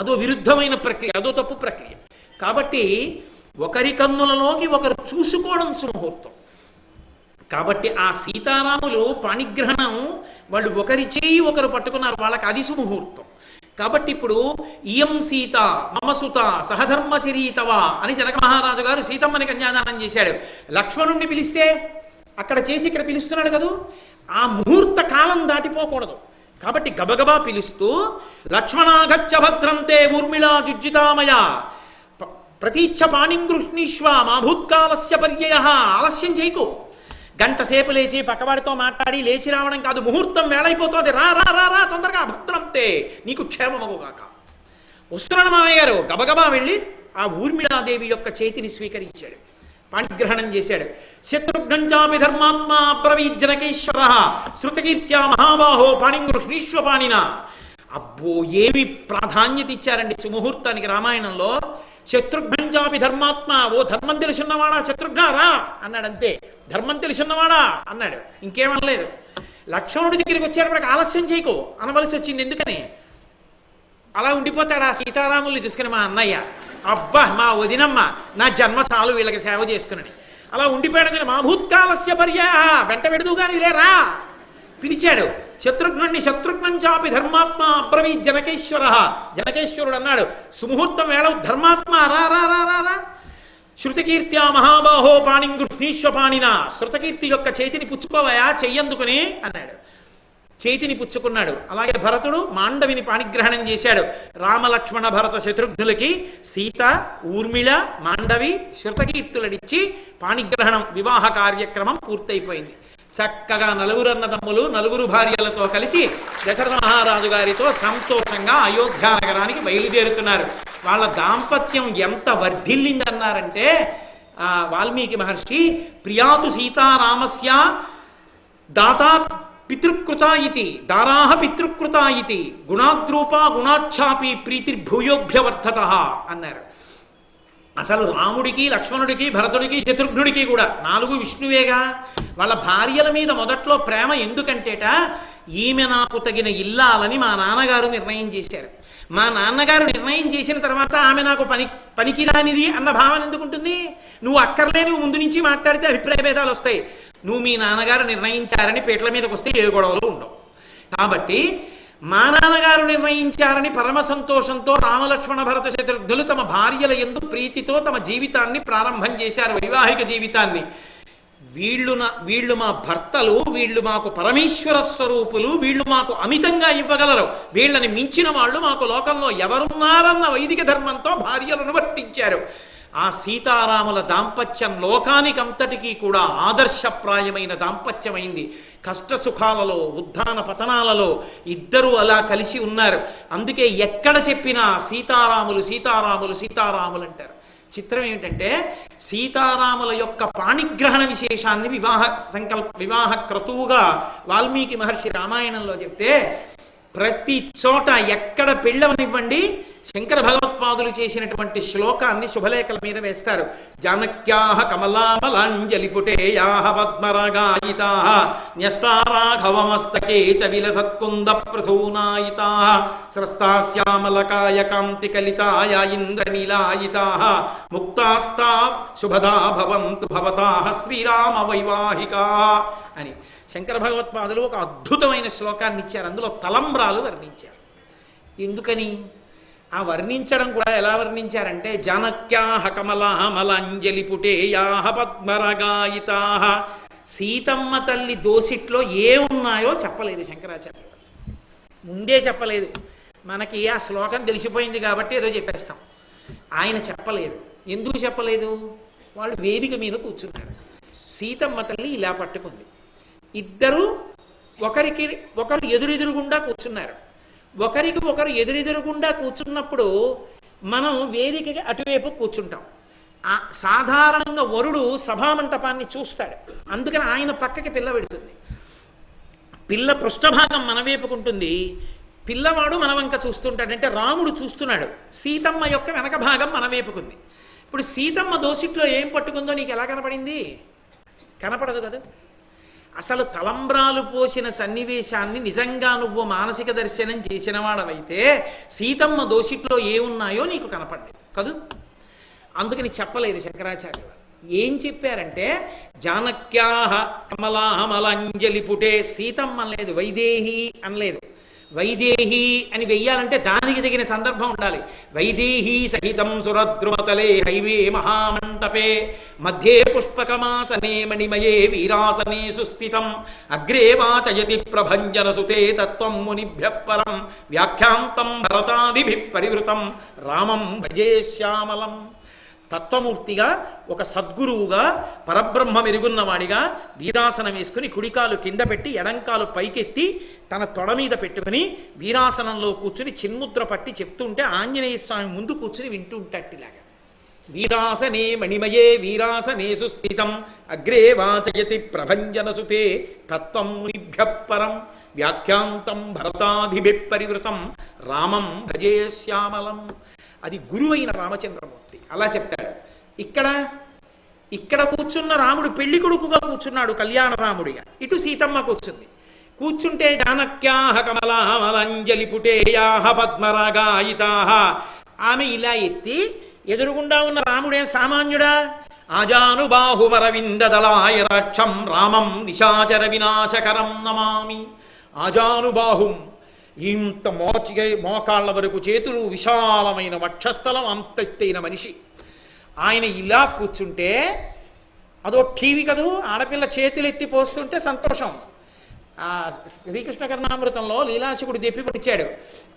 అదో విరుద్ధమైన ప్రక్రియ, అదో తప్పు ప్రక్రియ. కాబట్టి ఒకరి కన్నులలోకి ఒకరు చూసుకోవడం సుముహూర్తం. కాబట్టి ఆ సీతారాములు పాణిగ్రహణం వాళ్ళు ఒకరి చేయి ఒకరు పట్టుకున్నారు, వాళ్ళకి అది సుముహూర్తం. కాబట్టి ఇప్పుడు ఇయం సీత మమసుత సహధర్మచరీతవా అని జనక మహారాజు గారు సీతమ్మని కన్యాదానం చేశాడు. లక్ష్మణుణ్ణి పిలిస్తే అక్కడ చేసి ఇక్కడ పిలుస్తున్నాడు కదూ, ఆ ముహూర్త కాలం దాటిపోకూడదు. కాబట్టి గబగబా పిలుస్తూ లక్ష్మణాగచ్చ భద్రంతే ఊర్మిళా జుజ్జితామయ ప్రతీచ్ఛ పాణిం గృహ్ణీష్వ మా భూత్కాలస్య పర్యయ. ఆలస్యం చేయకు. గంట సేపు లేచి పక్కవాడితో మాట్లాడి లేచి రావడం కాదు, ముహూర్తం వేళైపోతుంది, రా రా రా రా తొందరగా భద్రంతే నీకు క్షేమమగుగాక. వస్తున్నాడు మామయ్య గారు. గబగబా వెళ్ళి ఆ ఊర్మిళాదేవి యొక్క చేతిని స్వీకరించాడు, పాణిగ్రహణం చేశాడు. శత్రుఘ్నం చాపి ధర్మాత్మా అబ్రవీజ్జనకేశ్వర శృతకీర్త్యా మహాబాహో పాణిం గృహ్ణీష్వ పాణిన. అబ్బో ఏమి ప్రాధాన్యత ఇచ్చారండి సుముహూర్తానికి రామాయణంలో. శత్రుఘ్నం చాపి ధర్మాత్మ, ఓ ధర్మం తెలుసున్నవాడా శత్రుఘ్న రా అన్నాడు. అంతే, ధర్మం తెలుసున్నవాడా అన్నాడు, ఇంకేమనలేదు. లక్ష్మణుడి దగ్గరికి వచ్చేటప్పటికి ఆలస్యం చేయకు అనవలసి వచ్చింది. ఎందుకని? అలా ఉండిపోతాడు ఆ సీతారాముల్ని చూసుకుని మా అన్నయ్య, అబ్బా మా వదినమ్మ, నా జన్మ చాలు వీళ్ళకి సేవ చేసుకుని అలా ఉండిపోయాడు. మా భూత్కాలస్య పర్యా వెంట పెడదు కానీ రా పిలిచాడు శత్రుఘ్నుడిని. శత్రుఘ్నం చాపి ధర్మాత్మ అబ్రవీత్ జనకేశ్వర. జనకేశ్వరుడు అన్నాడు సుముహూర్తం వేళ ధర్మాత్మ రా రా రా రా రా. శృతకీర్త్యా మహాబాహో పాణిం గృహ్ణీష్వ పాణిన. శృతకీర్తి యొక్క చేతిని పుచ్చుకోవయా చెయ్యందుకుని అన్నాడు. చేతిని పుచ్చుకున్నాడు. అలాగే భరతుడు మాండవిని పాణిగ్రహణం చేశాడు. రామలక్ష్మణ భరత శత్రుఘ్నులకి సీత, ఊర్మిళ, మాండవి శృతకీర్తులనిచ్చి పాణిగ్రహణం వివాహ కార్యక్రమం పూర్తయిపోయింది. చక్కగా నలుగురు అన్నదమ్ములు నలుగురు భార్యలతో కలిసి దశరథ మహారాజు గారితో సంతోషంగా అయోధ్య నగరానికి బయలుదేరుతున్నారు. వాళ్ళ దాంపత్యం ఎంత వర్ధిల్లిందన్నారంటే వాల్మీకి మహర్షి ప్రియాతు సీతారామస్య దాతా పితృకృత ఇతి దారాహ పితృకృత ఇతి గుణాద్రూపా గుణాచ్ఛాపి ప్రీతిర్భూయోభ్యవర్ధత అన్నారు. అసలు రాముడికి, లక్ష్మణుడికి, భరతుడికి, శత్రుఘ్నుడికి కూడా 4 విష్ణువేగా. వాళ్ళ భార్యల మీద మొదట్లో ప్రేమ ఎందుకంటేట ఈమె నాకు తగిన ఇల్లాలని మా నాన్నగారు నిర్ణయం చేశారు. మా నాన్నగారు నిర్ణయం చేసిన తర్వాత ఆమె నాకు పనికిరానిది అన్న భావన ఎందుకుంటుంది? నువ్వు అక్కర్లేని ముందు నుంచి మాట్లాడితే అభిప్రాయ భేదాలు వస్తాయి. నువ్వు మీ నాన్నగారు నిర్ణయించారని పీటల మీదకి వస్తే ఏ గొడవలు ఉండవు. కాబట్టి మా నాన్నగారు నిర్ణయించారని పరమ సంతోషంతో రామలక్ష్మణ భరత శత్రుఘ్నులు తమ భార్యల యందు ప్రీతితో తమ జీవితాన్ని ప్రారంభం చేశారు, వైవాహిక జీవితాన్ని. వీళ్ళు మా భర్తలు, వీళ్ళు మాకు పరమేశ్వర స్వరూపులు, వీళ్ళు మాకు అమితంగా ఇవ్వగలరు, వీళ్ళని మించిన వాళ్ళు మాకు లోకంలో ఎవరున్నారన్న వైదిక ధర్మంతో భార్యలను వర్తించారు. ఆ సీతారాముల దాంపత్యం లోకానికంతటికీ కూడా ఆదర్శప్రాయమైన దాంపత్యమైంది. కష్టసుఖాలలో, ఉద్ధాన పతనాలలో ఇద్దరూ అలా కలిసి ఉన్నారు. అందుకే ఎక్కడ చెప్పినా సీతారాములు సీతారాములు సీతారాములు అంటారు. చిత్రం ఏమిటంటే సీతారాముల యొక్క పాణిగ్రహణ విశేషాన్ని వివాహ క్రతువుగా వాల్మీకి మహర్షి రామాయణంలో చెప్తే ప్రతి చోట ఎక్కడ పెళ్ళవనివ్వండి శంకర భగవత్పాదులు చేసినటువంటి శ్లోకాన్ని శుభలేఖల మీద వేస్తారు. జానక్యాహ కమలామలాంజలిపుటేయాహ పద్మరాగాయితాః న్యస్తారాఘవమస్తకే చ విలసత్కుంద ప్రసూనాయితాః స్రస్తాశ్యామలకాయ కాంతి కలితాయ ఇంద్రనీలాయితాః ముక్తాస్తా శుభదా భవంతు భవతాః శ్రీరామ వైవాహికాః అని శంకర భగవత్పాదులు ఒక అద్భుతమైన శ్లోకాన్ని ఇచ్చారు. అందులో తలంబ్రాలు వర్ణించారు. ఎందుకని? ఆ వర్ణించడం కూడా ఎలా వర్ణించారంటే జానక్యాహ కమలామలాంజలి పుటేయాహ పద్మరగాయితాహ. సీతమ్మ తల్లి దోసిట్లో ఉన్నాయో చెప్పలేదు శంకరాచార్య, ముందే చెప్పలేదు. మనకి ఆ శ్లోకం తెలిసిపోయింది కాబట్టి ఏదో చెప్పేస్తాం. ఆయన చెప్పలేదు. ఎందుకు చెప్పలేదు? వాళ్ళు వేదిక మీద కూర్చున్నారు. సీతమ్మ తల్లి ఇలా పట్టుకుంది. ఇద్దరు ఒకరికి ఒకరు ఎదురెదురుగుండా కూర్చున్నారు. ఒకరికి ఒకరు ఎదురెదురుగుండా కూర్చున్నప్పుడు మనం వేదికకి అటువైపు కూర్చుంటాం. సాధారణంగా వరుడు సభామంటపాన్ని చూస్తాడు. అందుకని ఆయన పక్కకి పిల్ల పెడుతుంది. పిల్ల పృష్ఠభాగం మన వైపుకుంటుంది, పిల్లవాడు మన వంక చూస్తుంటాడు. అంటే రాముడు చూస్తున్నాడు. సీతమ్మ యొక్క వెనక భాగం మన వైపుకుంది. ఇప్పుడు సీతమ్మ దోసిట్లో ఏం పట్టుకుందో నీకు ఎలా కనపడింది? కనపడదు కదా. అసలు తలంబ్రాలు పోసిన సన్నివేశాన్ని నిజంగా నువ్వు మానసిక దర్శనం చేసిన వాడవైతే సీతమ్మ దోసిట్లో ఏమున్నాయో నీకు కనపడలేదు కదూ. అందుకని చెప్పలేదు శంకరాచార్య. ఏం చెప్పారంటే జానక్యాహ కమలామలాంజలి పుటే. సీతమ్మ అనలేదు, వైదేహి అనలేదు. వైదేహి అని వెయ్యాలంటే దానికి తగిన సందర్భం ఉండాలి. వైదేహీ సహితం సురద్రుమతలే హైవే మహామంటపే మధ్యే పుష్పకమాసనే మణిమయే వీరాసనే సుస్థితం అగ్రే వాచయతి ప్రభంజన సుతే తత్వం మునిభ్యః పరం వ్యాఖ్యాంతం భరతాదిభిః పరివృతం రామం భజే శ్యామలం. తత్వమూర్తిగా ఒక సద్గురువుగా పరబ్రహ్మ మెరుగున్నవాడిగా వీరాసనం వేసుకుని కుడికాలు కింద పెట్టి ఎడంకాలు పైకెత్తి తన తొడ మీద పెట్టుకుని వీరాసనంలో కూర్చుని చిన్ముద్ర పట్టి చెప్తుంటే ఆంజనేయ స్వామి ముందు కూర్చుని వింటూ ఉంటాటిలాగా. వీరాసనే మణిమయే వీరాసనే సుస్థితం అగ్రే వాచయతి ప్రభంజన సుతే తత్వం మునిభ్యః పరం వ్యాఖ్యాంతం భరతాదిభిః పరివృతం రామం భజే శ్యామలం. అది గురువైన రామచంద్రమూర్తి అలా చెప్తాడు. ఇక్కడ కూర్చున్న రాముడు పెళ్లి కొడుకుగా కూర్చున్నాడు, కళ్యాణ రాముడిగా. ఇటు సీతమ్మ కూర్చుంది. కూర్చుంటే జానక్యాహ కమలామలాంజలి పుటేయాహ పద్మరాగాయితాహ. ఆమె ఇలా ఎత్తి ఎదురుగుండా ఉన్న రాముడేం సామాన్యుడా? ఆజానుబాహుమరవిందదలాయరాక్షం రామం నిశాచర వినాశకరం నమామి. ఆజానుబాహుం, ఇంత మోకాళ్ళ వరకు చేతులు, విశాలమైన వక్షస్థలం, అంతెత్తైన మనిషి. ఆయన ఇలా కూర్చుంటే అదో టీవీ కదూ. ఆడపిల్ల చేతులు ఎత్తి పోస్తుంటే సంతోషం. శ్రీకృష్ణ కర్ణామృతంలో లీలాశకుడు దెప్పి పడిచాడు.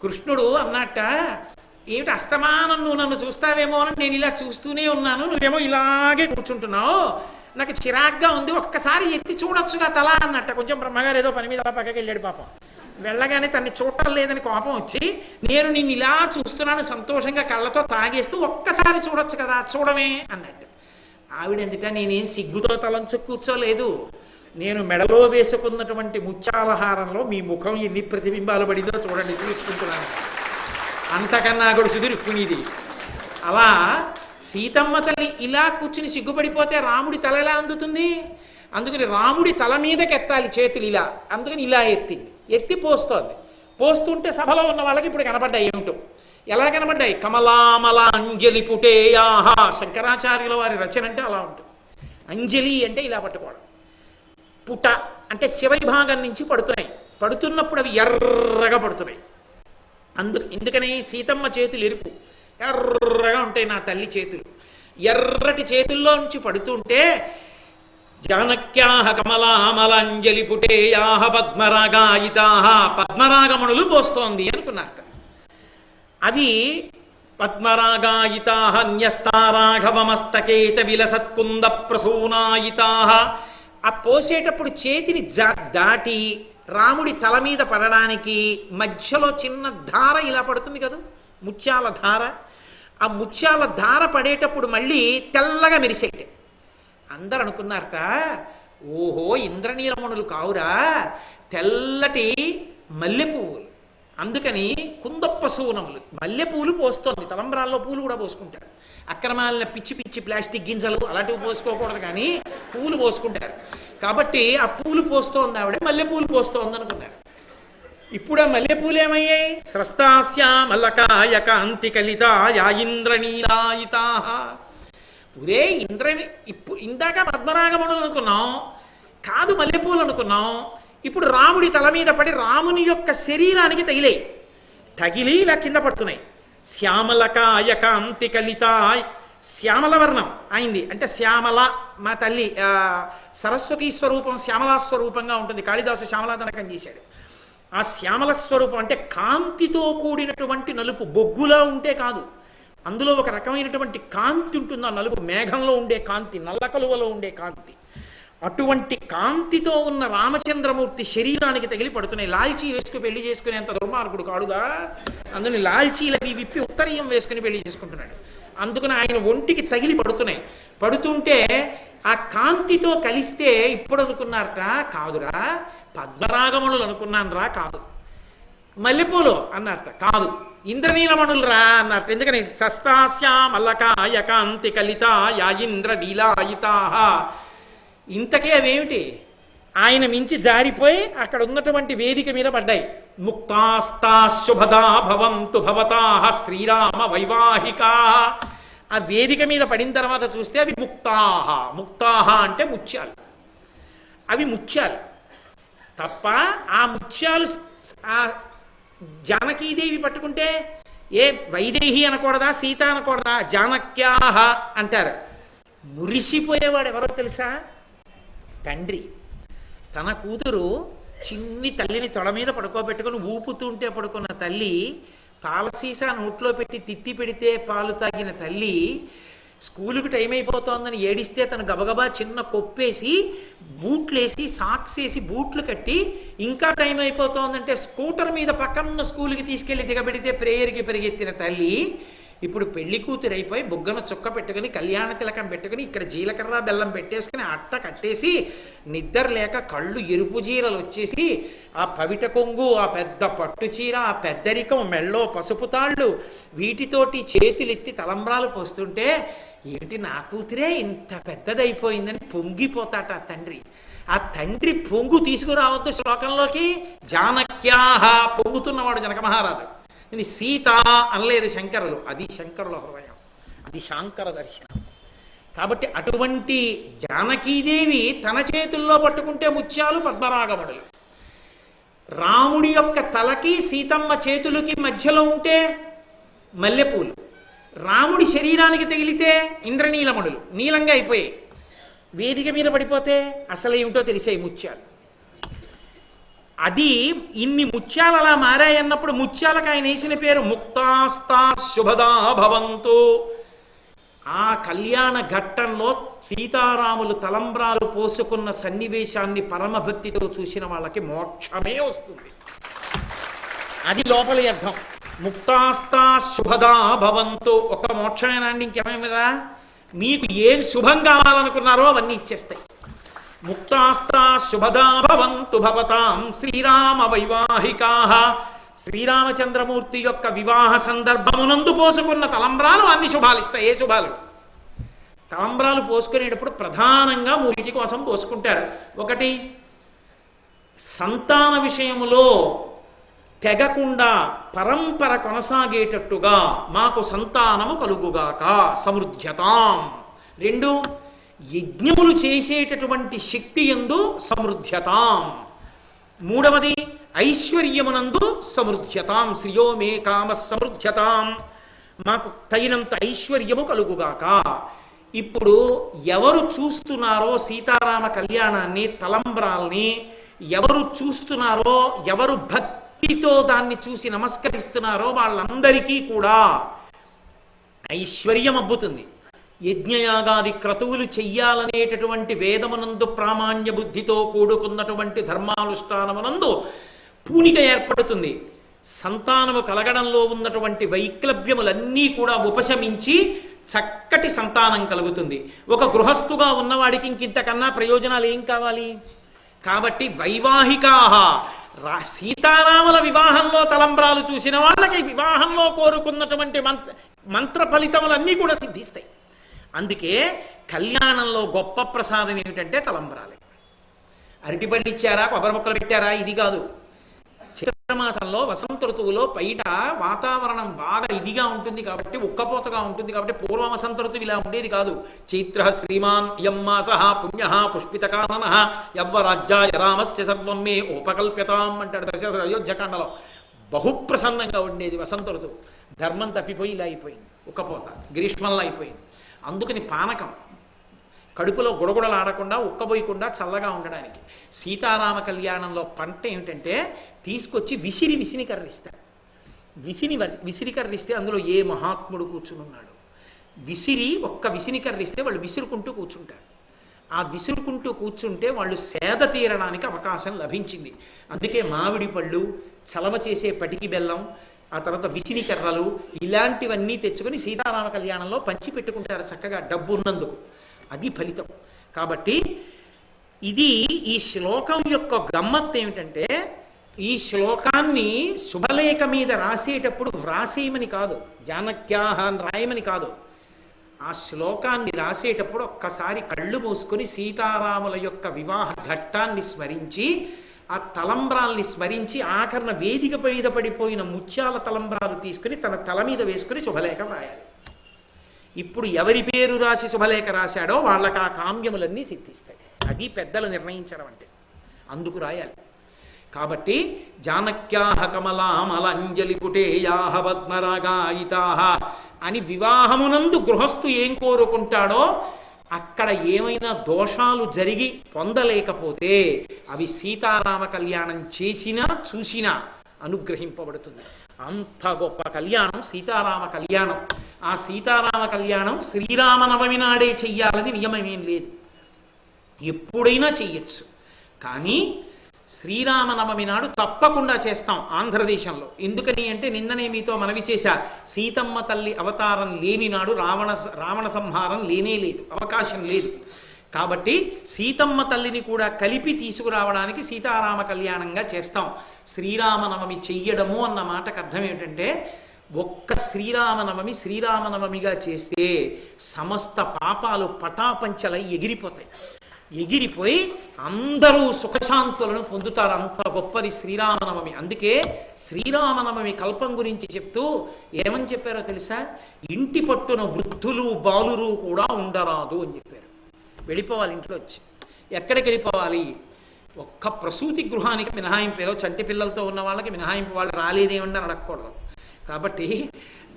కృష్ణుడు అన్నట్ట, ఏమిటి అస్తమానం నువ్వు నన్ను చూస్తావేమో అని నేను ఇలా చూస్తూనే ఉన్నాను, నువ్వేమో ఇలాగే కూర్చుంటున్నావు, నాకు చిరాగ్గా ఉంది, ఒక్కసారి ఎత్తి చూడొచ్చుగా తల అన్నట్ట. కొంచెం బ్రహ్మగారు ఏదో పని మీద అలా పక్కకి వెళ్ళాడు పాపం. వెళ్ళగానే తన్ని చూడటం లేదని కోపం వచ్చి, నేను నిన్ను ఇలా చూస్తున్నాను సంతోషంగా కళ్ళతో తాగేస్తూ, ఒక్కసారి చూడొచ్చు కదా, చూడమే అన్నట్టు. ఆవిడెందుట, నేనేం సిగ్గుతో తలంచు కూర్చోలేదు, నేను మెడలో వేసుకున్నటువంటి ముత్యాలహారంలో మీ ముఖం ఎన్ని ప్రతిబింబాలు పడిందో చూడండి, చూసుకుంటున్నాను. అంతకన్నా గొడుసుది రుక్మిణీది. అలా సీతమ్మ తల్లి ఇలా కూర్చుని సిగ్గుపడిపోతే రాముడి తల ఎలా అందుతుంది? అందుకని రాముడి తల మీదకి ఎత్తాలి చేతులు ఇలా. అందుకని ఇలా ఎత్తింది. ఎత్తి పోస్తోంది. పోస్తుంటే సభలో ఉన్న వాళ్ళకి ఇప్పుడు కనపడ్డాయి. ఏమిటో ఎలా కనపడ్డాయి? కమలామల అంజలి పుటేయాహ. శంకరాచార్యుల వారి రచన అంటే అలా ఉంటుంది. అంజలి అంటే ఇలా పట్టుకోవడం. పుట అంటే చివరి భాగం నుంచి పడుతున్నాయి. పడుతున్నప్పుడు అవి ఎర్రగా పడుతున్నాయి. ఎందుకని? సీతమ్మ చేతులు ఎరుపు, ఎర్రగా ఉంటాయి నా తల్లి చేతులు. ఎర్రటి చేతుల్లో నుంచి పడుతుంటే జానక్యాహ కమలామలాంజలి పుటేయాహ పద్మరాగాయితాహ. పద్మరాగమణులు పోస్తోంది అనుకున్నారు. అవి పద్మరాగాయితాహ న్యస్తారాఘవమస్తకే చ విలసత్కుంద ప్రసూనాయితాహ. ఆ పోసేటప్పుడు చేతిని దాటి రాముడి తల మీద పడడానికి మధ్యలో చిన్న ధార ఇలా పడుతుంది కదా, ముత్యాల ధార. ఆ ముత్యాల ధార పడేటప్పుడు మళ్ళీ తెల్లగా మెరిసేటే. అందరు అనుకున్నారట, ఓహో ఇంద్రనీలమణులు కావురా, తెల్లటి మల్లెపువ్వులు. అందుకని కుందప్పసూనములు, మల్లెపూలు పోస్తోంది. తలంబ్రాల్లో పూలు కూడా పోసుకుంటారు. అక్రమాలిన పిచ్చి పిచ్చి ప్లాస్టిక్ గింజలు అలాంటివి పోసుకోకూడదు, కానీ పూలు పోసుకుంటారు. కాబట్టి ఆ పూలు పోస్తోంది ఆవిడ, మల్లెపూలు పోస్తోంది అనుకున్నారు. ఇప్పుడు ఆ మల్లెపూలు ఏమయ్యాయి? స్రస్తాస్యా మల్లకాయ కాంతి కలితాయా ఇంద్రనీలాయితాః. పురే ఇందాక పద్మరాగమణులు అనుకున్నాం, కాదు మల్లెపూలు అనుకున్నాం. ఇప్పుడు రాముడి తల మీద పడి రాముని యొక్క శరీరానికి తగిలి ఇలా కింద పడుతున్నాయి. శ్యామలకాయ కాంతి కలిత, శ్యామలవర్ణం అయింది అంటే శ్యామల మా తల్లి సరస్వతీ స్వరూపం శ్యామలా స్వరూపంగా ఉంటుంది. కాళిదాసు శ్యామలాదనకం చేశాడు. ఆ శ్యామల స్వరూపం అంటే కాంతితో కూడినటువంటి నలుపు, బొగ్గులా ఉంటే కాదు, అందులో ఒక రకమైనటువంటి కాంతి ఉంటుంది. ఆ నలుపు మేఘంలో ఉండే కాంతి, నల్ల కలువలో ఉండే కాంతి. అటువంటి కాంతితో ఉన్న రామచంద్రమూర్తి శరీరానికి తగిలి పడుతున్నాయి. లాల్చీ వేసుకుని పెళ్లి చేసుకునేంత దుర్మార్గుడు కాడుగా, అందుని లాల్చీలు అవి విప్పి ఉత్తరీయం వేసుకుని పెళ్లి చేసుకుంటున్నాడు. అందుకని ఆయన ఒంటికి తగిలి పడుతున్నాయి. పడుతుంటే ఆ కాంతితో కలిస్తే ఇప్పుడు అనుకున్నారట, కాదురా పద్మరాగమణులు అనుకున్నాను రా, కాదు మల్లెపూలు అన్నారట, కాదు ఇంద్రనీలమణులు రా అన్నారట. ఎందుకని సస్తాశ్యామల్లకాయ కాంతి కలిత యా ఇంద్ర నీలాయితా. ఇంతకే అవేమిటి, ఆయన మించి జారిపోయి అక్కడ ఉన్నటువంటి వేదిక మీద పడ్డాయి. ముక్తాస్తా శుభదా భవంతు భవతాః శ్రీరామ వైవాహికా. ఆ వేదిక మీద పడిన తర్వాత చూస్తే అవి ముక్తాహ. ముక్తాహ అంటే ముత్యాలు, అవి ముత్యాలు తప్ప ఆ ముత్యాలు ఆ జానకీదేవి పట్టుకుంటే ఏ వైదేహి అనకూడదా, సీత అనకూడదా, జానక్యాహ అంటారు. మురిసిపోయేవాడు ఎవరో తెలుసా, తండ్రి. తన కూతురు చిన్ని తల్లిని తొడ మీద పడుకోబెట్టుకుని ఊపుతుంటే పడుకున్న తల్లి, పాలసీసా నోట్లో పెట్టి తిత్తి పెడితే పాలు తాగిన తల్లి, స్కూలుకి టైం అయిపోతోందని ఏడిస్తే తను గబగబా చిన్న కొప్పేసి బూట్లేసి సాక్స్ వేసి బూట్లు కట్టి ఇంకా టైం అయిపోతోందంటే స్కూటర్ మీద పక్కనున్న స్కూల్కి తీసుకెళ్లి దిగబెడితే ప్రేయర్కి పరిగెత్తిన తల్లి ఇప్పుడు పెళ్లి కూతురు అయిపోయి బుగ్గన చుక్క పెట్టుకుని కళ్యాణ తిలకం పెట్టుకుని ఇక్కడ జీలకర్ర బెల్లం పెట్టేసుకుని అట్ట కట్టేసి నిద్ర లేక కళ్ళు ఎరుపు చీరలు వచ్చేసి ఆ పవిట కొంగు, ఆ పెద్ద పట్టు చీర, ఆ పెద్దరికం, మెళ్ళో పసుపు తాళ్ళు, వీటితోటి చేతులెత్తి తలంబ్రాలు పోస్తుంటే ఏమిటి నా కూతురే ఇంత పెద్దదైపోయిందని పొంగిపోతాట ఆ తండ్రి. ఆ తండ్రి పొంగు తీసుకురావద్దు శ్లోకంలోకి. జానక్యాహ పొంగుతున్నవాడు జనక మహారాజు. ఇది సీత అనలేదు శంకరులు, అది శంకరుల హృదయం, అది శాంకర దర్శనం. కాబట్టి అటువంటి జానకీదేవి తన చేతుల్లో పట్టుకుంటే ముత్యాలు పద్మరాగమణులు, రాముడి యొక్క తలకి సీతమ్మ చేతులకి మధ్యలో ఉంటే మల్లెపూలు, రాముడి శరీరానికి తగిలితే ఇంద్రనీలమణులు, నీలంగా అయిపోయాయి. వేదిక మీద పడిపోతే అసలు ఏమిటో తెలిసాయి ముత్యాలు. అది ఇన్ని ముత్యాలు అలా మారాయన్నప్పుడు ముత్యాలకు ఆయన వేసిన పేరు ముక్తాస్తా శుభదా భవంతు. ఆ కళ్యాణ ఘట్టంలో సీతారాములు తలంబ్రాలు పోసుకున్న సన్నివేశాన్ని పరమభక్తితో చూసిన వాళ్ళకి మోక్షమే వస్తుంది. అది లోపలి అర్థం. ముక్తాస్తా శుభదా భవంతు. ఒక మోక్షమేనండి, ఇంకేమైనా మీకు ఏం శుభం కావాలనుకున్నారో అవన్నీ ఇచ్చేస్తాయి. ముక్తాస్తా శుభదా భవంతు భవతాం శ్రీరామ వైవాహికాః. శ్రీరామచంద్రమూర్తి యొక్క వివాహ సందర్భమునందు పోసుకున్న తలంబ్రాలు అన్ని శుభాలు ఇస్తాయి. ఏ శుభాలు? తలంబ్రాలు పోసుకునేటప్పుడు ప్రధానంగా మూడిటి కోసం పోసుకుంటారు. ఒకటి, సంతాన విషయములో తెగకుండా పరంపర కొనసాగేటట్టుగా మాకు సంతానము కలుగుగాక, సమృద్ధ్యతాం. రెండు, యజ్ఞములు చేసేటటువంటి శక్తి యందు సమృద్ధ్యతాం. మూడవది, ఐశ్వర్యమునందు సమృద్ధ్యతాం. శ్రియో మే కామ సమృద్ధ్యతాం. మాకు తగినంత ఐశ్వర్యము కలుగుగాక. ఇప్పుడు ఎవరు చూస్తున్నారో సీతారామ కళ్యాణాన్ని, తలంబ్రాల్ని ఎవరు చూస్తున్నారో, ఎవరు భక్తితో దాన్ని చూసి నమస్కరిస్తున్నారో వాళ్ళందరికీ కూడా ఐశ్వర్యం అబ్బుతుంది. యజ్ఞయాగాది క్రతువులు చెయ్యాలనేటటువంటి వేదమునందు ప్రామాణ్య బుద్ధితో కూడుకున్నటువంటి ధర్మానుష్ఠానమునందు పూనిక ఏర్పడుతుంది. సంతానము కలగడంలో ఉన్నటువంటి వైక్లభ్యములన్నీ కూడా ఉపశమించి చక్కటి సంతానం కలుగుతుంది. ఒక గృహస్థుగా ఉన్నవాడికి ఇంకింతకన్నా ప్రయోజనాలు ఏం కావాలి? కాబట్టి వైవాహికాః, సీతారాముల వివాహంలో తలంబ్రాలు చూసిన వాళ్ళకి వివాహంలో కోరుకున్నటువంటి మంత్ర ఫలితములన్నీ కూడా సిద్ధిస్తాయి. అందుకే కళ్యాణంలో గొప్ప ప్రసాదం ఏమిటంటే తలంబ్రాలే. అరటిపండు ఇచ్చారా, కొబ్బరి మొక్కలు పెట్టారా, ఇది కాదు. చైత్రమాసంలో వసంత ఋతువులో బయట వాతావరణం బాగా ఇదిగా ఉంటుంది కాబట్టి, ఉక్కపోతగా ఉంటుంది కాబట్టి, పూర్వ వసంత ఋతువు ఇలా ఉండేది కాదు. చైత్ర శ్రీమాన్ యం మాసః పుణ్యః పుష్పితకాననః యవ్వరాజ్యాయ రామస్య సర్వం మే ఉపకల్ప్యతాం అంటాడు దశరథుడు అయోధ్యకాండలో. బహుప్రసన్నంగా ఉండేది వసంత ఋతువు. ధర్మం తప్పిపోయి ఇలా అయిపోయింది, ఉక్కపోత గ్రీష్మంలో అయిపోయింది. అందుకని పానకం కడుపులో గుడగుడలాడకుండా ఉక్కబోయకుండా చల్లగా ఉండడానికి. సీతారామ కళ్యాణంలో పంట ఏమిటంటే తీసుకొచ్చి విసిరి కర్రిస్తాడు. విసిరి కర్రిస్తే అందులో ఏ మహాత్ముడు కూర్చునున్నాడు. ఒక్క విసిని కర్రిస్తే వాళ్ళు విసురుకుంటూ కూర్చుంటారు. ఆ విసురుకుంటూ కూర్చుంటే వాళ్ళు సేద తీరడానికి అవకాశం లభించింది. అందుకే మామిడి పళ్ళు, చలవ చేసే పటికి బెల్లం, ఆ తర్వాత విసిని కర్రలు ఇలాంటివన్నీ తెచ్చుకొని సీతారామ కళ్యాణంలో పంచి పెట్టుకుంటారు చక్కగా డబ్బు ఉన్నందుకు. అది ఫలితం. కాబట్టి ఇది ఈ శ్లోకం యొక్క గమ్మత్తు ఏమిటంటే, ఈ శ్లోకాన్ని శుభలేఖ మీద రాసేటప్పుడు వ్రాసేయమని కాదు, జానక్యాహ అని రాయమని కాదు. ఆ శ్లోకాన్ని రాసేటప్పుడు ఒక్కసారి కళ్ళు మూసుకొని సీతారాముల యొక్క వివాహ ఘట్టాన్ని స్మరించి, ఆ తలంబ్రాల్ని స్మరించి, ఆఖరణ వేదిక మీద పడిపోయిన ముత్యాల తలంబ్రాలు తీసుకుని తన తల మీద వేసుకుని శుభలేఖ రాయాలి. ఇప్పుడు ఎవరి పేరు రాసి శుభలేఖ రాశాడో వాళ్ళకి ఆ కామ్యములన్నీ సిద్ధిస్తాయి. అది పెద్దలు నిర్ణయించడం అంటే అందుకు రాయాలి. కాబట్టి జానక్యాహ కమలామలంజలి కుటేయాహ పద్మరాగాయితాహ అని వివాహమునందు గృహస్థు ఏం కోరుకుంటాడో అక్కడ ఏమైనా దోషాలు జరిగి పొందలేకపోతే అవి సీతారామ కళ్యాణం చేసినా చూసినా అనుగ్రహింపబడుతుంది. అంత గొప్ప కళ్యాణం సీతారామ కళ్యాణం. ఆ సీతారామ కళ్యాణం శ్రీరామనవమి నాడే చెయ్యాలని నియమమేం లేదు, ఎప్పుడైనా చెయ్యొచ్చు. కానీ శ్రీరామనవమి నాడు తప్పకుండా చేస్తాం ఆంధ్రదేశంలో. ఎందుకని అంటే నిన్ననే మీతో మనవి చేశా, సీతమ్మ తల్లి అవతారం లేని నాడు రావణ సంహారం లేనే లేదు, అవకాశం లేదు. కాబట్టి సీతమ్మ తల్లిని కూడా కలిపి తీసుకురావడానికి సీతారామ కళ్యాణంగా చేస్తాం. శ్రీరామనవమి చెయ్యడము అన్న మాటకు అర్థం ఏమిటంటే, ఒక్క శ్రీరామనవమిగా చేస్తే సమస్త పాపాలు పటాపంచలై ఎగిరిపోయి అందరూ సుఖశాంతులను పొందుతారు. అంత గొప్పది శ్రీరామనవమి. అందుకే శ్రీరామనవమి కల్పం గురించి చెప్తూ ఏమని చెప్పారో తెలుసా? ఇంటి పట్టున వృద్ధులు బాలురు కూడా ఉండరాదు అని చెప్పారు. వెళ్ళిపోవాలి ఇంట్లో వచ్చి. ఎక్కడికి వెళ్ళిపోవాలి? ఒక్క ప్రసూతి గృహానికి మినహాయింపు, ఏదో చంటి పిల్లలతో ఉన్న వాళ్ళకి మినహాయింపు, వాళ్ళు రాలేదేమని అడగకూడదు. కాబట్టి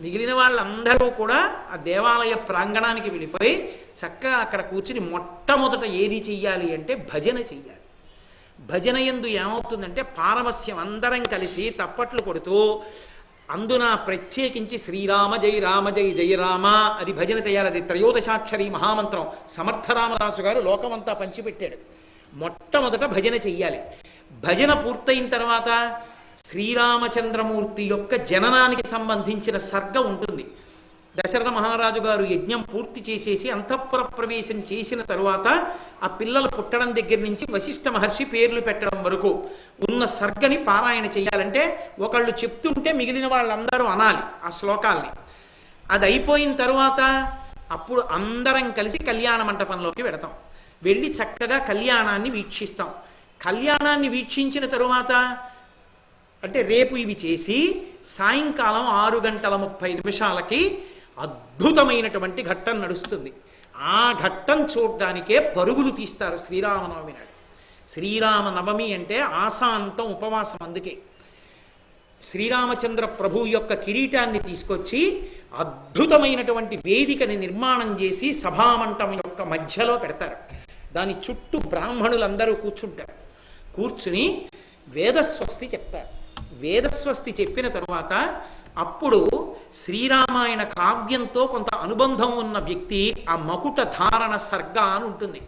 మిగిలిన వాళ్ళందరూ కూడా ఆ దేవాలయ ప్రాంగణానికి వెళ్ళిపోయి చక్కగా అక్కడ కూర్చుని మొట్టమొదట ఏది చెయ్యాలి అంటే భజన చెయ్యాలి. భజన యందు ఏమవుతుందంటే పారవస్యం, అందరం కలిసి తప్పట్లు కొడుతూ అందున ప్రత్యేకించి శ్రీరామ జయ రామ జయ జయ రామ అది భజన చేయాలి. అది త్రయోదశాక్షరి మహామంత్రం సమర్థరామదాసు గారు లోకమంతా పంచిపెట్టాడు. మొట్టమొదట భజన చెయ్యాలి. భజన పూర్తయిన తర్వాత శ్రీరామచంద్రమూర్తి యొక్క జననానికి సంబంధించిన సర్గ ఉంటుంది. దశరథ మహారాజు గారు యజ్ఞం పూర్తి చేసేసి అంతఃపుర ప్రవేశం చేసిన తరువాత ఆ పిల్లలు పుట్టడం దగ్గర నుంచి వశిష్ఠ మహర్షి పేర్లు పెట్టడం వరకు ఉన్న సర్గని పారాయణ చేయాలంటే ఒకళ్ళు చెప్తుంటే మిగిలిన వాళ్ళందరూ అనాలి ఆ శ్లోకాల్ని. అది అయిపోయిన తరువాత అప్పుడు అందరం కలిసి కళ్యాణ మంటపంలోకి వెడతాం. వెళ్ళి చక్కగా కళ్యాణాన్ని వీక్షిస్తాం. కళ్యాణాన్ని వీక్షించిన తరువాత అంటే రేపు ఇవి చేసి సాయంకాలం 6:30 అద్భుతమైనటువంటి ఘట్టం నడుస్తుంది. ఆ ఘట్టం చూడడానికే పరుగులు తీస్తారు శ్రీరామనవమి నాడు. శ్రీరామనవమి అంటే ఆశాంతం ఉపవాసం. అందుకే శ్రీరామచంద్ర ప్రభు యొక్క కిరీటాన్ని తీసుకొచ్చి అద్భుతమైనటువంటి వేదికని నిర్మాణం చేసి సభామంటం యొక్క మధ్యలో పెడతారు. దాని చుట్టూ బ్రాహ్మణులందరూ కూర్చుంటారు. కూర్చుని వేదస్వస్తి చెప్తారు. వేదస్వస్తి చెప్పిన తరువాత అప్పుడు శ్రీరామాయణ కావ్యంతో కొంత అనుబంధం ఉన్న వ్యక్తి ఆ మకుట ధారణ సర్గ అని ఉంటుంది.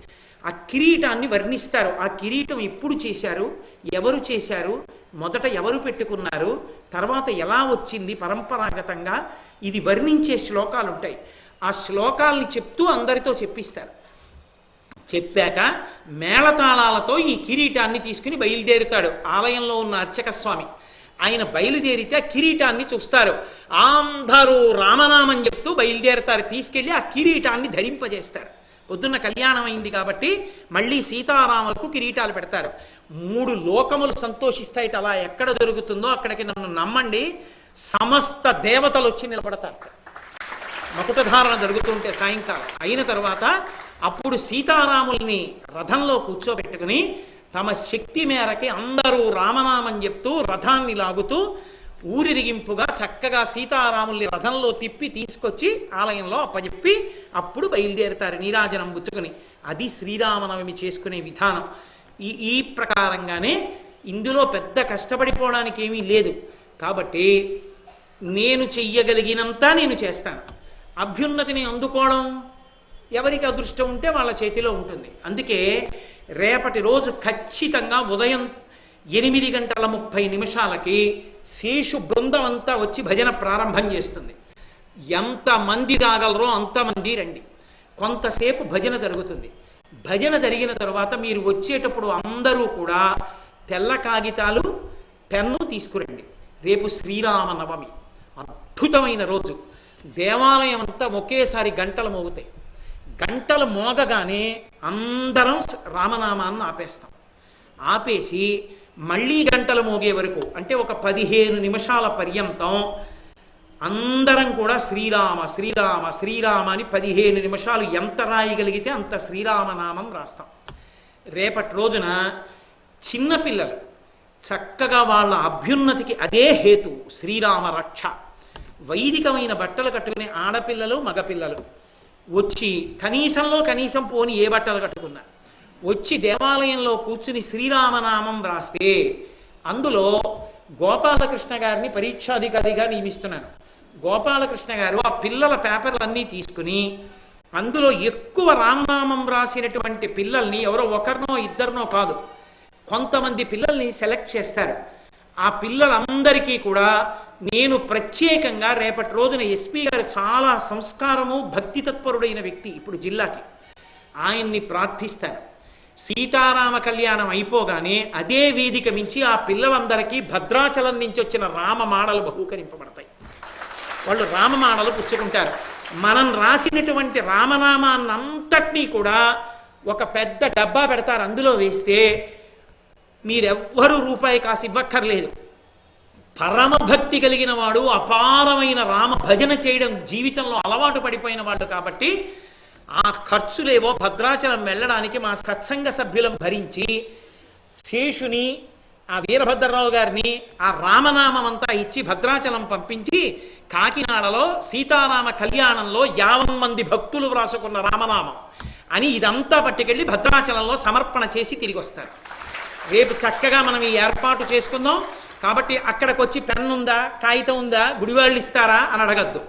ఆ కిరీటాన్ని వర్ణిస్తారు. ఆ కిరీటం ఎప్పుడు చేశారు, ఎవరు చేశారు, మొదట ఎవరు పెట్టుకున్నారు, తర్వాత ఎలా వచ్చింది పరంపరాగతంగా, ఇది వర్ణించే శ్లోకాలు ఉంటాయి. ఆ శ్లోకాల్ని చెప్తూ అందరితో చెప్పిస్తారు. చెప్పాక మేళతాళాలతో ఈ కిరీటాన్ని తీసుకుని బయలుదేరుతాడు ఆలయంలో ఉన్న అర్చక స్వామి. ఆయన బయలుదేరితే ఆ కిరీటాన్ని చూస్తారు. అందరూ రామనామం చెప్తూ బయలుదేరుతారు. తీసుకెళ్ళి ఆ కిరీటాన్ని ధరింపజేస్తారు. పొద్దున్న కళ్యాణం అయింది కాబట్టి మళ్ళీ సీతారాములకు కిరీటాలు పెడతారు. 3 లోకములు సంతోషిస్తాయి. అలా ఎక్కడ దొరుకుతుందో అక్కడికి నన్ను నమ్మండి, సమస్త దేవతలు వచ్చి నిలబడతారు. మకుటధారణ జరుగుతుంటే సాయంకాలం అయిన తరువాత అప్పుడు సీతారాముల్ని రథంలో కూర్చోబెట్టుకుని తమ శక్తి మేరకి అందరూ రామనామం చెప్తూ రథాన్ని లాగుతూ ఊరిరిగింపుగా చక్కగా సీతారాముల్ని రథంలో తిప్పి తీసుకొచ్చి ఆలయంలో అప్పచెప్పి అప్పుడు బయలుదేరుతారు నీరాజనం పుచ్చుకొని. అది శ్రీరామనవమి చేసుకునే విధానం. ఈ ప్రకారంగానే ఇందులో పెద్ద కష్టపడిపోవడానికి ఏమీ లేదు. కాబట్టి నేను చెయ్యగలిగినంత నేను చేస్తాను. అభ్యున్నతిని అందుకోవడం ఎవరికి అదృష్టం ఉంటే వాళ్ళ చేతిలో ఉంటుంది. అందుకే రేపటి రోజు ఖచ్చితంగా ఉదయం 8:30 శేషు బృందం అంతా వచ్చి భజన ప్రారంభం చేస్తుంది. ఎంతమంది రాగలరో అంతమంది రండి. కొంతసేపు భజన జరుగుతుంది. భజన జరిగిన తర్వాత మీరు వచ్చేటప్పుడు అందరూ కూడా తెల్ల కాగితాలు పెన్ను తీసుకురండి. రేపు శ్రీరామనవమి అద్భుతమైన రోజు. దేవాలయం అంతా ఒకేసారి గంటలు మోగుతాయి. గంటలు మోగగానే అందరం రామనామాన్ని ఆపేస్తాం. ఆపేసి మళ్ళీ గంటలు మోగే వరకు అంటే ఒక 15 నిమిషాల పర్యంతం అందరం కూడా శ్రీరామ శ్రీరామ శ్రీరామ అని 15 నిమిషాలు ఎంత రాయగలిగితే అంత శ్రీరామనామం రాస్తాం. రేపటి రోజున చిన్నపిల్లలు చక్కగా వాళ్ళ అభ్యున్నతికి అదే హేతు శ్రీరామ రక్ష. వైదికమైన బట్టలు కట్టుకునే ఆడపిల్లలు మగపిల్లలు వచ్చి కనీసం పోని ఏ బట్టలు కట్టుకున్నా వచ్చి దేవాలయంలో కూర్చుని శ్రీరామనామం రాస్తే అందులో గోపాలకృష్ణ గారిని పరీక్షాధికారిగా నియమిస్తున్నాను. గోపాలకృష్ణ గారు ఆ పిల్లల పేపర్లన్నీ తీసుకుని అందులో ఎక్కువ రామనామం రాసినటువంటి పిల్లల్ని ఎవరో ఒకరినో ఇద్దరినో కాదు, కొంతమంది పిల్లల్ని సెలెక్ట్ చేస్తారు. ఆ పిల్లలందరికీ కూడా నేను ప్రత్యేకంగా రేపటి రోజున ఎస్పీ గారు చాలా సంస్కారము భక్తి తత్పరుడైన వ్యక్తి ఇప్పుడు జిల్లాకి, ఆయన్ని ప్రార్థిస్తాను. సీతారామ కళ్యాణం అయిపోగానే అదే వేదిక మించి ఆ పిల్లలందరికీ భద్రాచలం నుంచి వచ్చిన రామమాడలు బహూకరింపబడతాయి. వాళ్ళు రామమాడలు పుచ్చుకుంటారు. మనం రాసినటువంటి రామనామాన్నంతటినీ కూడా ఒక పెద్ద డబ్బా పెడతారు. అందులో వేస్తే మీరెవ్వరూ రూపాయి కాసి ఇవ్వక్కర్లేదు. పరమభక్తి కలిగిన వాడు అపారమైన రామ భజన చేయడం జీవితంలో అలవాటు పడిపోయిన వాడు కాబట్టి ఆ ఖర్చులేవో భద్రాచలం వెళ్ళడానికి మా సత్సంగ సభ్యులం భరించి శేషుని ఆ వీరభద్రరావు గారిని ఆ రామనామం అంతా ఇచ్చి భద్రాచలం పంపించి కాకినాడలో సీతారామ కళ్యాణంలో 50 మంది భక్తులు వ్రాసుకున్న రామనామం అని ఇదంతా పట్టుకెళ్ళి భద్రాచలంలో సమర్పణ చేసి తిరిగి వస్తారు. రేపు చక్కగా మనం ఈ ఏర్పాటు చేసుకుందాం. కాబట్టి అక్కడికి వచ్చి పెన్ను ఉందా కాగితం ఉందా గుడివాళ్ళు ఇస్తారా అని అడగద్దు.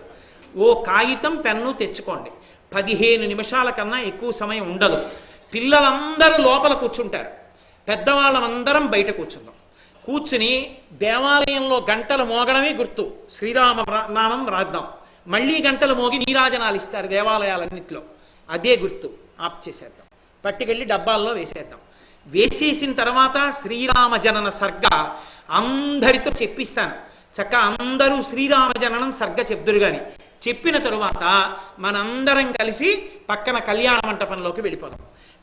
ఓ కాగితం పెన్ను తెచ్చుకోండి. 15 నిమిషాల కన్నా ఎక్కువ సమయం ఉండదు. పిల్లలందరూ లోపల కూర్చుంటారు, పెద్దవాళ్ళమందరం బయట కూర్చుందాం. కూర్చుని దేవాలయంలో గంటలు మోగడమే గుర్తు, శ్రీరామ నామం రాద్దాం. మళ్ళీ గంటలు మోగి నీరాజనాలు ఇస్తారు దేవాలయాలన్నింటిలో, అదే గుర్తు. ఆప్ చేసేద్దాం, పట్టుకెళ్ళి డబ్బాల్లో వేసేద్దాం. వేసేసిన తర్వాత శ్రీరామ జనన సర్గ అందరితో చెప్పిస్తాను. చక్క అందరూ శ్రీరామ జననం సర్గ చెప్దురు కానీ చెప్పిన తరువాత మనందరం కలిసి పక్కన కళ్యాణ మంటపంలోకి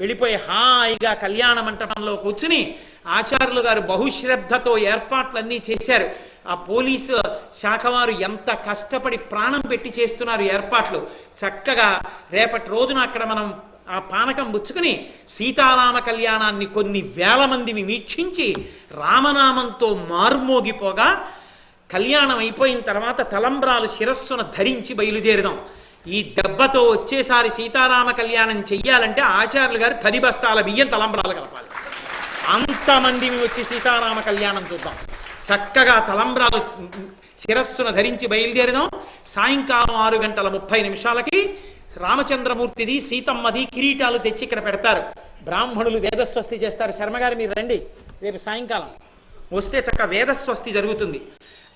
వెళ్ళిపోయి హాయిగా కళ్యాణ మంటపంలో కూర్చుని ఆచార్యులు గారు బహుశ్రద్ధతో ఏర్పాట్లన్నీ చేశారు. ఆ పోలీసు శాఖ వారు ఎంత కష్టపడి ప్రాణం పెట్టి చేస్తున్నారు ఏర్పాట్లు. చక్కగా రేపటి రోజున అక్కడ మనం ఆ పానకం పుచ్చుకుని సీతారామ కళ్యాణాన్ని కొన్ని వేల మందిని వీక్షించి రామనామంతో మార్మోగిపోగా కళ్యాణం అయిపోయిన తర్వాత తలంబ్రాలు శిరస్సును ధరించి బయలుదేరుదాం. ఈ దెబ్బతో వచ్చేసారి సీతారామ కళ్యాణం చెయ్యాలంటే ఆచార్యులు గారు 10 బస్తాల బియ్యం తలంబ్రాలు కలపాలి. అంతమందిని వచ్చి సీతారామ కళ్యాణం చూద్దాం. చక్కగా తలంబ్రాలు శిరస్సును ధరించి బయలుదేరుదాం. సాయంకాలం 6:30 రామచంద్రమూర్తిది సీతమ్మది కిరీటాలు తెచ్చి ఇక్కడ పెడతారు. బ్రాహ్మణులు వేదస్వస్తి చేస్తారు. శర్మగారు మీరు రండి రేపు సాయంకాలం వస్తే చక్క వేదస్వస్తి జరుగుతుంది.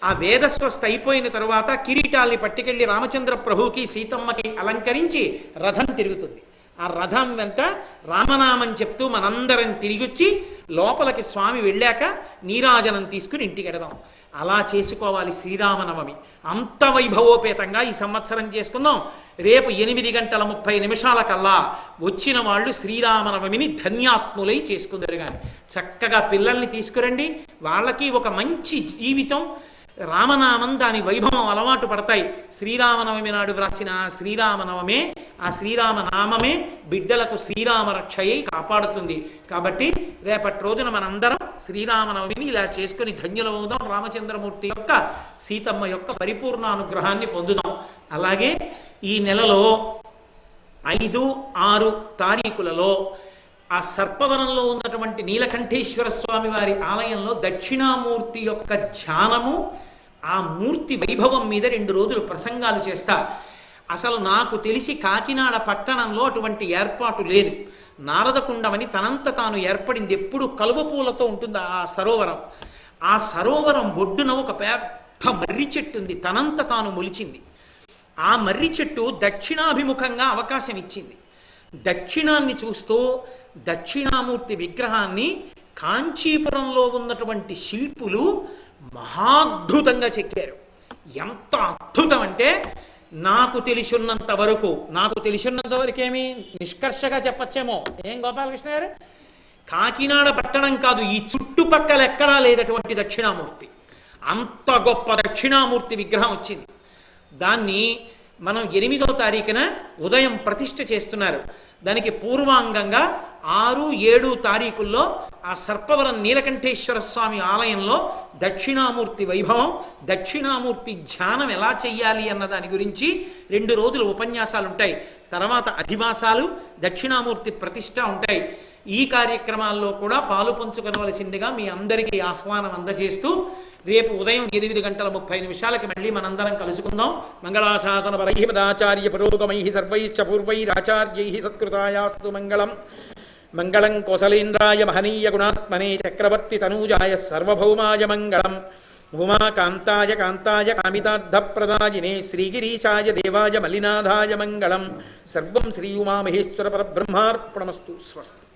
ఆ వేదస్వస్తి అయిపోయిన తరువాత కిరీటాల్ని పట్టుకెళ్ళి రామచంద్ర ప్రభువుకి సీతమ్మకి అలంకరించి రథం తిరుగుతుంది. ఆ రథం వెంట రామనామం చెప్తూ మనందరం తిరిగొచ్చి లోపలికి స్వామి వెళ్ళాక నీరాజనం తీసుకుని ఇంటికి ఎడదాం. అలా చేసుకోవాలి శ్రీరామనవమి. అంత వైభవోపేతంగా ఈ సంవత్సరం చేసుకుందాం. రేపు 8:30 వచ్చిన వాళ్ళు శ్రీరామనవమిని ధన్యాత్ములై చేసుకుందరు. కానీ చక్కగా పిల్లల్ని తీసుకురండి. వాళ్ళకి ఒక మంచి జీవితం, రామనామం దాని వైభవం అలవాటు పడతాయి. శ్రీరామనవమి నాడు వ్రాసిన శ్రీరామనవమే, ఆ శ్రీరామనామమే బిడ్డలకు శ్రీరామ రక్షయ్యి కాపాడుతుంది. కాబట్టి రేపటి రోజున మనందరం శ్రీరామనవమిని ఇలా చేసుకుని ధన్యులమవుదాం, రామచంద్రమూర్తి యొక్క సీతమ్మ యొక్క పరిపూర్ణ అనుగ్రహాన్ని పొందుదాం. అలాగే ఈ నెలలో 5, 6 తారీఖులలో ఆ సర్పవనంలో ఉన్నటువంటి నీలకంఠేశ్వర స్వామి వారి ఆలయంలో దక్షిణామూర్తి యొక్క ధ్యానము, ఆ మూర్తి వైభవం మీద 2 రోజులు ప్రసంగాలు చేస్తా. అసలు నాకు తెలిసి కాకినాడ పట్టణంలో అటువంటి ఏర్పాటు లేదు. నారదకుండమని తనంత తాను ఏర్పడింది. ఎప్పుడు కలువ పూలతో ఉంటుంది ఆ సరోవరం. ఆ సరోవరం ఒడ్డున ఒక పెద్ద మర్రి చెట్టు ఉంది, తనంత తాను మొలిచింది. ఆ మర్రి చెట్టు దక్షిణాభిముఖంగా అవకాశం ఇచ్చింది. దక్షిణాన్ని చూస్తూ దక్షిణామూర్తి విగ్రహాన్ని కాంచీపురంలో ఉన్నటువంటి శిల్పులు మహాద్భుతంగా చెక్కారు. ఎంత అద్భుతం అంటే నాకు తెలిసినంత వరకేమి నిష్కర్షగా చెప్పచ్చేమో, ఏం గోపాలకృష్ణ గారు, కాకినాడ పట్టణం కాదు, ఈ చుట్టుపక్కల ఎక్కడా లేదటువంటి దక్షిణామూర్తి. అంత గొప్ప దక్షిణామూర్తి విగ్రహం వచ్చింది. దాన్ని మనం 8వ తారీఖున ఉదయం ప్రతిష్ఠ చేస్తున్నారు. దానికి పూర్వాంగంగా 6, 7 తారీఖుల్లో ఆ సర్పవరం నీలకంఠేశ్వర స్వామి ఆలయంలో దక్షిణామూర్తి వైభవం, దక్షిణామూర్తి ధ్యానం ఎలా చెయ్యాలి అన్న దాని గురించి 2 రోజులు ఉపన్యాసాలు ఉంటాయి. తర్వాత అధివాసాలు, దక్షిణామూర్తి ప్రతిష్ట ఉంటాయి. ఈ కార్యక్రమాల్లో కూడా పాలు పంచుకొనవలసిందిగా మీ అందరికీ ఆహ్వానం అందజేస్తూ రేపు ఉదయం 8:30 మళ్ళీ మనందరం కలుసుకుందాం. మంగళాశాసన పరైః పదాచార్య పురోగమైః సర్వైశ్చ పూర్వైరాచార్యైః సత్కృతాయాస్తు మంగళం. మంగళం కోసలేంద్రాయ మహనీయ గుణాత్మనే చక్రవర్తి తనూజాయ సర్వభౌమాయ మంగళం. ఉమాకాంతాయ కాంతాయ కామితార్థప్రదాయినే శ్రీగిరీశాయ దేవాయ మల్లినాథాయ మంగళం. సర్వం శ్రీ ఉమామహేశ్వర పరబ్రహ్మార్పణమస్తు. స్వస్తి.